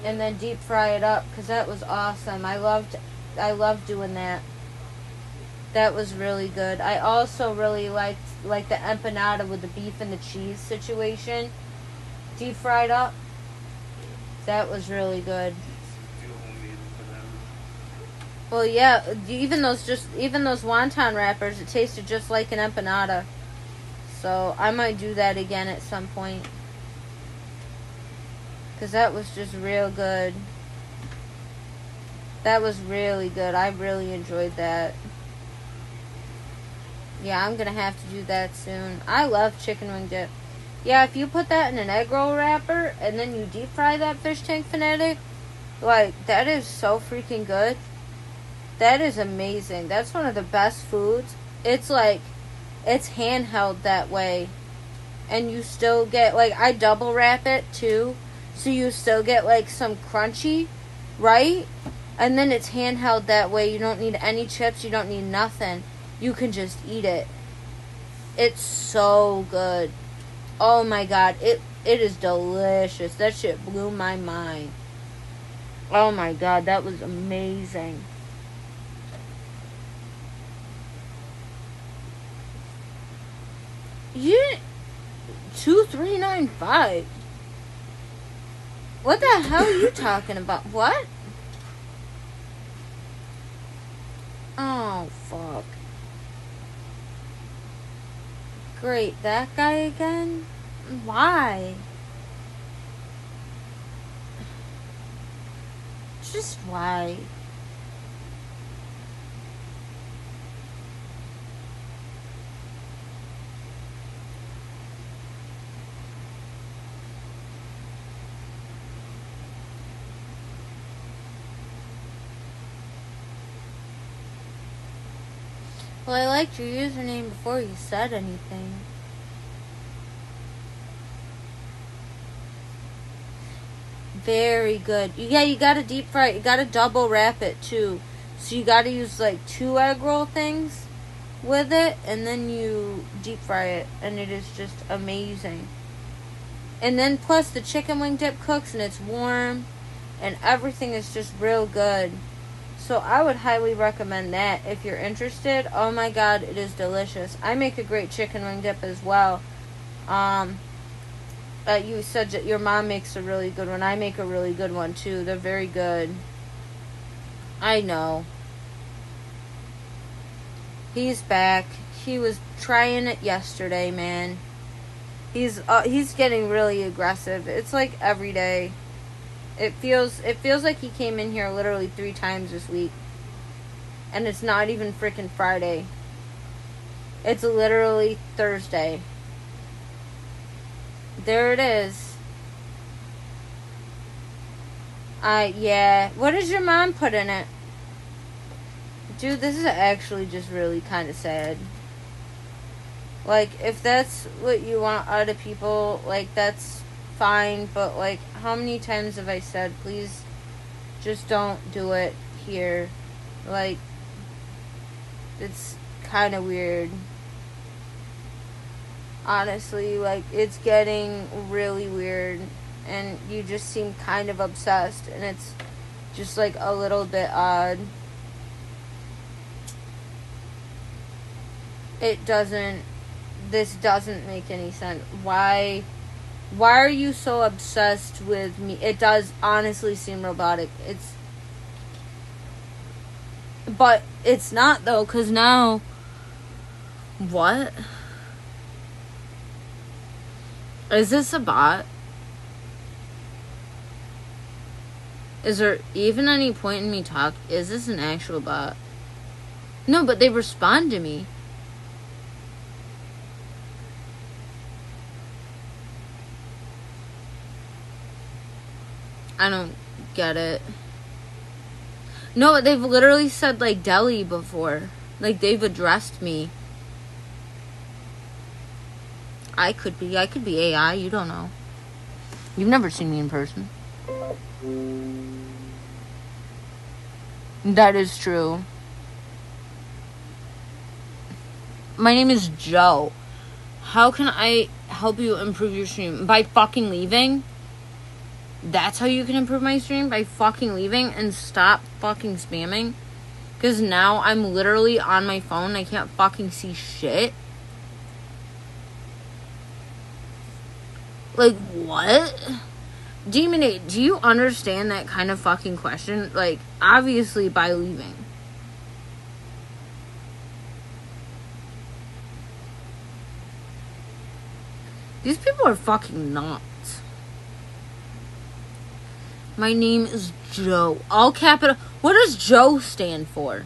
And then deep fry it up, because that was awesome. I loved doing that. That was really good. I also really liked the empanada with the beef and the cheese situation. Deep fried up. That was really good. Well, yeah, even those wonton wrappers, it tasted just like an empanada. So I might do that again at some point, because that was just real good. That was really good. I really enjoyed that. Yeah, I'm gonna have to do that soon. I love chicken wing dip. Yeah, if you put that in an egg roll wrapper and then you deep fry that fish tank fanatic, like, that is so freaking good. That is amazing. That's one of the best foods. It's like, it's handheld that way. And you still get, like, I double wrap it too. So you still get, like, some crunchy, right? And then it's handheld that way. You don't need any chips. You don't need nothing. You can just eat it. It's so good. Oh my God. It is delicious. That shit blew my mind. Oh my God. That was amazing. You 2395. What the hell are you talking about? What? Oh fuck. Great, that guy again? Why? Just why? Well, I liked your username before you said anything. very good. Yeah, you gotta deep fry it. You gotta double wrap it too. So you gotta use like 2 egg roll things with it, and then you deep fry it, and it is just amazing. And then plus the chicken wing dip cooks, and it's warm, and everything is just real good. So I would highly recommend that if you're interested. Oh my god, it is delicious. I make a great chicken wing dip as well. You said that your mom makes a really good one. I make a really good one too. They're very good. I know. He's back. He was trying it yesterday, man. He's getting really aggressive. It's like every day. It feels like he came in here literally 3 times this week. And it's not even freaking Friday. It's literally Thursday. There it is. Yeah. What does your mom put in it? Dude, this is actually just really kind of sad. Like, if that's what you want out of people, like, that's fine. But, like, how many times have I said, please just don't do it here? Like, it's kind of weird. Honestly, like, it's getting really weird. And you just seem kind of obsessed. And it's just, like, a little bit odd. This doesn't make any sense. Why are you so obsessed with me? It does honestly seem robotic. But it's not though, because now, what? Is this a bot? Is there even any point in me talking? Is this an actual bot? No, but they respond to me. I don't get it. No, they've literally said, like, Deli before. Like, they've addressed me. I could be AI, you don't know. You've never seen me in person. That is true. My name is Joe. How can I help you improve your stream? By fucking leaving? That's how you can improve my stream? By fucking leaving and stop fucking spamming? Because now I'm literally on my phone. I can't fucking see shit. Like, what? Demon 8, do you understand that kind of fucking question? Like, obviously by leaving. These people are fucking nuts. My name is Joe. All capital. What does Joe stand for?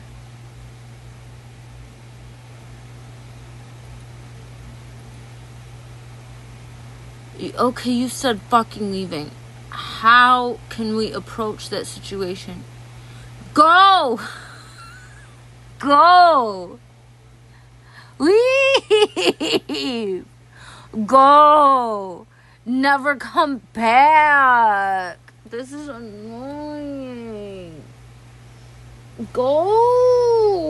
Okay, you said fucking leaving. How can we approach that situation? Go! Go! Leave! Go! Never come back! This is annoying. Go!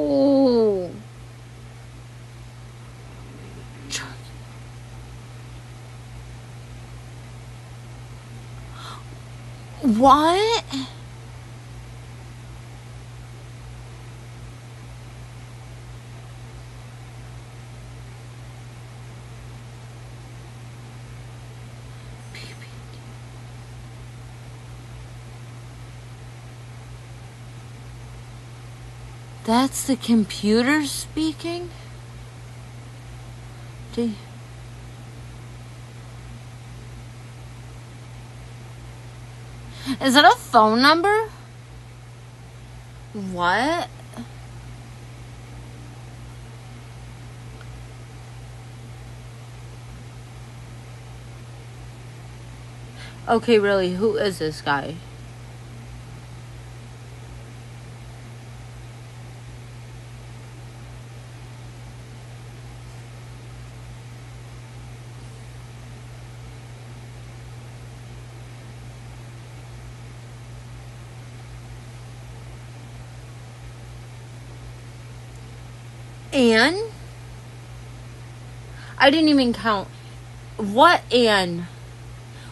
What? That's the computer speaking? Is that a phone number? What? Okay, really, who is this guy? Anne? I didn't even count. What Anne?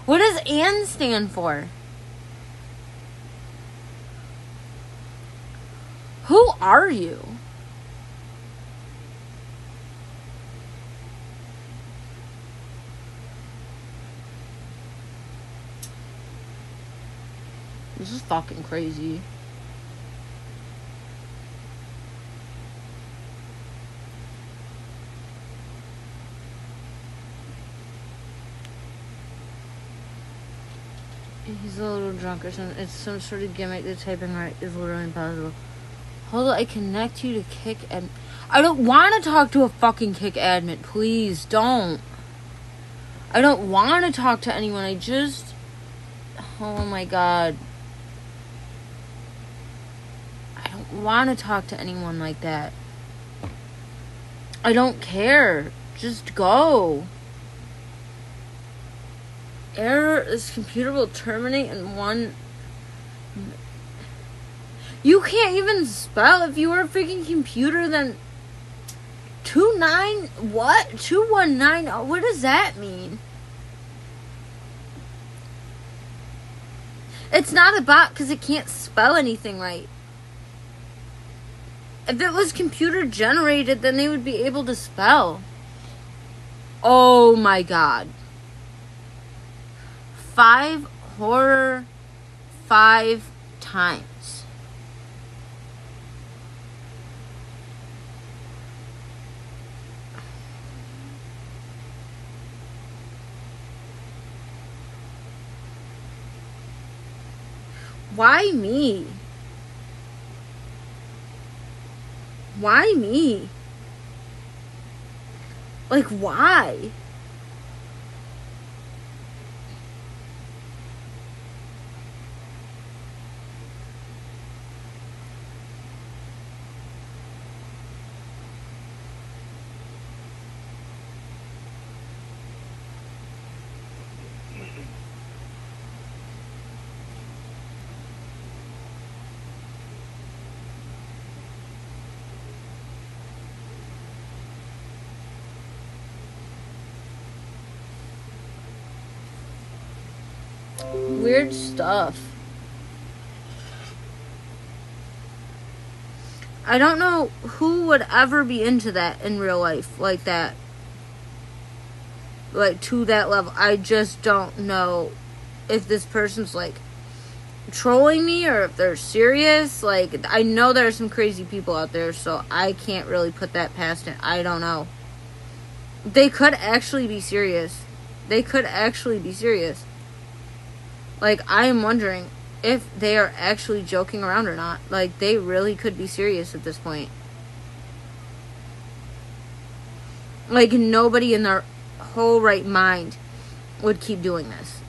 What does Anne stand for? Who are you? This is fucking crazy. He's a little drunk or something. It's some sort of gimmick. The typing right is literally impossible. Hold on, I connect you to kick admin. I don't want to talk to a fucking kick admin. Please don't. I don't want to talk to anyone. I just... Oh my god. I don't want to talk to anyone like that. I don't care. Just go. Error, this computer will terminate in one... You can't even spell. If you were a freaking computer, then... 29... What? 219... What does that mean? It's not a bot because it can't spell anything right. If it was computer generated, then they would be able to spell. Oh my god. 5 horror 5 times. Why me? Why me? Like, why? Weird stuff. I don't know who would ever be into that in real life like that. Like, to that level. I just don't know if this person's, like, trolling me or if they're serious. Like, I know there are some crazy people out there, so I can't really put that past it. I don't know. They could actually be serious. They could actually be serious. Like, I am wondering if they are actually joking around or not. Like, they really could be serious at this point. Like, nobody in their whole right mind would keep doing this.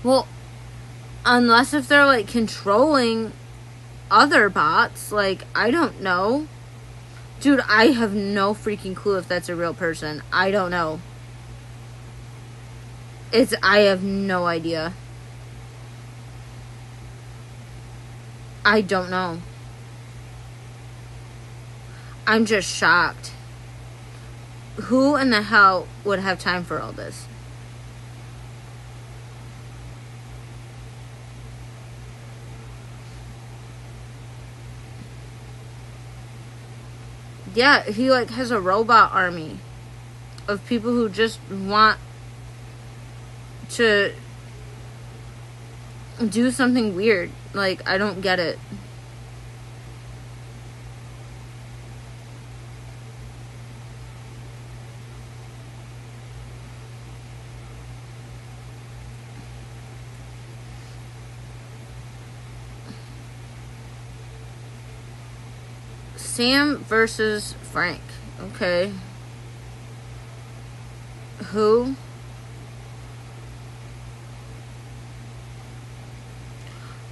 Well, unless if they're, like, controlling other bots. Like, I don't know. Dude, I have no freaking clue if that's a real person. I don't know. I have no idea. I don't know. I'm just shocked. Who in the hell would have time for all this? Yeah, he, like, has a robot army of people who just want to do something weird. Like, I don't get it. Sam versus Frank. Okay. Who?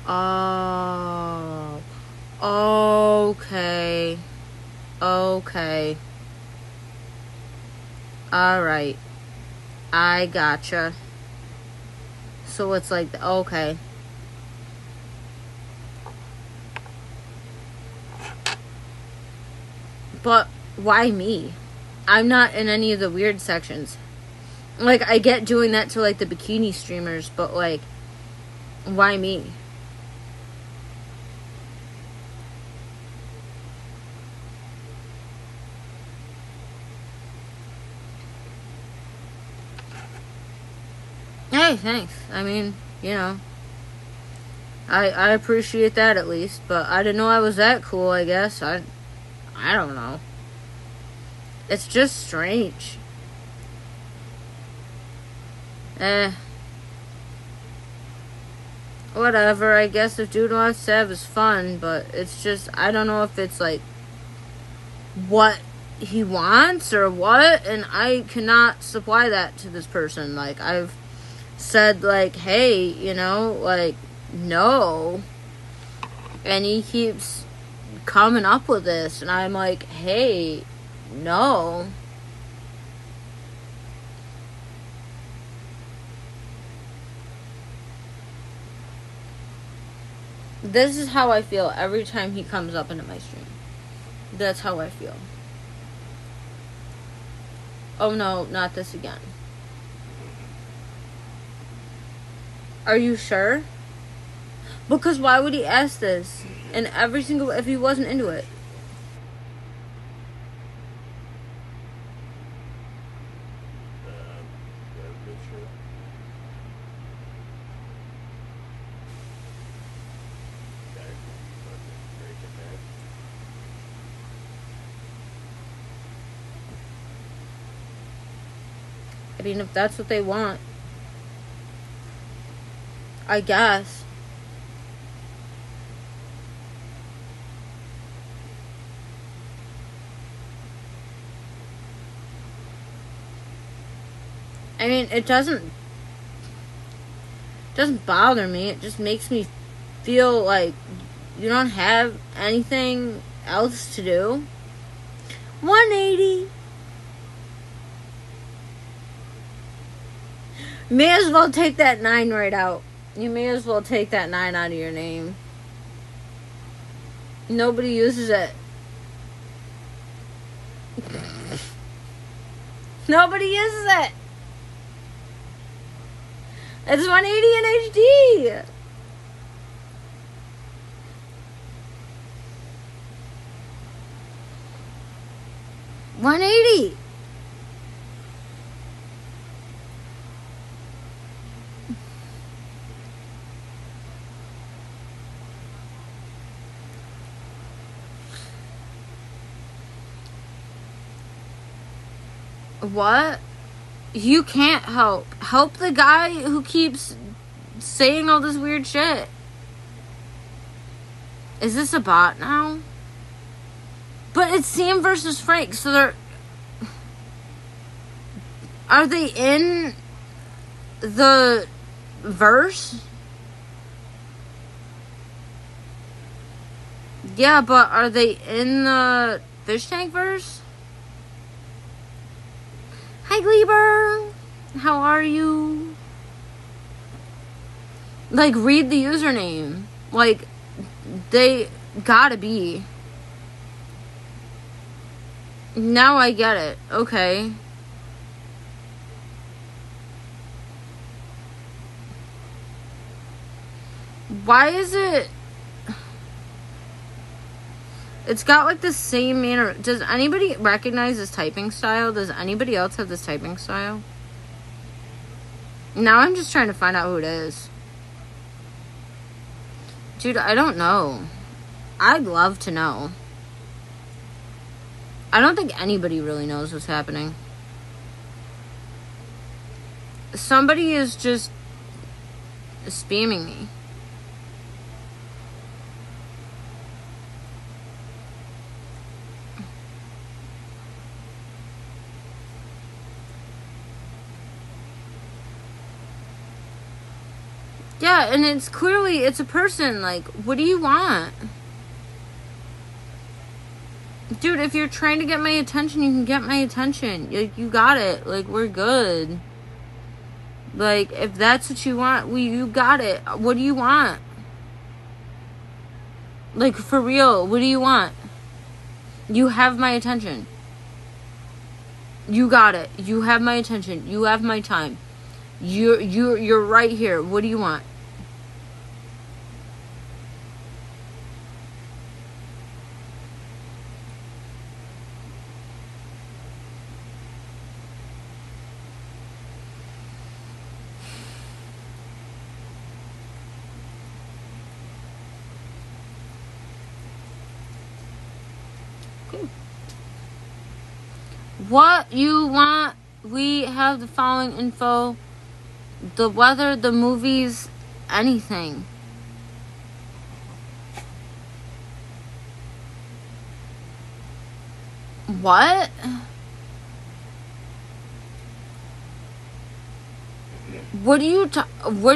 Oh. Okay. Okay. Alright. I gotcha. So it's like, okay. But why me? I'm not in any of the weird sections. Like, I get doing that to, like, the bikini streamers, but, like, why me? Hey, thanks. I mean, you know, I appreciate that at least, but I didn't know I was that cool, I guess. I don't know. It's just strange. Whatever, I guess if dude wants to have his fun, but it's just, I don't know if it's, like, what he wants or what, and I cannot supply that to this person. Like, I've said, like, hey, you know, like, no, and he keeps coming up with this, and I'm like, hey, no. This is how I feel every time he comes up into my stream. That's how I feel. Oh no, not this again. Are you sure? Because why would he ask this? And every single, if he wasn't into it. I mean, if that's what they want, I guess. I mean, it doesn't bother me. It just makes me feel like you don't have anything else to do. 180. May as well take that 9 right out. You may as well take that 9 out of your name. Nobody uses it. Nobody uses it. It's 180 in HD. $180. What? You can't help. Help the guy who keeps saying all this weird shit. Is this a bot now? But it's Sam versus Frank, so they're... Are they in the verse? Yeah, but are they in the fish tank verse? Hi, Gleber. How are you? Like, read the username. Like, they gotta be. Now I get it. Okay. Why is it... It's got, like, the same manner. Does anybody recognize this typing style? Does anybody else have this typing style? Now I'm just trying to find out who it is. Dude, I don't know. I'd love to know. I don't think anybody really knows what's happening. Somebody is just spamming me. Yeah, and it's clearly, it's a person. Like, what do you want? Dude, if you're trying to get my attention, you can get my attention. You got it. Like, we're good. Like, if that's what you want, you got it. What do you want? Like, for real, what do you want? You have my attention. You got it. You have my attention. You have my time. You're right here. What do you want? What you want? We have the following info: the weather, the movies, anything. What? What are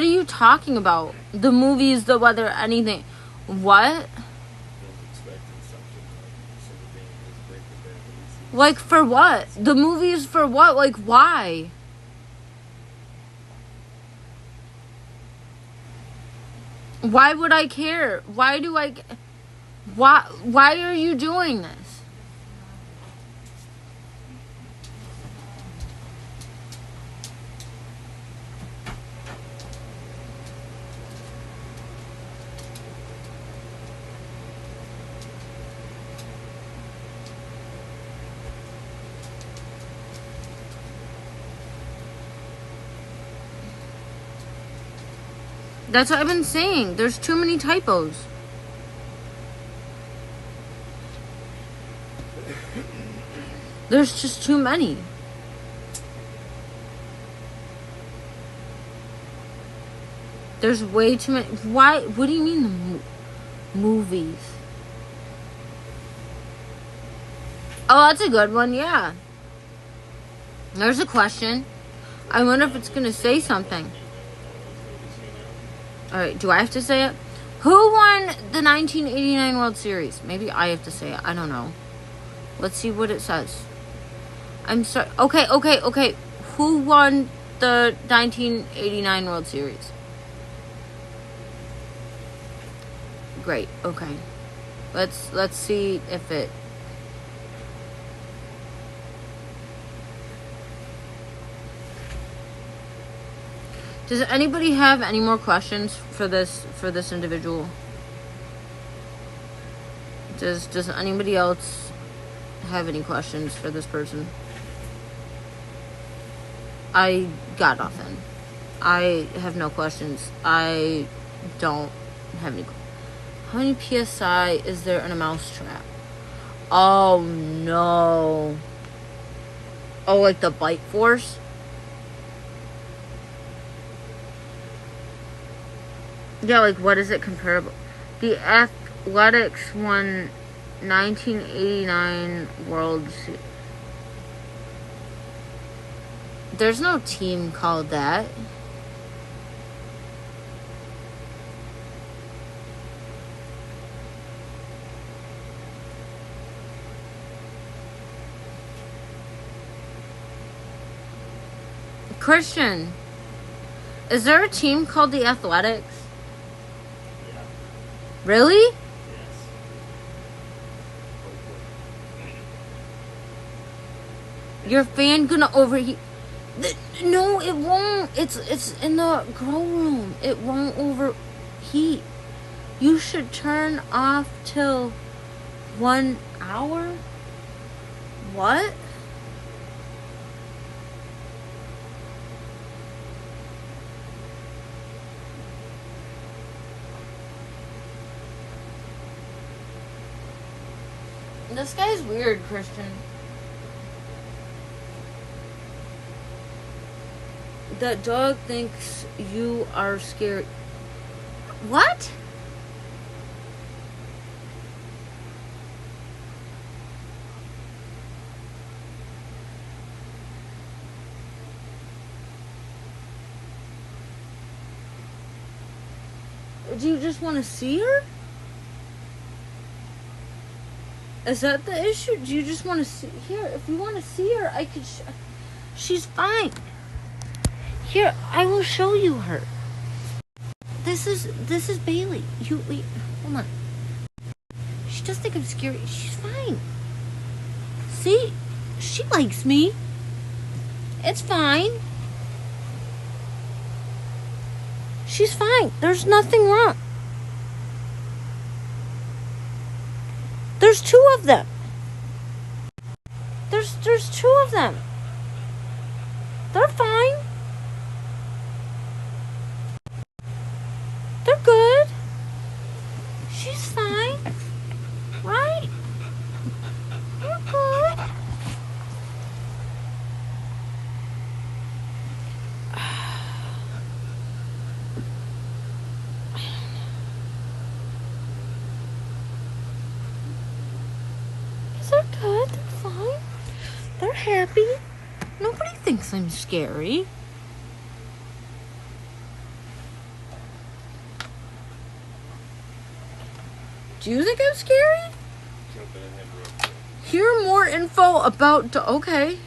you talking about? The movies, the weather, anything. What? Like, for what? The movies for what? Like, why? Why would I care? Why are you doing this? That's what I've been saying. There's too many typos. There's just too many. There's way too many. Why? What do you mean the movies? Oh, that's a good one. Yeah. There's a question. I wonder if it's going to say something. Alright, do I have to say it? Who won the 1989 World Series? Maybe I have to say it. I don't know. Let's see what it says. I'm sorry. Okay. Who won the 1989 World Series? Great. Okay. Let's see if it... Does anybody have any more questions for this individual? Does anybody else have any questions for this person? I got nothing. I have no questions. I don't have any. How many PSI is there in a mousetrap? Oh no. Oh, like the bite force? Yeah, like, what is it comparable? The Athletics won 1989 World Series. There's no team called that. Christian, is there a team called the Athletics? Really? Yes. Your fan gonna overheat? No, it won't. It's in the grow room. It won't overheat. You should turn off till 1 hour. What? This guy's weird, Christian. That dog thinks you are scared. What? Do you just want to see her? Is that the issue? Do you just want to see? Here, if you want to see her, I could. She's fine. Here, I will show you her. This is Bailey. Wait, hold on. She does think I'm scary. She's fine. See? She likes me. It's fine. She's fine. There's nothing wrong. There's 2 of them. There's 2 of them. They're fine. They're good. She's fine. Right? They're good. They're good. They're fine. They're happy. Nobody thinks I'm scary. Do you think I'm scary? Hear more info about... Okay.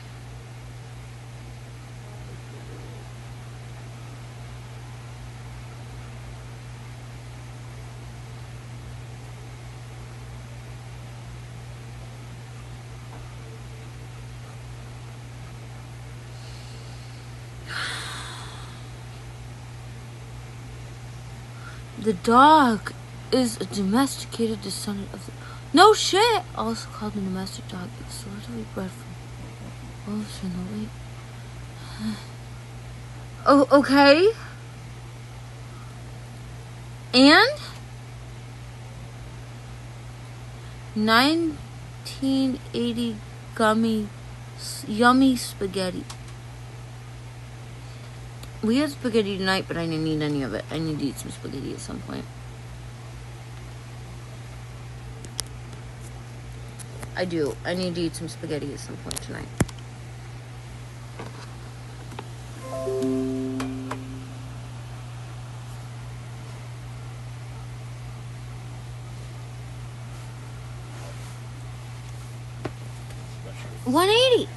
The dog is a domesticated descendant of the... No shit! Also called a domestic dog. It's literally bred from wolves from the lake. Oh, okay. And 1980 yummy spaghetti. We had spaghetti tonight, but I didn't eat any of it. I need to eat some spaghetti at some point. I do. I need to eat some spaghetti at some point tonight. $180.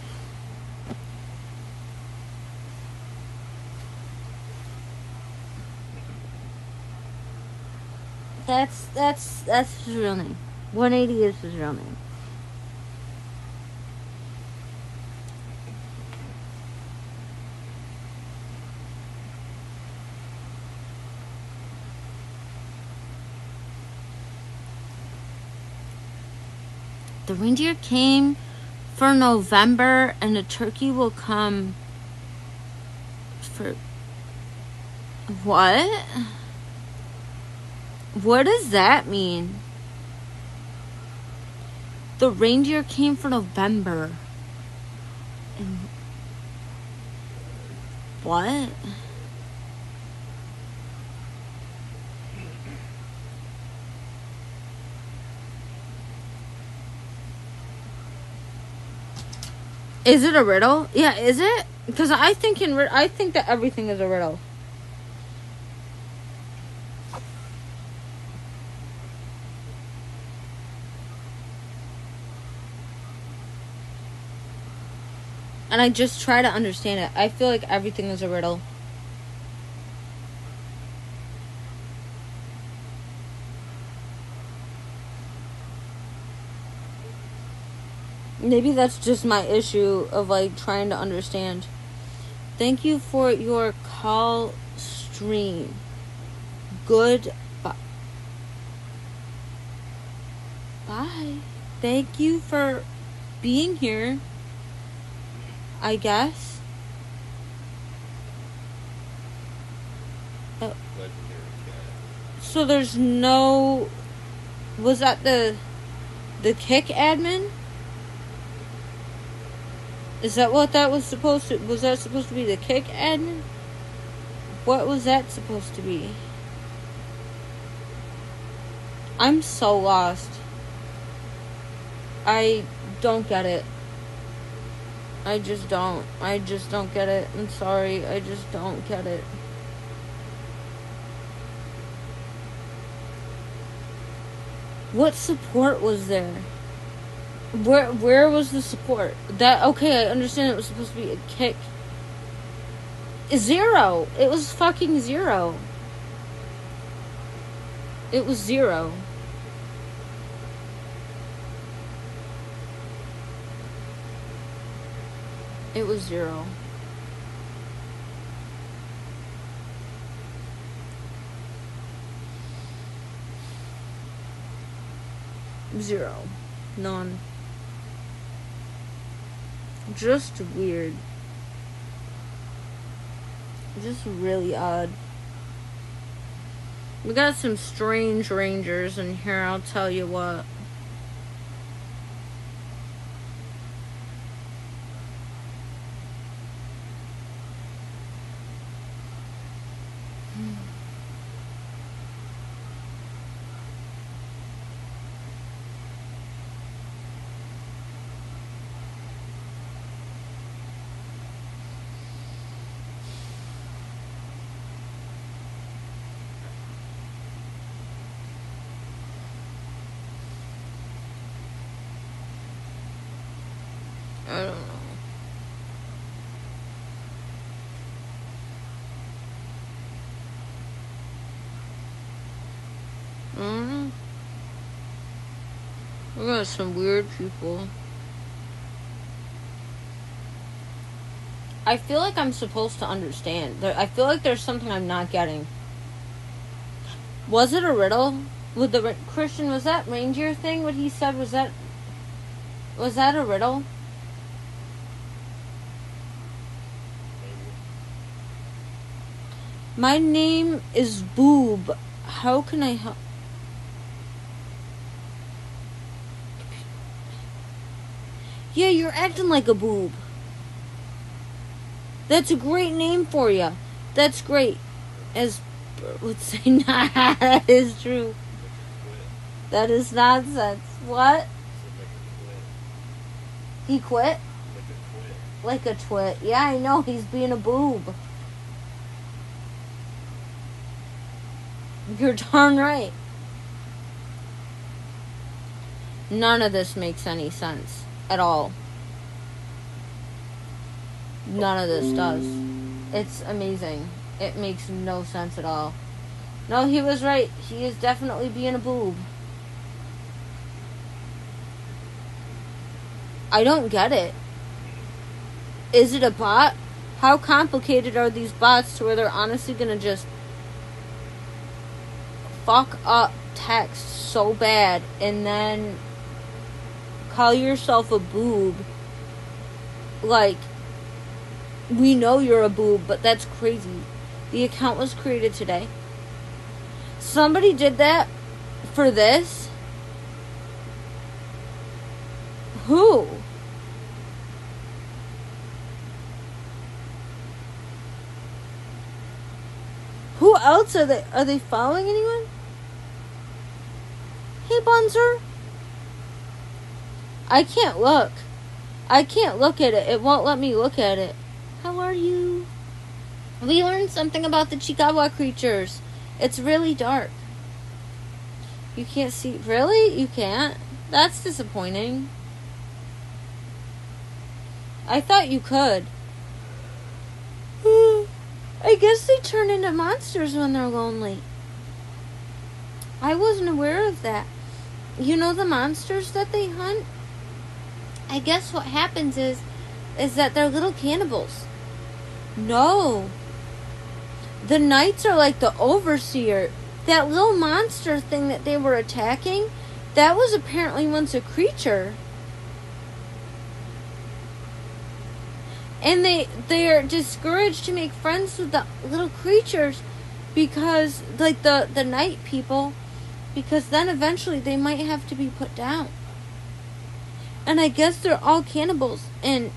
That's his real name. 180 is his real name. The reindeer came for November, and the turkey will come for... What? What does that mean? The reindeer came for November. And what? Is it a riddle? Yeah, is it? Because I think that everything is a riddle. And I just try to understand it. I feel like everything is a riddle. Maybe that's just my issue of like trying to understand. Thank you for your call stream. Goodbye. Bye. Thank you for being here. I guess. Oh. So there's no... Was that the kick admin? Is that what that was supposed to... Was that supposed to be the kick admin? What was that supposed to be? I'm so lost. I don't get it. I just don't get it. I'm sorry. I just don't get it. What support was there? Where was the support? That, okay, I understand it was supposed to be a kick. 0. It was fucking 0. It was 0. It was 0. Zero. None. Just weird. Just really odd. We got some strange rangers in here, I'll tell you what. I don't know. I don't know. We got some weird people. I feel like I'm supposed to understand. I feel like there's something I'm not getting. Was it a riddle? With the Christian, was that reindeer thing? What he said, was that a riddle? My name is Boob. How can I help? Yeah, you're acting like a boob. That's a great name for you. That's great. As Bert would say, nah, that is true. That is nonsense. What? He quit? Like a twit. Yeah, I know. He's being a boob. You're darn right. None of this makes any sense at all. None of this does. It's amazing. It makes no sense at all. No, he was right. He is definitely being a boob. I don't get it. Is it a bot? How complicated are these bots to where they're honestly gonna just fuck up text so bad and then call yourself a boob? Like, we know you're a boob, but that's crazy. The account was created today. Somebody did that for this? Who? Who else are they? Are they following anyone? Hey, Bunzer. I can't look. I can't look at it. It won't let me look at it. How are you? We learned something about the Chikawa creatures. It's really dark. You can't see. Really? You can't? That's disappointing. I thought you could. I guess they turn into monsters when they're lonely. I wasn't aware of that. You know the monsters that they hunt? I guess what happens is that they're little cannibals. No. The knights are like the overseer. That little monster thing that they were attacking, that was apparently once a creature. And they are discouraged to make friends with the little creatures because, like, the night people, because then eventually they might have to be put down. And I guess they're all cannibals. And,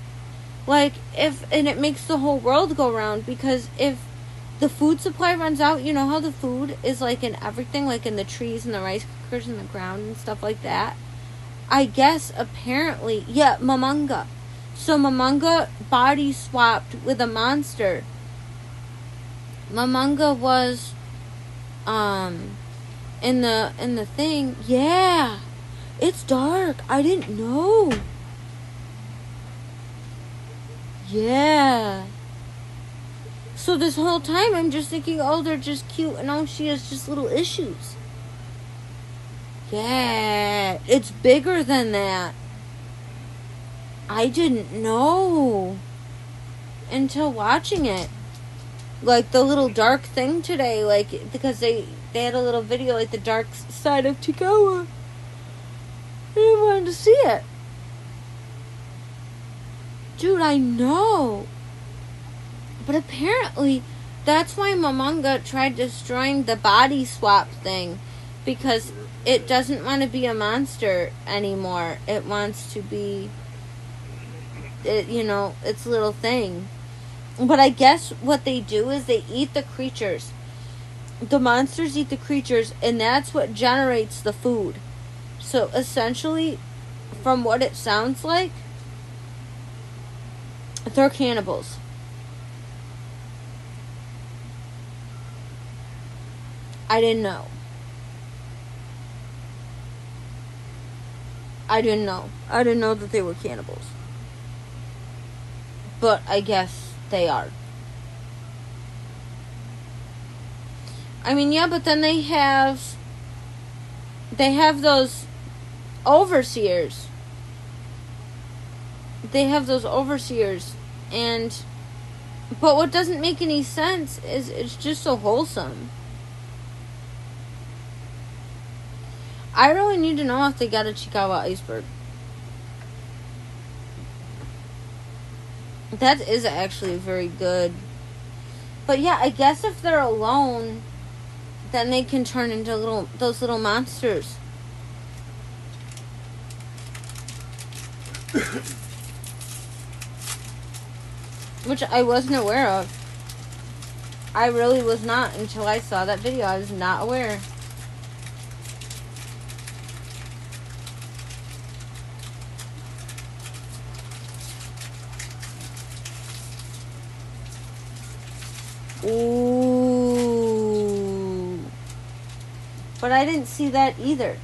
like, and it makes the whole world go round, because if the food supply runs out, you know how the food is, like, in everything, like in the trees and the rice cookers and the ground and stuff like that? I guess, apparently, yeah, Momonga. So Momonga body swapped with a monster. Momonga was, in the thing. Yeah. It's dark. I didn't know. Yeah. So this whole time I'm just thinking, oh, they're just cute, and oh, she has just little issues. Yeah. It's bigger than that. I didn't know. until watching it. Like, the little dark thing today, like, because they had a little video, like, the dark side of Chicago. I wanted to see it. Dude, I know. But apparently, that's why Momonga tried destroying the body swap thing. Because it doesn't want to be a monster anymore. It wants to be, its little thing. But I guess what they do is they eat the creatures. The monsters eat the creatures, and that's what generates the food. So essentially, from what it sounds like, they're cannibals. I didn't know. I didn't know that they were cannibals. But I guess they are. I mean, yeah, but then they have those overseers. They have those overseers, but what doesn't make any sense is it's just so wholesome. I really need to know if they got a Chikawa iceberg. That is actually very good. But yeah, I guess if they're alone, then they can turn into those little monsters. Which I wasn't aware of. I really was not until I saw that video. I was not aware. Ooh. But I didn't see that either.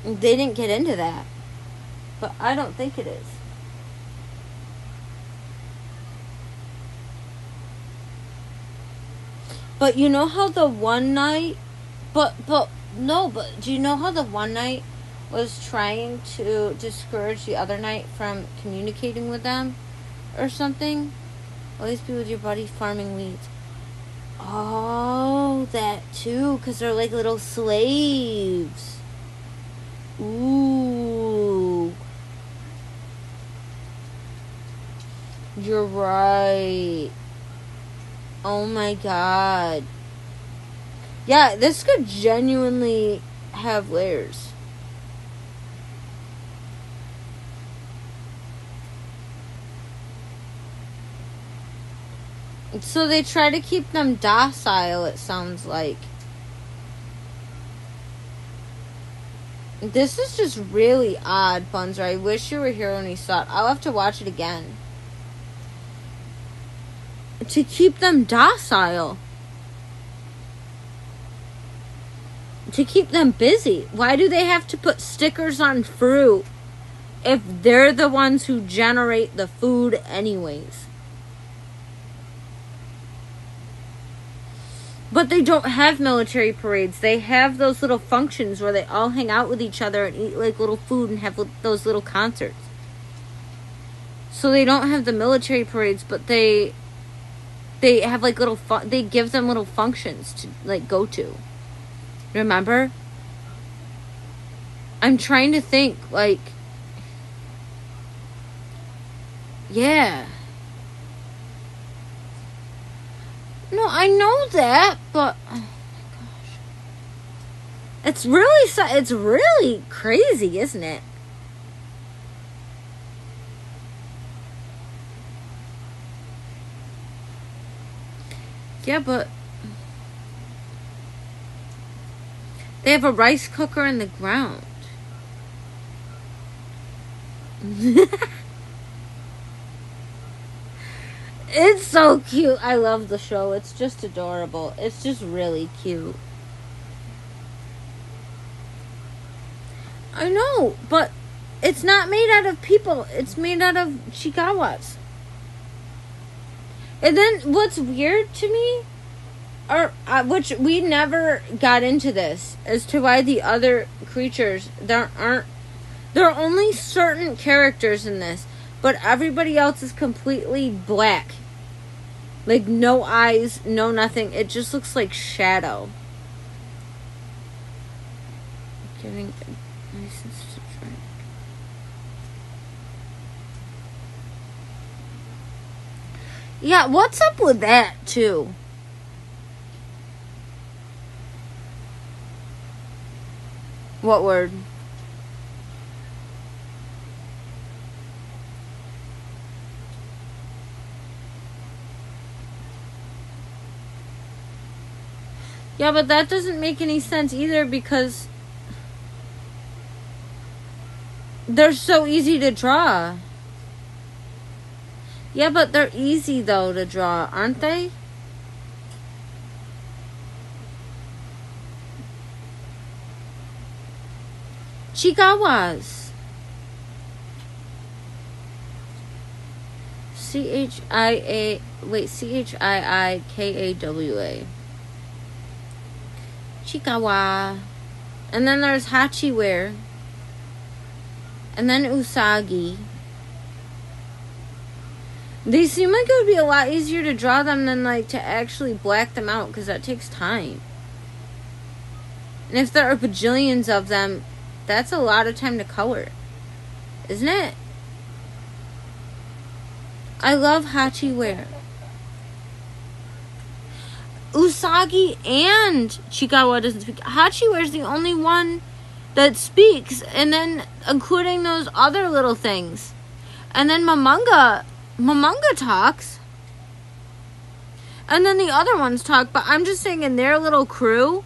They didn't get into that. But I don't think it is. But you know how the one night... But do you know how the one night was trying to discourage the other night from communicating with them or something? Always be with your buddy farming weeds. Oh, that too, because they're like little slaves. Ooh. You're right. Oh my god. Yeah, this could genuinely have layers. So they try to keep them docile, it sounds like. This is just really odd, Bunzer. I wish you were here when we saw it. I'll have to watch it again. To keep them docile. To keep them busy. Why do they have to put stickers on fruit if they're the ones who generate the food anyways? But they don't have military parades. They have those little functions where they all hang out with each other and eat like little food and have those little concerts. So they don't have the military parades, but they have like little they give them little functions to like go to. Remember? I'm trying to think, like, yeah. No, I know that, but oh my gosh, it's really crazy, isn't it? Yeah, but they have a rice cooker in the ground. It's so cute. I love the show. It's just adorable. It's just really cute. I know, but it's not made out of people. It's made out of Chikawas. And then what's weird to me, which we never got into this, as to why the other creatures, there aren't There are only certain characters in this, but everybody else is completely black. Like, no eyes, no nothing. It just looks like shadow. Giving license to drink. Yeah, what's up with that, too? What word? Yeah, but that doesn't make any sense either because they're so easy to draw. Yeah, but they're easy, though, to draw, aren't they? Chiikawas. Chiikawa. Chiikawa. And then there's Hachiware. And then Usagi. They seem like it would be a lot easier to draw them than, like, to actually black them out, because that takes time. And if there are bajillions of them, that's a lot of time to color. Isn't it? I love Hachiware. Usagi and Chiikawa doesn't speak. Hachiware's the only one that speaks, and then including those other little things. And then Momonga talks. And then the other ones talk, but I'm just saying in their little crew,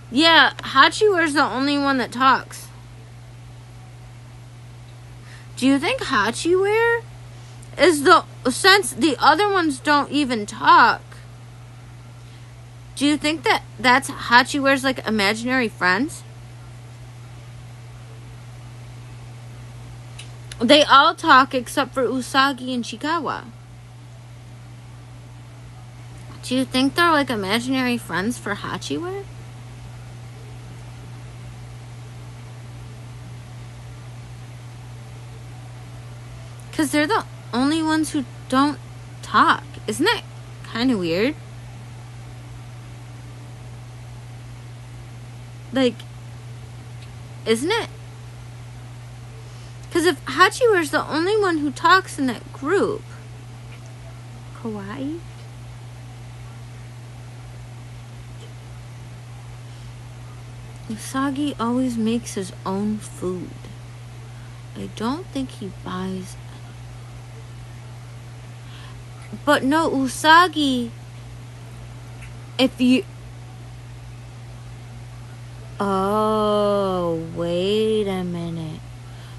yeah, Hachiware's the only one that talks. Do you think Hachiware is since the other ones don't even talk, do you think that that's Hachiware's, like, imaginary friends? They all talk except for Usagi and Chiikawa. Do you think they're, like, imaginary friends for Hachiware? Because they're the only ones who don't talk. Isn't that kind of weird? Like, isn't it? Because if Hachiware's the only one who talks in that group, kawaii? Usagi always makes his own food. I don't think he buys any. But no, Usagi, if you... Oh, wait a minute.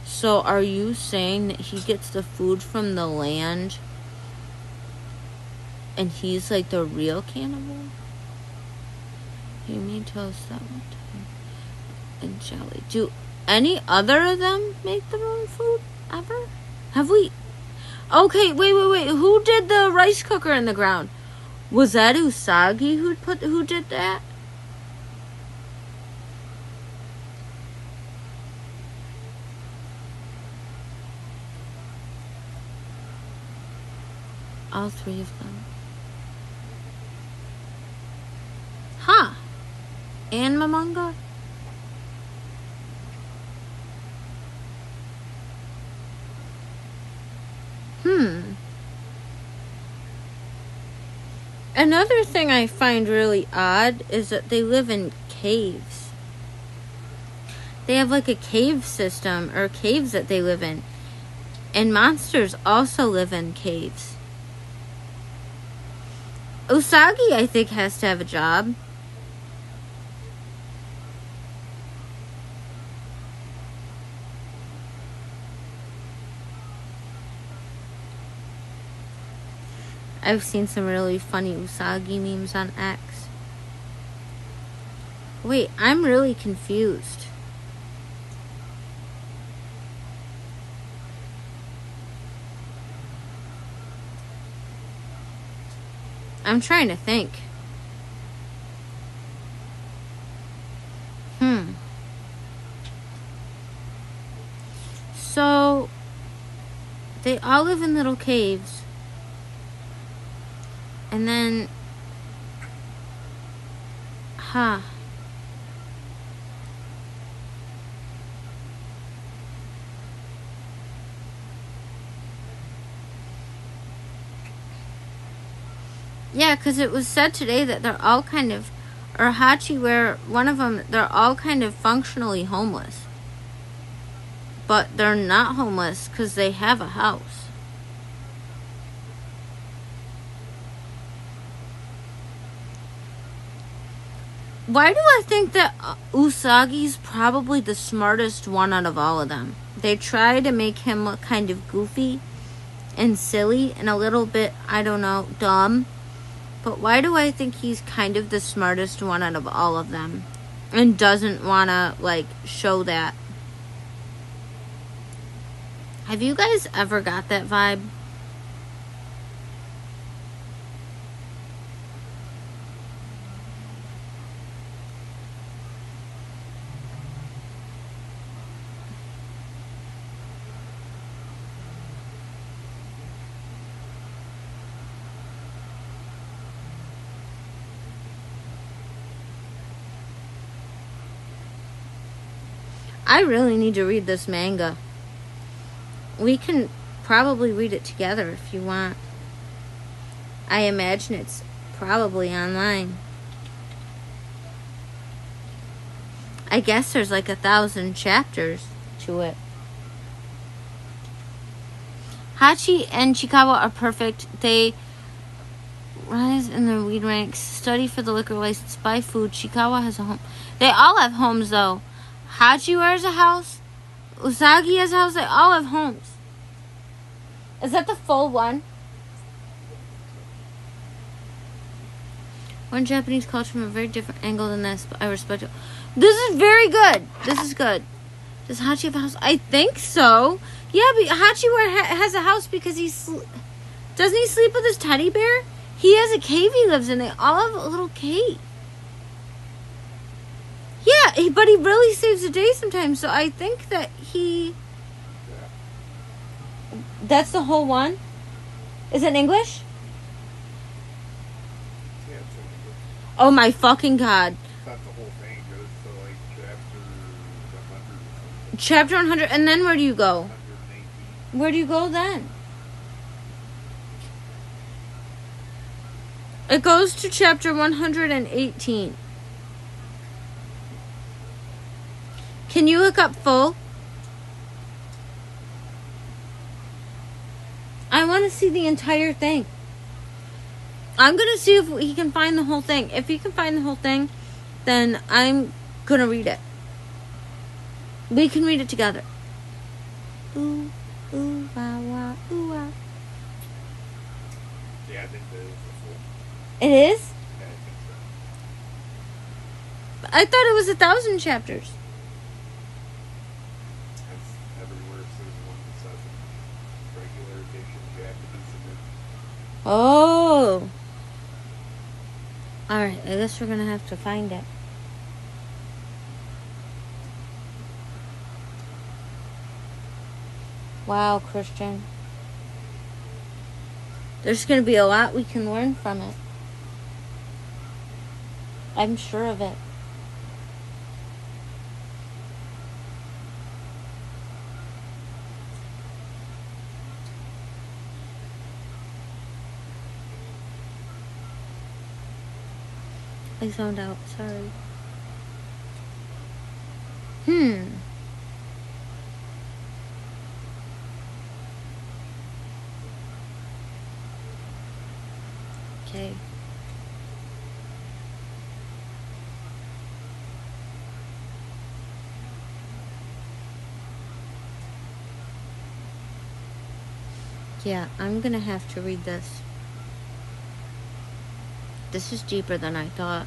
So are you saying that he gets the food from the land and he's like the real cannibal? He made toast that one time. And jelly. Do any other of them make their own food ever? Have we? Okay, wait. Who did the rice cooker in the ground? Was that Usagi who did that? All three of them. Huh. And Momonga? Another thing I find really odd is that they live in caves. They have like a cave system, or caves that they live in. And monsters also live in caves. Usagi, I think, has to have a job. I've seen some really funny Usagi memes on X. Wait, I'm really confused. I'm trying to think. all live in little caves. And then... Huh. Yeah, because it was said today that they're all kind of... Or Hachi, where one of them, they're all kind of functionally homeless. But they're not homeless because they have a house. Why do I think that Usagi's probably the smartest one out of all of them? They try to make him look kind of goofy and silly and a little bit, I don't know, dumb. But why do I think he's kind of the smartest one out of all of them? And doesn't want to, like, show that. Have you guys ever got that vibe? I really need to read this manga. We can probably read it together if you want. I imagine it's probably online. I guess there's like 1,000 chapters to it. Hachi and Chikawa are perfect. They rise in their weed ranks, study for the liquor license, buy food. Chikawa has a home. They all have homes, though. Hachi wears a house. Usagi has a house. They all have homes. Is that the full one? One Japanese culture from a very different angle than this, but I respect it. This is very good. This is good. Does Hachi have a house? I think so. Yeah, but Hachi has a house because doesn't he sleep with his teddy bear? He has a cave he lives in. They all have a little cave. Yeah, but he really saves the day sometimes. So I think that he... That's the whole one? Is it in English? Yeah, it's in English. Oh my fucking god. It's not the whole thing. It goes to like chapter 100 or something. Chapter 100, and then where do you go? 118. Where do you go then? It goes to chapter 118. Can you look up full? I want to see the entire thing. I'm going to see if he can find the whole thing. If he can find the whole thing, then I'm going to read it. We can read it together. Ooh, ooh, wah, wah, ooh, wah. Yeah, I think that is the full. It is? Yeah, I think so. I thought it was 1,000 chapters. That's everywhere it says 1 to 7. Regular edition, Japanese edition. Oh. Alright, I guess we're going to have to find it. Wow, Christian. There's going to be a lot we can learn from it. I'm sure of it. I zoned out, sorry. Okay. Yeah, I'm gonna have to read this. This is deeper than I thought.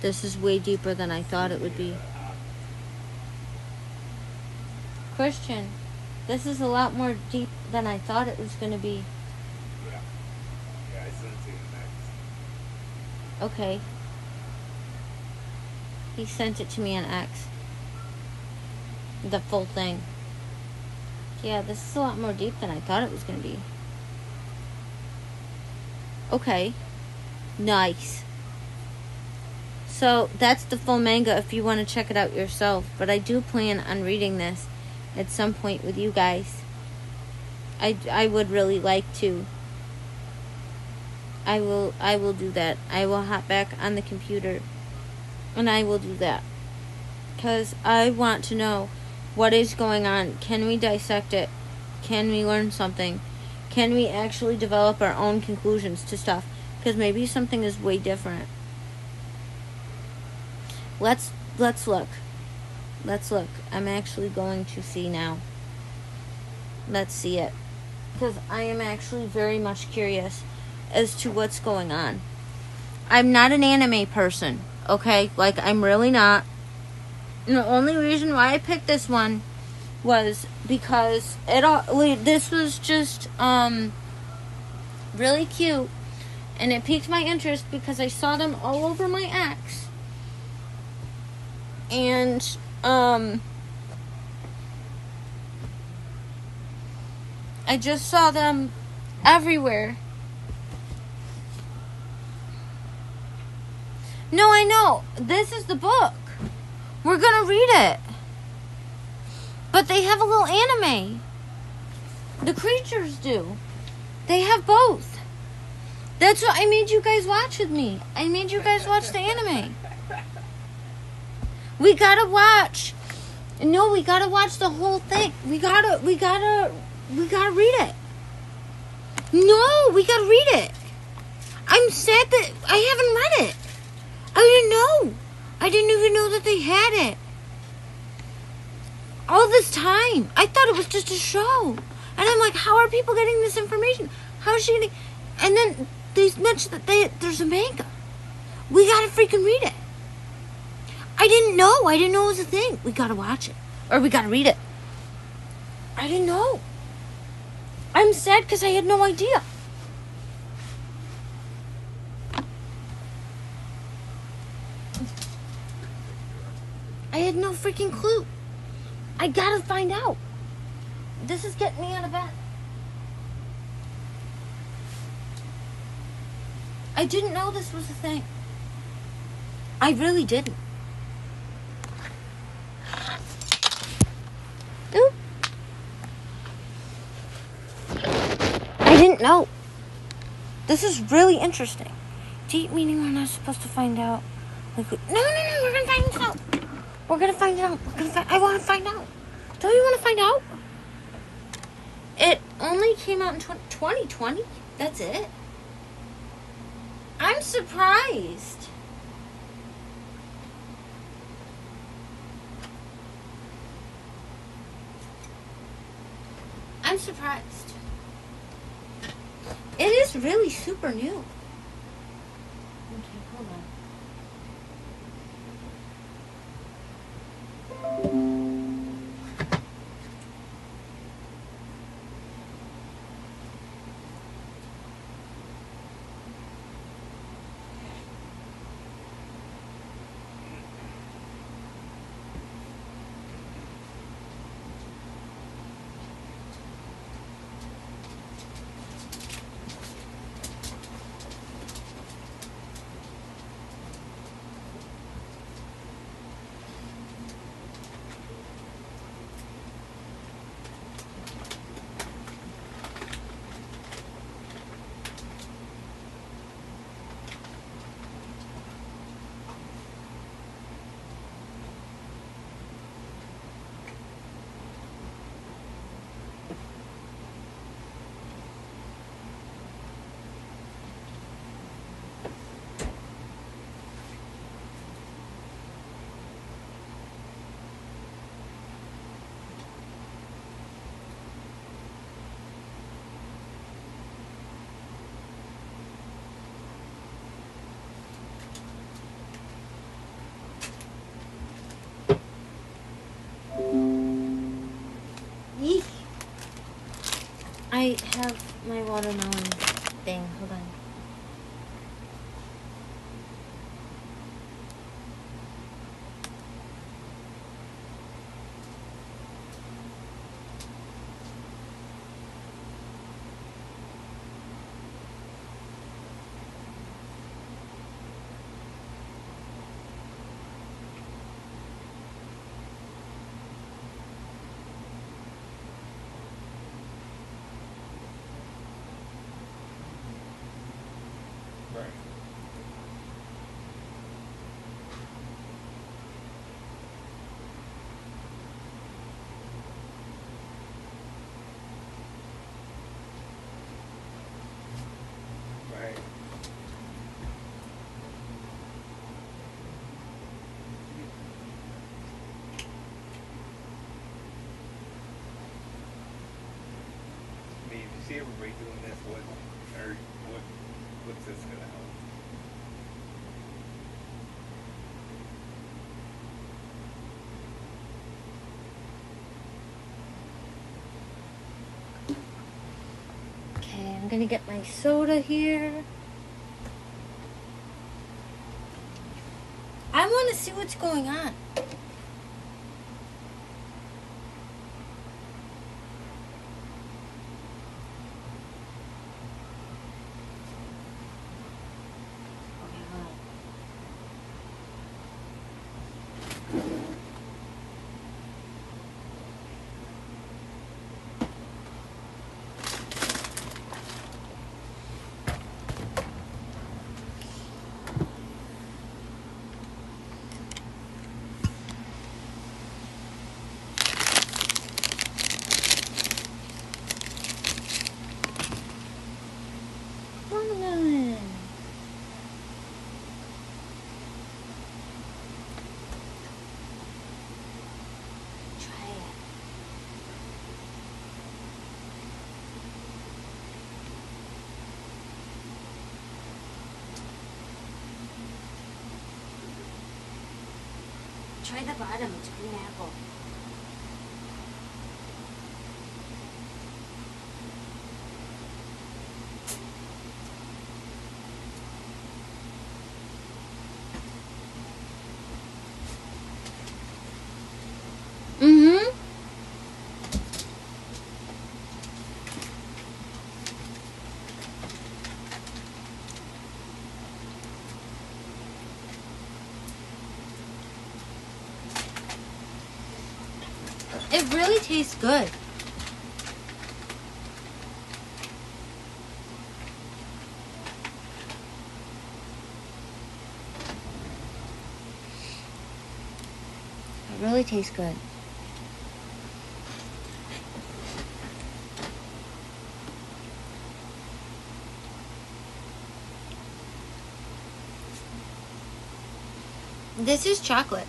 This is way deeper than I thought it would be. Christian, this is a lot more deep than I thought it was gonna be. Yeah. Yeah, I sent it to you next. Okay. He sent it to me on X. The full thing. Yeah, this is a lot more deep than I thought it was going to be. Okay. Nice. So, that's the full manga if you want to check it out yourself. But I do plan on reading this at some point with you guys. I would really like to. I will do that. I will hop back on the computer and I will do that. Because I want to know what is going on. Can we dissect it? Can we learn something? Can we actually develop our own conclusions to stuff? Because maybe something is way different. Let's look. Let's look. I'm actually going to see now. Let's see it. Because I am actually very much curious as to what's going on. I'm not an anime person, okay? Like, I'm really not. And the only reason why I picked this one was because this was just really cute, and it piqued my interest because I saw them all over my ex, and I just saw them everywhere. No, I know. This is the book. We're gonna read it. But they have a little anime. The creatures do. They have both. That's what I made you guys watch with me. I made you guys watch the anime. We gotta watch. No, we gotta watch the whole thing. We gotta read it. No, we gotta read it. I'm sad that I haven't read it. I didn't know. I didn't even know that they had it. All this time. I thought it was just a show. And I'm like, how are people getting this information? How is she getting... And then they mentioned that there's a manga. We gotta freaking read it. I didn't know. I didn't know it was a thing. We gotta watch it. Or we gotta read it. I didn't know. I'm sad because I had no idea. I had no freaking clue. I gotta find out. This is getting me out of bed. I didn't know this was a thing. I really didn't. Ooh. I didn't know. This is really interesting. Deep meaning we're not supposed to find out. Like, no, we're gonna find it out. We're gonna find it out. I want to find out. Don't you want to find out? It only came out in 2020. That's it. I'm surprised. I'm surprised. It is really super new. Okay, hold on. I have my watermelon thing. Hold on. Right. Right. I mean, if you see everybody doing this, what's this gonna help? Okay, I'm gonna get my soda here. I want to see what's going on. Okay, hold on. Watermelon. Try it. Try the bottom. It's green apple. Mm-hmm. It really tastes good. It really tastes good. This is chocolate.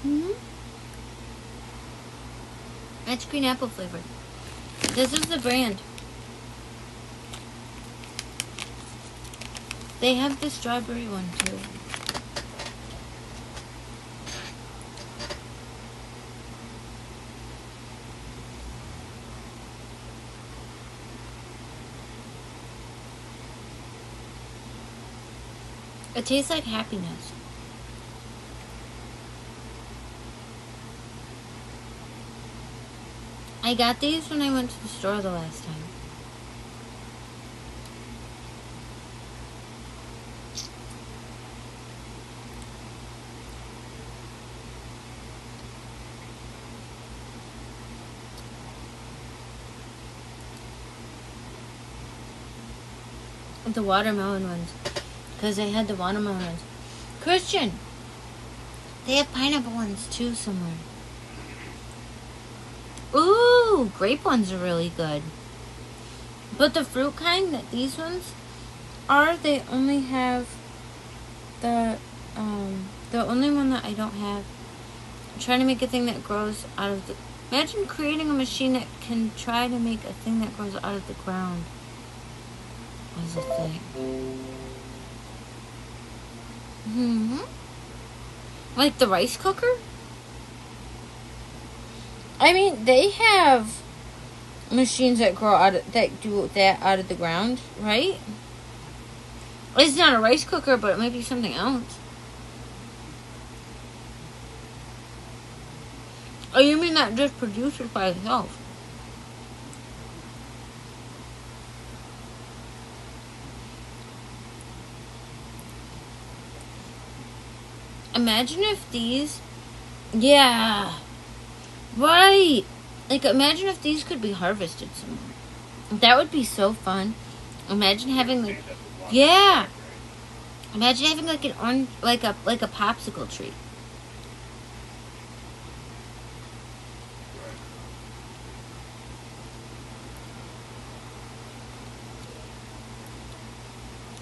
Mm-hmm. It's green apple flavored. This is the brand. They have the strawberry one too. It tastes like happiness. I got these when I went to the store the last time. The watermelon ones. Because they had the watermelon ones. Christian! They have pineapple ones too somewhere. Ooh! Grape ones are really good. But the fruit kind that these ones are, they only have the only one that I don't have. I'm trying to make a thing that grows out of the... Imagine creating a machine that can try to make a thing that grows out of the ground. As a thing. Like the rice cooker? I mean, they have machines that grow out of, that do that out of the ground, right? It's not a rice cooker, but it might be something else. Oh, you mean that just produces by itself? Imagine if these... Yeah. Right. Like, imagine if these could be harvested somewhere. That would be so fun. Imagine having, like... Yeah. Imagine having, like, an orange... Like a popsicle tree.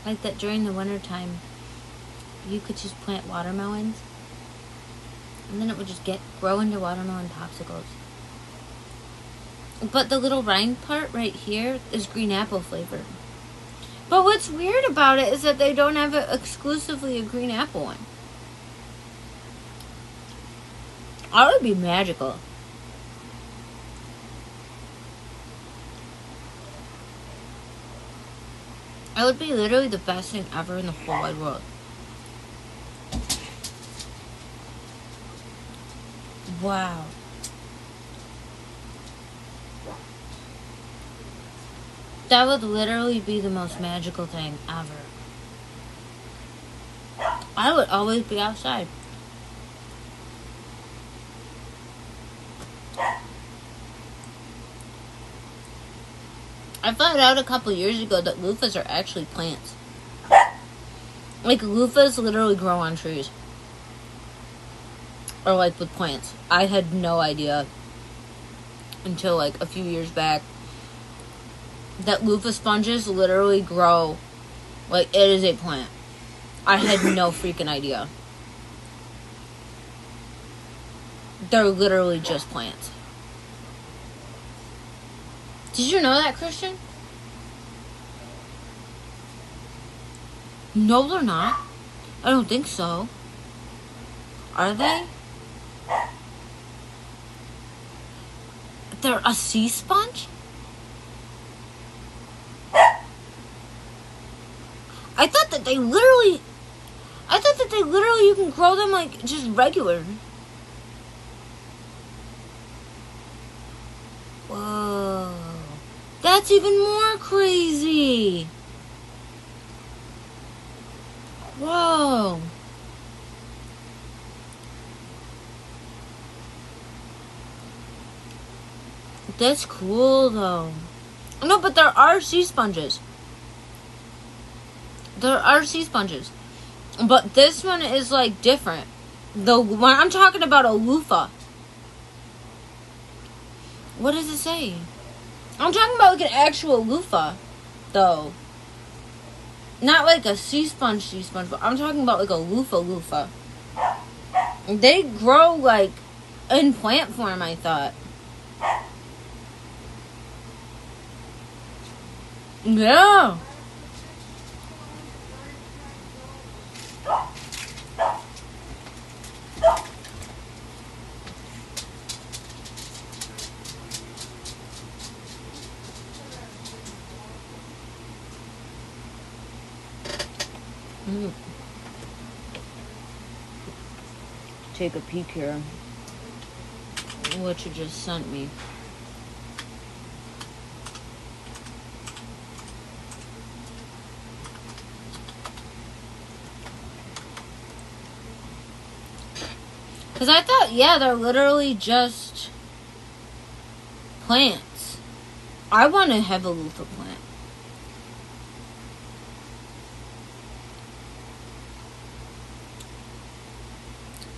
Like that during the winter time, you could just plant watermelons, and then it would just grow into watermelon popsicles. But the little rind part right here is green apple flavored. But what's weird about it is that they don't have exclusively a green apple one. That would be magical. It would be literally the best thing ever in the whole wide world. Wow. That would literally be the most magical thing ever. I would always be outside. I found out a couple years ago that loofahs are actually plants. Like, loofahs literally grow on trees. Or, like, with plants. I had no idea until, like, a few years back that loofah sponges literally grow. Like, it is a plant. I had no freaking idea. They're literally just plants. Did you know that, Christian? No, they're not. I don't think so. Are they? They're a sea sponge? I thought that they literally you can grow them like just regular. Whoa. That's even more crazy. Whoa. That's cool though. No, but there are sea sponges. There are sea sponges. But this one is like different. The one I'm talking about, a loofah. What does it say? I'm talking about like an actual loofah, though. Not like a sea sponge, but I'm talking about like a loofah. They grow like in plant form, I thought. Yeah. Take a peek here. What you just sent me. Because I thought, yeah, they're literally just plants. I want to have a loofah plant.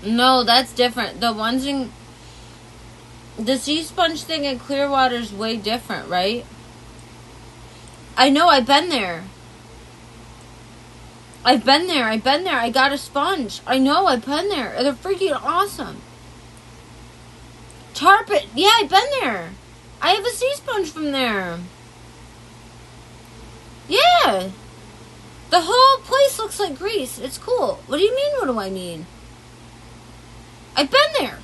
No, that's different. The ones in... The sea sponge thing in Clearwater is way different, right? I know, I've been there. I got a sponge. I know, I've been there. They're freaking awesome. Tarpon. Yeah, I've been there. I have a sea sponge from there. Yeah. The whole place looks like Greece. It's cool. What do you mean, what do I mean? I've been there.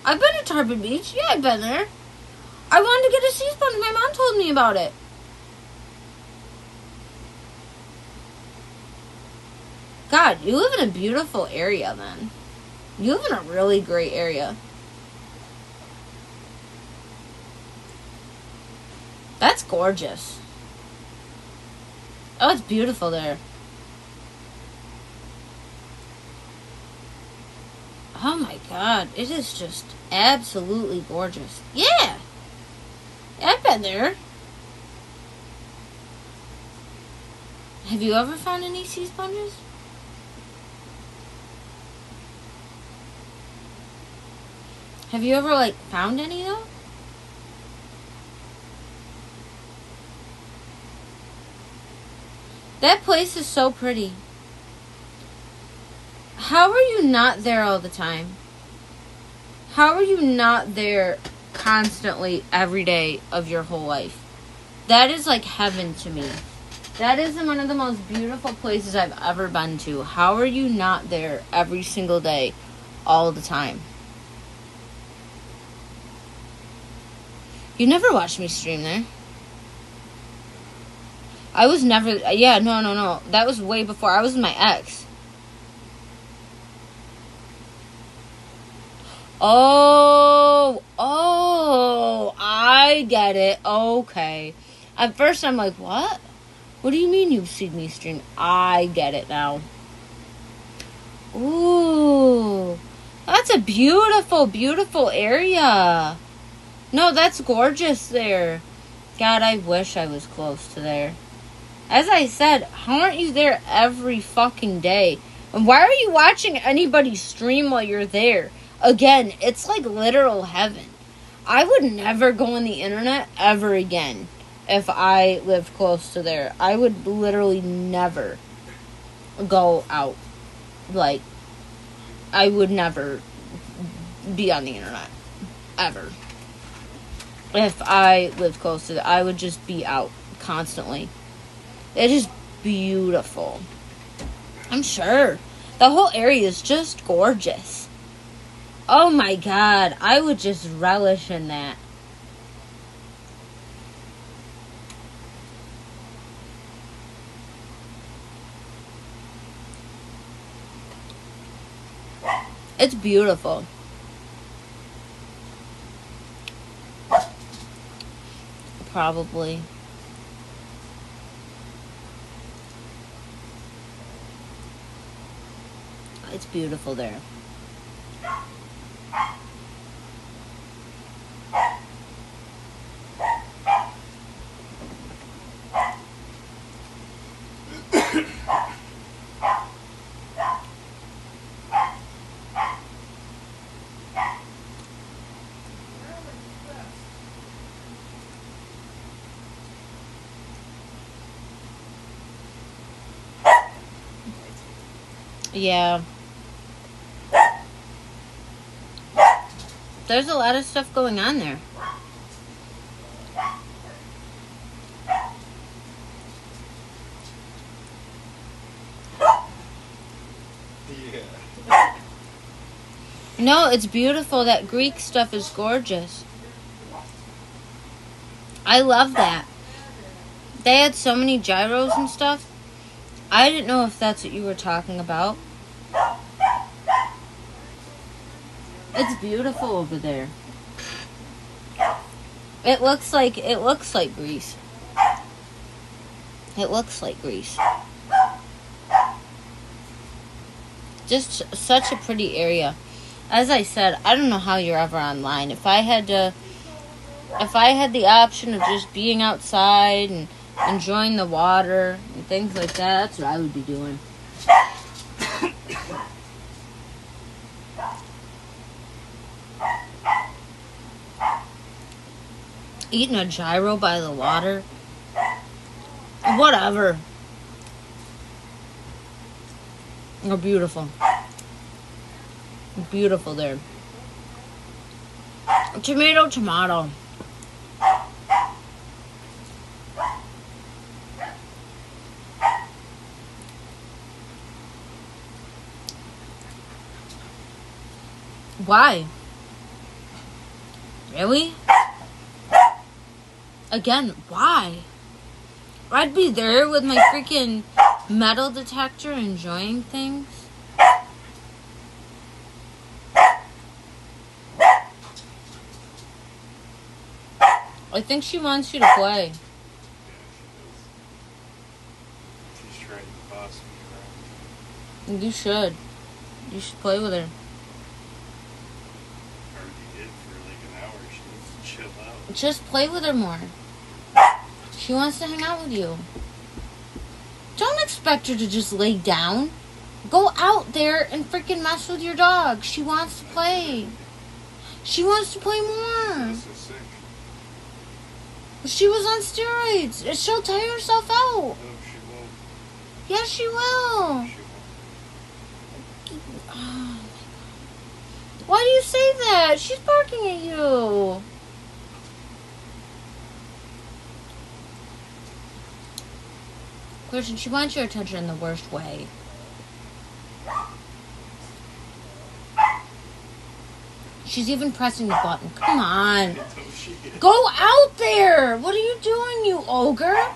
I've been to Tarpon Beach. Yeah, I've been there. I wanted to get a sea sponge. My mom told me about it. God, you live in a beautiful area, then. You live in a really great area. That's gorgeous. Oh, it's beautiful there. Oh my god, it is just absolutely gorgeous. Yeah, I've been there. Have you ever found any sea sponges? Have you ever, like, found any, though? That place is so pretty. How are you not there all the time? How are you not there constantly every day of your whole life? That is like heaven to me. That is one of the most beautiful places I've ever been to. How are you not there every single day, all the time? You never watched me stream there. I was never... Yeah, no. That was way before. I was with my ex. Oh, I get it. Okay. At first, I'm like, what? What do you mean you've seen me stream? I get it now. Ooh. That's a beautiful, beautiful area. No, that's gorgeous there. God, I wish I was close to there. As I said, how aren't you there every fucking day? And why are you watching anybody stream while you're there? Again, it's like literal heaven. I would never go on the internet ever again if I lived close to there. I would literally never go out. Like, I would never be on the internet. Ever. If I lived close to it, I would just be out constantly. It is beautiful. I'm sure. The whole area is just gorgeous. Oh my god, I would just relish in that. It's beautiful. Probably. It's beautiful there. Yeah. There's a lot of stuff going on there. Yeah. No, it's beautiful. That Greek stuff is gorgeous. I love that. They had so many gyros and stuff. I didn't know if that's what you were talking about. It's beautiful over there. It looks like Greece. It looks like Greece. Just such a pretty area. As I said, I don't know how you're ever online. If I had the option of just being outside and enjoying the water and things like that, that's what I would be doing. Eating a gyro by the water. Whatever. Oh, beautiful. Beautiful there. Tomato, tomato. Why? Really? Again, why? I'd be there with my freaking metal detector enjoying things. I think she wants you to play. Yeah, she does. She's trying to boss me around. You should. You should play with her. Just play with her more. She wants to hang out with you. Don't expect her to just lay down. Go out there and freaking mess with your dog. She wants to play. She wants to play more. This is sick. She was on steroids. She'll tire herself out. No, she won't. Yes, she will. She won't. Oh, why do you say that? She's barking at you. Christian, she wants your attention in the worst way. She's even pressing the button. Come on. No, she is. Go out there. What are you doing, you ogre?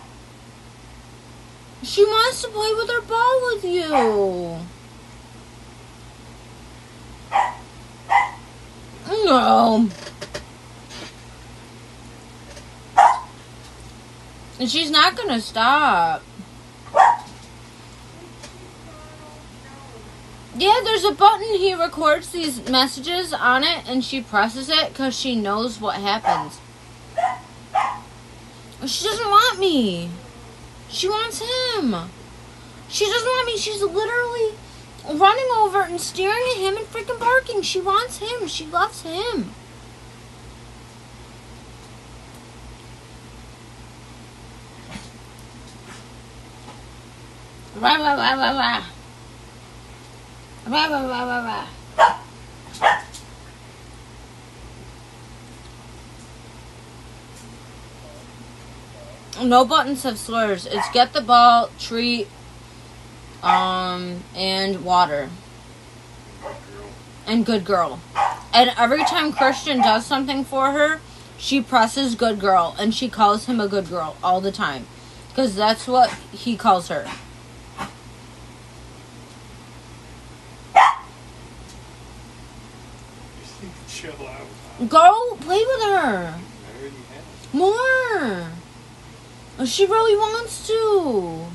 She wants to play with her ball with you. No. And she's not going to stop. Yeah, there's a button. He records these messages on it, and she presses it because she knows what happens. She doesn't want me. She wants him. She doesn't want me. She's literally running over and staring at him and freaking barking. She wants him. She loves him. Rah, rah, rah, rah, rah. Rah, rah, rah, rah, rah. No buttons have slurs. It's get the ball, treat, and water. Good girl. And good girl. And every time Christian does something for her, she presses good girl. And she calls him a good girl all the time. Because that's what he calls her. Chill out. Go play with her. I already have. More. She really wants to.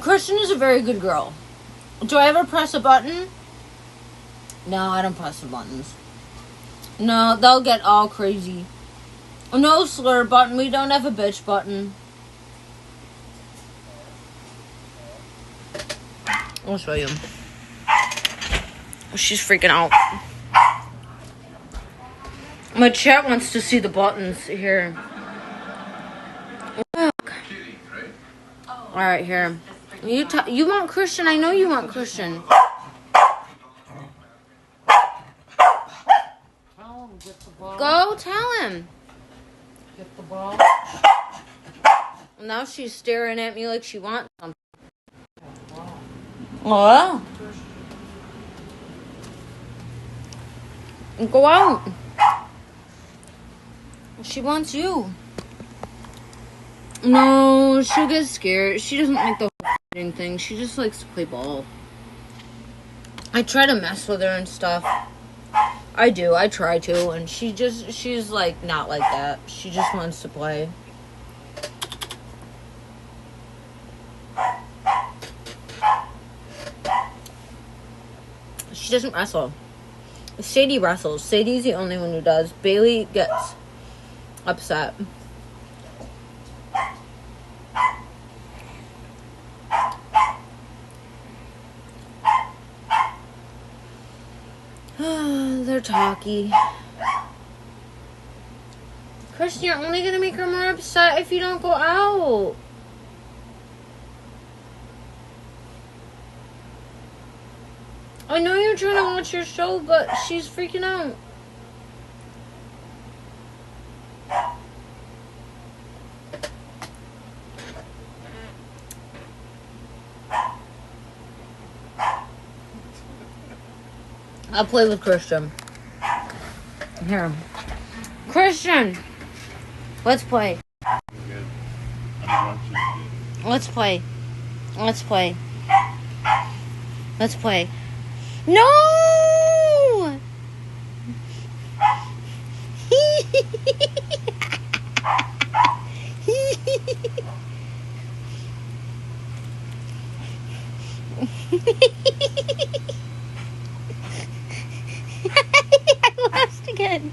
Christian is a very good girl. Do I ever press a button? No, I don't press the buttons. No, they'll get all crazy. No slur button. We don't have a bitch button. I'll show you. She's freaking out. My chat wants to see the buttons here. Look. Alright, here. You want Christian? I know you want Christian. Tell him, get the ball. Go tell him. Get the ball. Now she's staring at me like she wants something. Wow. Oh. Go out. She wants you. No, she'll get scared. She doesn't like the whole fighting thing. She just likes to play ball. I try to mess with her and stuff. I do. I try to. And she's like not like that. She just wants to play. She doesn't wrestle. Sadie wrestles. Sadie's the only one who does. Bailey gets upset. They're talky. Christian, you're only gonna make her more upset if you don't go out. I know you're trying to watch your show, but she's freaking out. I'll play with Christian. Here. Christian! Let's play. Good. I'm watching it. Let's play. Let's play. Let's play. No! I lost again.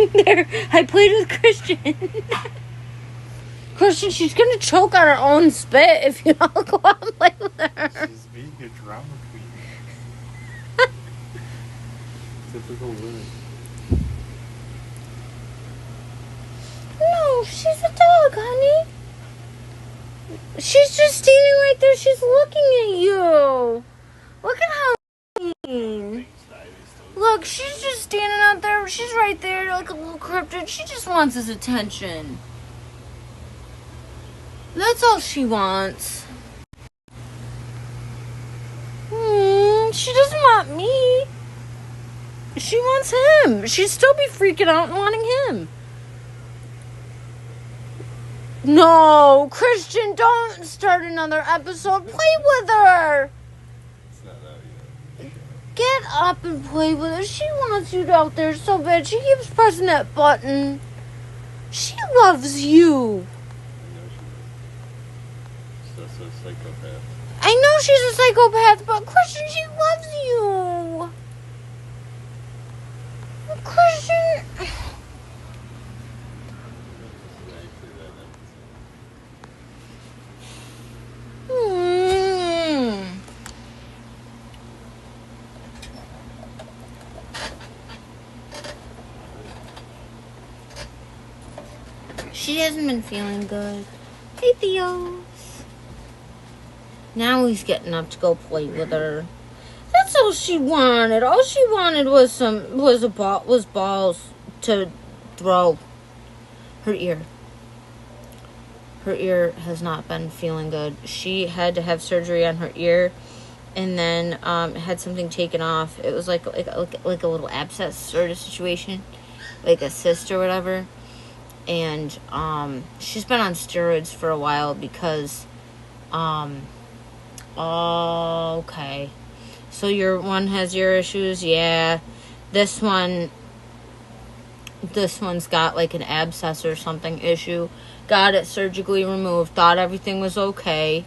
sitting there. I played with Christian. Christian, she's gonna choke on her own spit if you don't go out and play with her. She's being a drama queen. Typical women. No, she's a dog, honey. She's just standing right there. She's looking at you. Look at how mean. Look, she's just standing out there. She's right there like a little cryptid. She just wants his attention. That's all she wants. She doesn't want me. She wants him. She'd still be freaking out and wanting him. No, Christian, don't start another episode. Play with her. It's not out yet. Get up and play with her. She wants you out there so bad. She keeps pressing that button. She loves you. I know she is. She's also a psychopath. I know she's a psychopath, but Christian, she loves you. Christian. She hasn't been feeling good. Hey, Theo. Now he's getting up to go play with her. That's all she wanted. All she wanted was balls to throw. Her ear. Her ear has not been feeling good. She had to have surgery on her ear, and then had something taken off. It was like a little abscess sort of situation, like a cyst or whatever. And she's been on steroids for a while because okay. So your one has ear issues, yeah. This one's got like an abscess or something issue. Got it surgically removed. Thought everything was okay.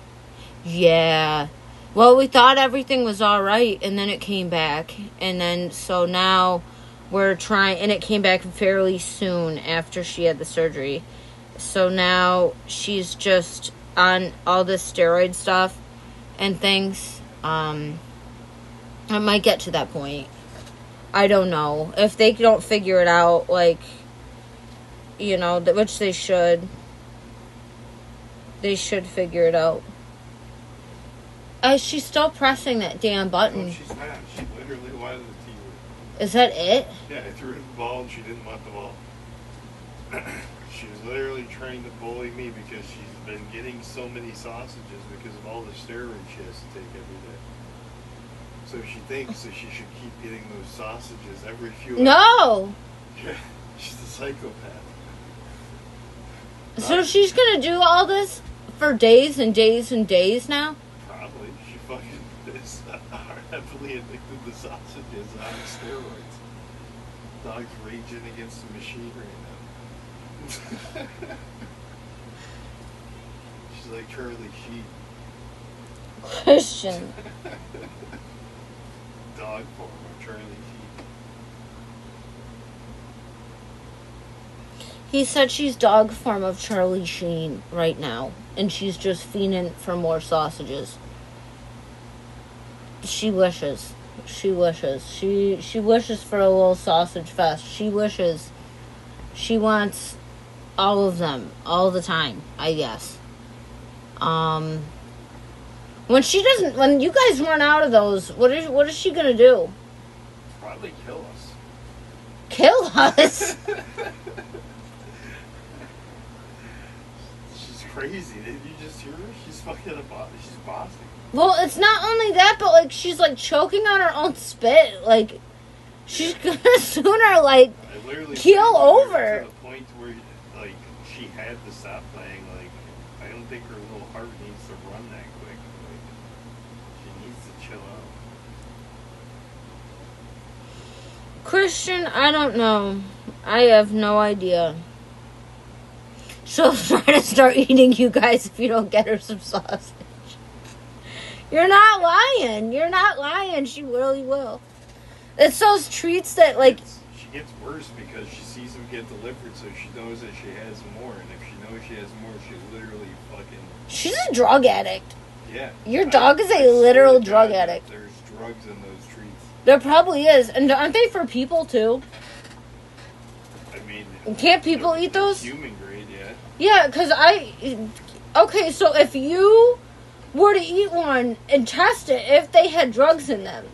Yeah. Well, we thought everything was alright, and then it came back. And then, so now we're trying, and it came back fairly soon after she had the surgery. So now she's just on all this steroid stuff and things. I might get to that point. I don't know. If they don't figure it out, like, you know, which they should. They should figure it out. She's still pressing that damn button. No, she's not. She literally wanted the TV. Is that it? Yeah, I threw her the ball and she didn't want the ball. She was literally trying to bully me because she's been getting so many sausages because of all the steroid she has to take every day. So she thinks that she should keep getting those sausages every few hours. No! Yeah, she's a psychopath. So she's gonna do all this for days and days and days now? Probably. She fucking is heavily addicted to sausages on steroids. Dog's raging against the machine right now. She's like Charlie Sheen. Christian. Dog form of Charlie Sheen. He said she's dog form of Charlie Sheen right now. And she's just fiending for more sausages. She wishes. She wishes. She wishes for a little sausage fest. She wishes. She wants all of them. All the time, I guess. When you guys run out of those, what is she gonna do? Probably kill us. Kill us? She's crazy. Did you just hear her? She's fucking she's bossy. Well, it's not only that, but like she's like choking on her own spit. Like she's gonna sooner like I literally keel over. to the point where like she had to stop playing. Like I don't think her little heart needs to run that quick. Like she needs to chill out. Christian, I don't know. I have no idea. She'll try to start eating you guys if you don't get her some sausage. You're not lying. You're not lying. She really will. It's those treats that, like... She gets worse because she sees them get delivered, so she knows that she has more. And if she knows she has more, she literally fucking... She's a drug addict. Yeah. Your dog is I a literal swear to drug God, addict. There's drugs in those treats. There probably is. And aren't they for people, too? I mean... Can't people eat those? Human grade, yeah. Yeah, because Okay, so if you were to eat one and test it, if they had drugs in them,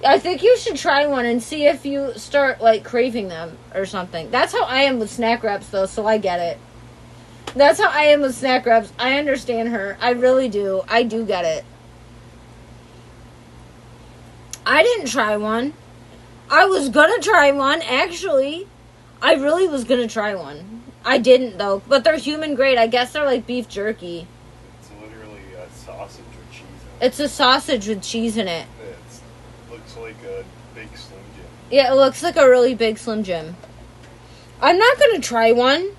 I think you should try one and see if you start, like, craving them or something. That's how I am with snack wraps, though, so I get it. That's how I am with snack wraps. I understand her. I really do. I do get it. I didn't try one. I was gonna try one, actually. I really was gonna try one. I didn't, though. But they're human grade. I guess they're like beef jerky. It's literally a sausage with cheese in it. It's a sausage with cheese in it. It looks like a big Slim Jim. Yeah, it looks like a really big Slim Jim. I'm not gonna try one.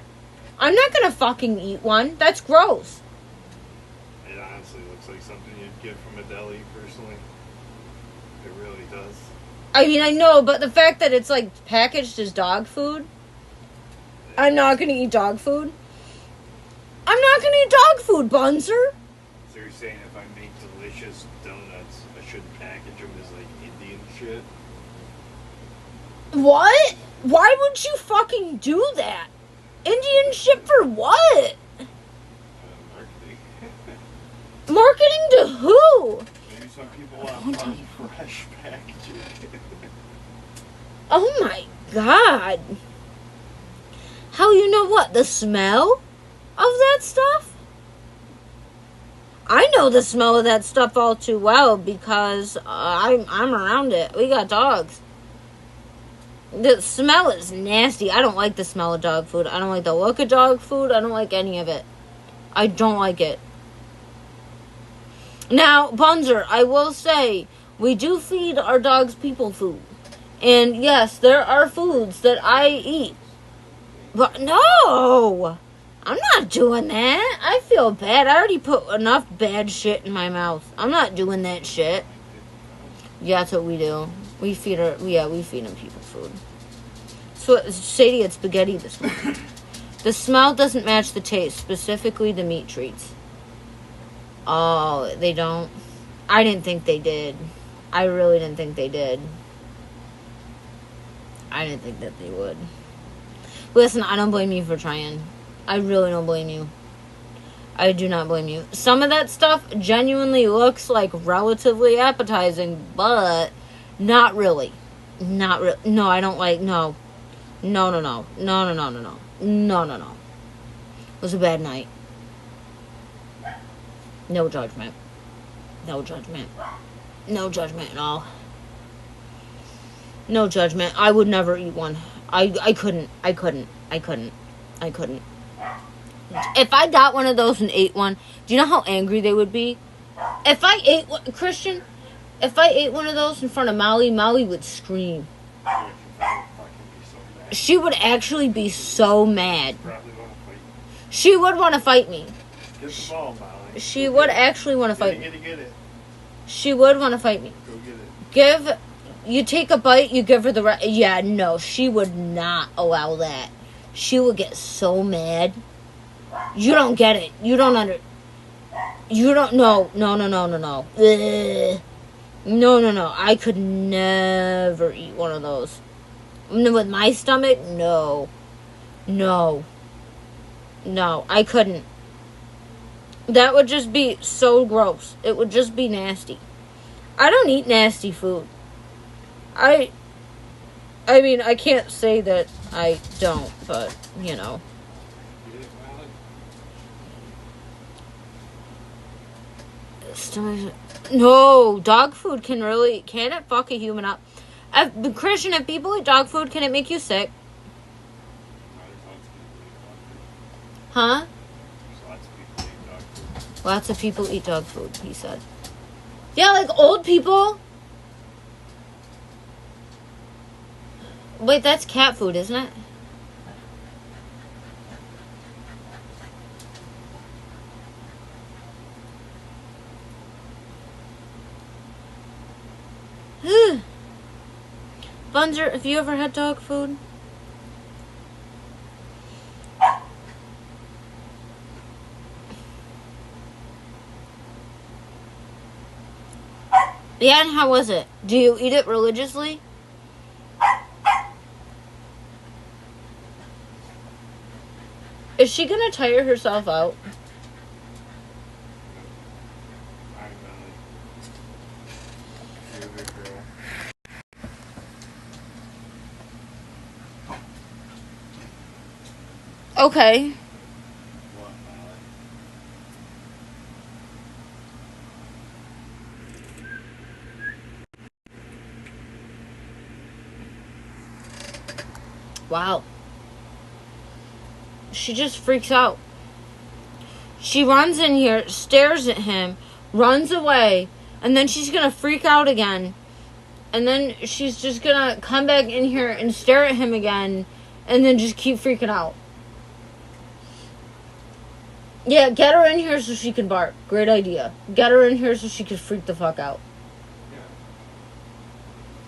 I'm not gonna fucking eat one. That's gross. It honestly looks like something you'd get from a deli, personally. It really does. I mean, I know, but the fact that it's, like, packaged as dog food, I'm not gonna eat dog food. I'm not gonna eat dog food, Bunzer. So you're saying if I make delicious donuts, I shouldn't package them as, like, Indian shit? What? Why would you fucking do that? Indian shit for what? Marketing. Marketing to who? Maybe some people want fresh packaging. Oh my god. How you know what? The smell of that stuff? I know the smell of that stuff all too well because I'm around it. We got dogs. The smell is nasty. I don't like the smell of dog food. I don't like the look of dog food. I don't like any of it. I don't like it. Now, Bunzer, I will say, we do feed our dogs people food. And yes, there are foods that I eat. But no! I'm not doing that. I feel bad. I already put enough bad shit in my mouth. I'm not doing that shit. Yeah, that's what we do. We feed them people food. So Sadie had spaghetti this morning. The smell doesn't match the taste, specifically the meat treats. Oh, they don't? I didn't think they did. I really didn't think they did. I didn't think that they would. Listen, I don't blame you for trying. I really don't blame you. I do not blame you. Some of that stuff genuinely looks like relatively appetizing, but not really. Not really. No, I don't like, no. No. It was a bad night. No judgment. No judgment. No judgment at all. No judgment. I would never eat one. I couldn't. If I got one of those and ate one, do you know how angry they would be? If I ate one, Christian, if I ate one of those in front of Molly, Molly would scream. She would actually be so mad. She would want to fight me. Get the ball, Molly. She would actually want to fight me. Get it. She would want to fight me. Go get it. You take a bite, you give her the rest. Yeah, no, she would not allow that. She would get so mad. You don't get it. You don't. No. Ugh. No. I could never eat one of those. With my stomach, no. I couldn't. That would just be so gross. It would just be nasty. I don't eat nasty food. I mean, I can't say that I don't, but, you know. No, dog food can it fuck a human up? Christian, if people eat dog food, can it make you sick? Huh? Lots of people eat dog food, he said. Yeah, like old people. Wait, that's cat food, isn't it? Bunzer, have you ever had dog food? Yeah, and how was it? Do you eat it religiously? Is she gonna tire herself out? I'm You're a big girl. Okay. What, Molly? Wow. She just freaks out. She runs in here, stares at him, runs away, and then she's gonna freak out again. And then she's just gonna come back in here and stare at him again, and then just keep freaking out. Yeah, get her in here so she can bark. Great idea. Get her in here so she can freak the fuck out.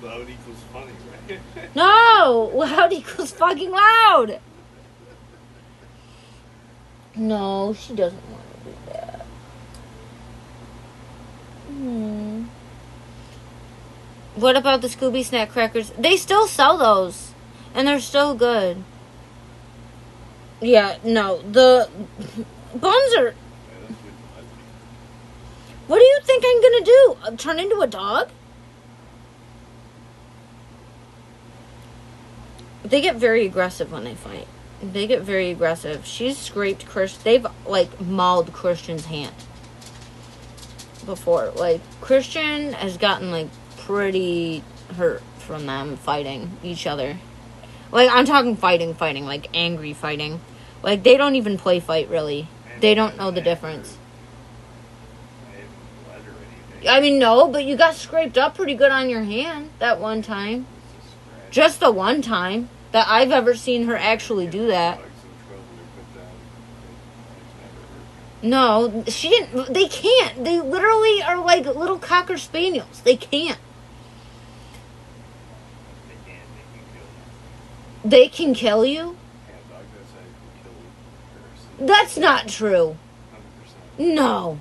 Yeah. Loud equals funny, right? No! Loud equals fucking loud! No, she doesn't want to do that. What about the Scooby Snack crackers? They still sell those. And they're still good. Yeah, no. The buns are... What do you think I'm gonna do? Turn into a dog? They get very aggressive when they fight. They get very aggressive. She's scraped Christian. They've, like, mauled Christian's hand before. Like, Christian has gotten, like, pretty hurt from them fighting each other. Like, I'm talking fighting, like, angry fighting. Like, they don't even play fight, really. They don't know the difference. I mean, no, but you got scraped up pretty good on your hand that one time. Just the one time that I've ever seen her actually do that. No, she didn't. They can't. They literally are like little cocker spaniels. They can't. They can kill you? That's not true. No.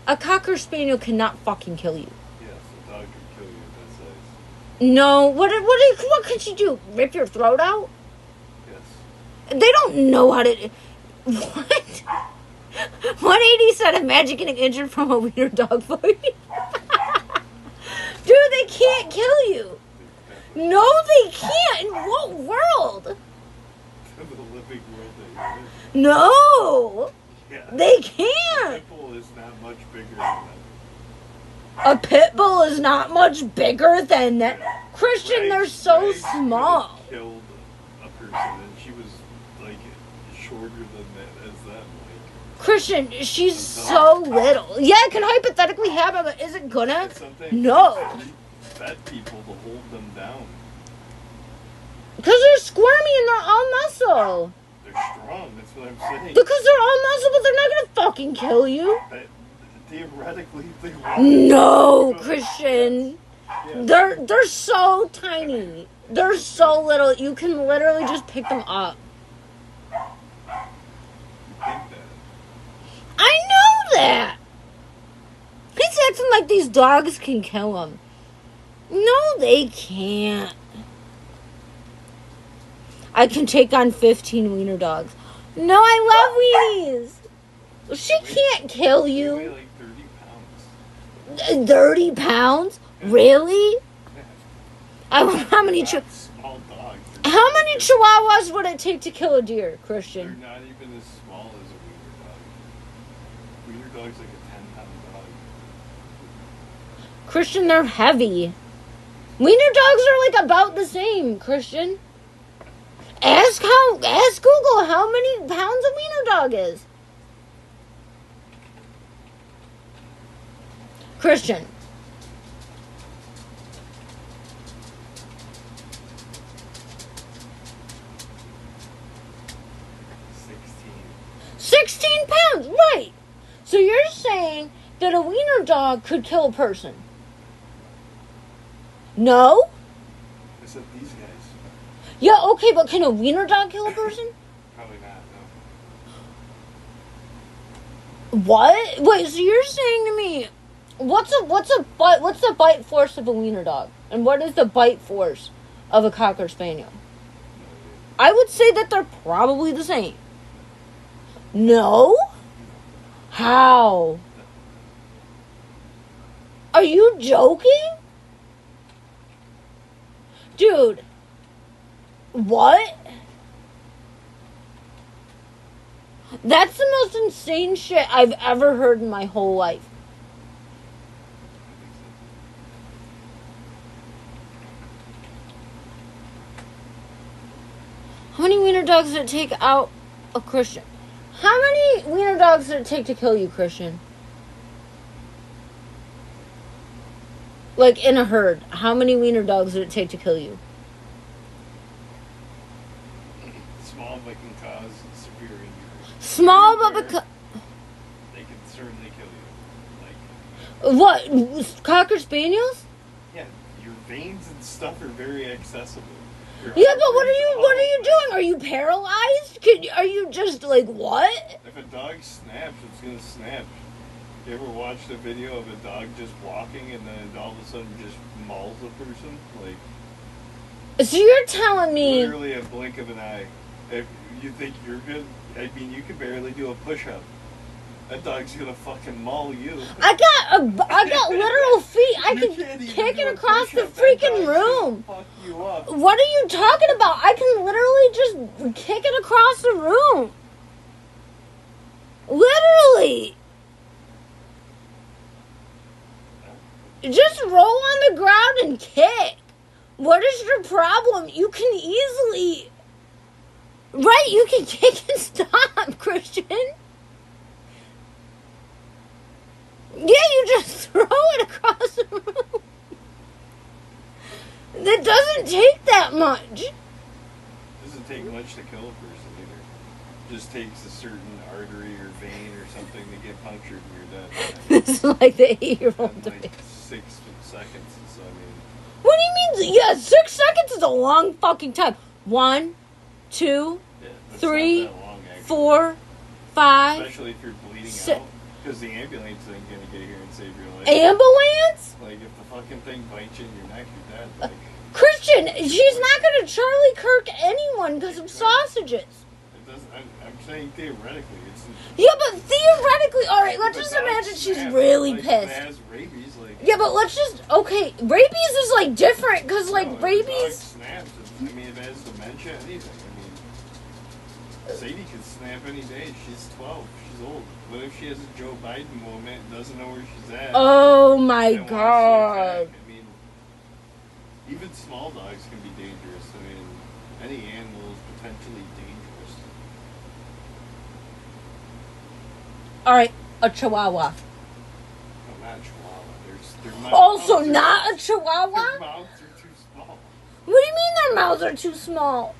A cocker spaniel cannot fucking kill you. Yes, a dog can kill you at that size. No. What could she do? Rip your throat out? Yes. They don't know how to... What? 180 said imagine getting injured from a wiener dog fight. Dude, they can't kill you. No, they can't. In what world? The living world that you're in. No. Yeah. They A can't. pit bull is not much bigger than that. A pit bull is not much bigger than that. Christian, they're so Greg small. Killed a person, and she was like shorter than that as them. Like, Christian, she's so little. Yeah, it can hypothetically happen, but is it gonna? sometimes No. fed people to hold them down. Because they're squirmy and they're all muscle. They're strong. That's what I'm saying. Because they're all muscle, but they're not gonna fucking kill you. Theoretically, they No, Christian. Yeah. They're so tiny. They're so little. You can literally just pick them up. You think that? I know that. He's acting like these dogs can kill him. No, they can't. I can take on 15 wiener dogs. No, I love weenies. She can't kill They weigh you. like 30 pounds. 30 pounds? Really? How many Not small dogs. how many chihuahuas would it take to kill a deer, They're Christian? not even as small as a wiener dog. Wiener dog's like a 10-pound dog. Christian, they're heavy. Wiener dogs are like about the same, Christian. Ask Google how many pounds a wiener dog is. Christian. $16. 16 pounds, right. So you're saying that a wiener dog could kill a person? No? A Except these guys. Yeah, okay, but can a wiener dog kill a person? Probably not, no. What? Wait, so you're saying to me, what's the bite force of a wiener dog, and what is the bite force of a cocker spaniel? I would say that they're probably the same. No? How? Are you joking? Dude. What? That's the most insane shit I've ever heard in my whole life. How many wiener dogs did it take out a Christian? How many wiener dogs did it take to kill you, Christian? Like, in a herd, how many wiener dogs did it take to kill you? Small, but can cause severe injury. Small, but because... They can certainly kill you. Like, What? Cocker spaniels? yeah, your veins and stuff are very accessible. Your Yeah, but what are arteries, you doing? Are you paralyzed? Are you just like, what? If a dog snaps, it's gonna snap. You ever watched a video of a dog just walking and then all of a sudden just mauls a person? Like, So you're telling me... literally a blink of an eye. If you think you're good, I mean, you can barely do a push-up. That dog's gonna fucking maul you. I got literal feet. I You can can't even kick do it a across the push-up. That freaking dog's gonna room. Fuck you up. What are you talking about? I can literally just kick it across the room. Literally. Just roll on the ground and kick. What is your problem? You can easily... Right, you can kick and stop, Christian. Yeah, you just throw it across the room. That doesn't take that much. It doesn't take much to kill a person either. It just takes a certain artery or vein or something to get punctured and you're dead. This is like the 8-year-old In debate. like 6 seconds. So I mean, What do you mean? Yeah, 6 seconds is a long fucking time. 1, 2, yeah, that's 3, not that long, actually. 4, 5. Especially if you're bleeding Si- out, because the ambulance ain't gonna get here and save your life. Ambulance? Like if the fucking thing bites you in your neck, you're dead. Like Christian, she's not going to Charlie Kirk anyone because of sausages. it doesn't. I'm saying theoretically, it's. Yeah, but theoretically, all right, let's if a just dog imagine she's snaps, really like, if pissed. it has rabies, like. Yeah, but let's just, okay, rabies is like different because like no, if a dog rabies. snaps. I mean, if it has dementia, anything. I mean, Sadie could snap any day. She's 12. She's old. What if she has a Joe Biden moment and doesn't know where she's at? Oh my and wants to god. attack? I mean, even small dogs can be dangerous. I mean, any animal is potentially dangerous. All right, a chihuahua. No, not a chihuahua. Their Also, mouths are- not a Their chihuahua? mouths are too small. What do you mean their mouths are too small?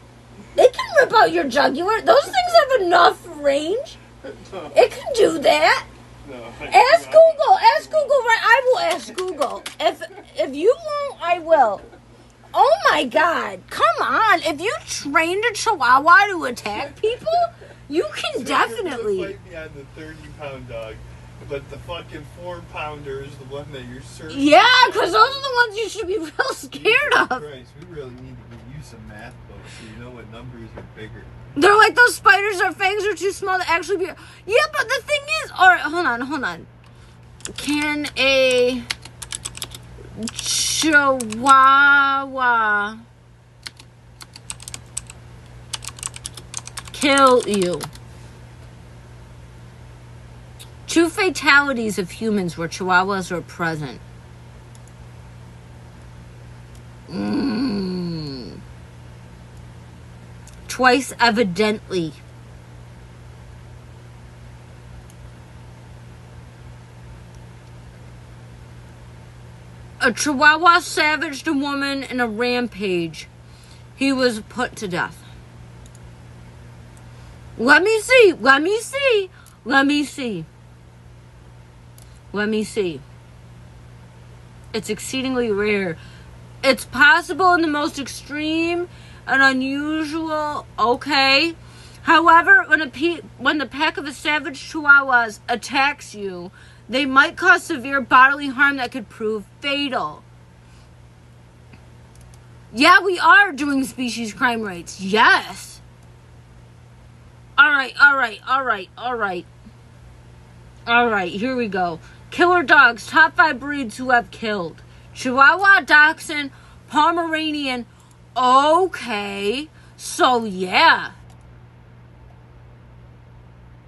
It can rip out your jugular. Those things have enough range. No, It can do that. no. Ask Google. Ask Google. Right, I will ask Google. If you won't, I will. Oh my God! Come on. If you trained a chihuahua to attack people, you can definitely. You're gonna fight me on the 30-pound dog, but the fucking 4-pounder is the one that you're searching. Yeah, because those are the ones you should be real scared of. Christ, we really need to give you some math books so you know what numbers are bigger. They're like those spiders. Their fangs are too small to actually be. Yeah, but the thing is, all right, hold on. Can a chihuahua kill you? 2 fatalities of humans where chihuahuas were present. Twice, evidently. A chihuahua savaged a woman in a rampage. He was put to death. Let me see. It's exceedingly rare It's possible in the most extreme and unusual, okay. However, when the pack of a savage chihuahuas attacks you, they might cause severe bodily harm that could prove fatal. Yeah, we are doing species crime rates. Yes. All right. All right, here we go. Killer dogs, top 5 breeds who have killed. Chihuahua, Dachshund, Pomeranian. Okay, so yeah.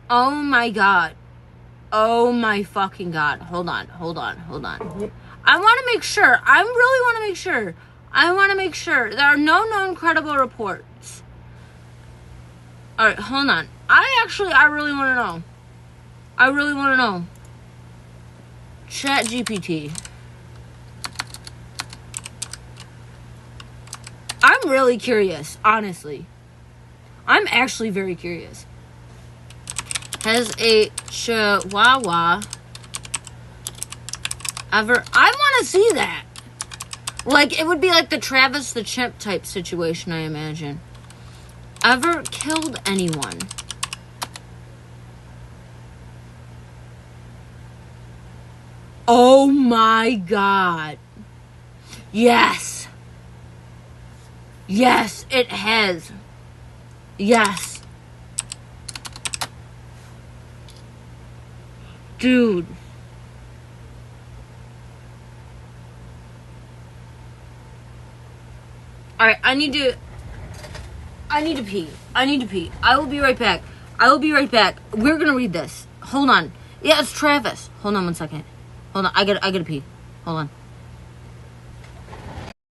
Oh my god. Oh my fucking god. Hold on. I want to make sure. I really want to make sure. I want to make sure. There are no known credible reports. Alright, hold on. I really want to know. Chat GPT. I'm really curious, honestly. I'm actually very curious. Has a chihuahua ever... I want to see that. Like, it would be like the Travis the Chimp type situation, I imagine. Ever killed anyone? Oh my god. Yes. Yes, it has. Yes. Dude. Alright, I need to pee. I will be right back. We're gonna read this. Hold on. Yeah, it's Travis. Hold on one second. Hold on, I gotta pee. Hold on.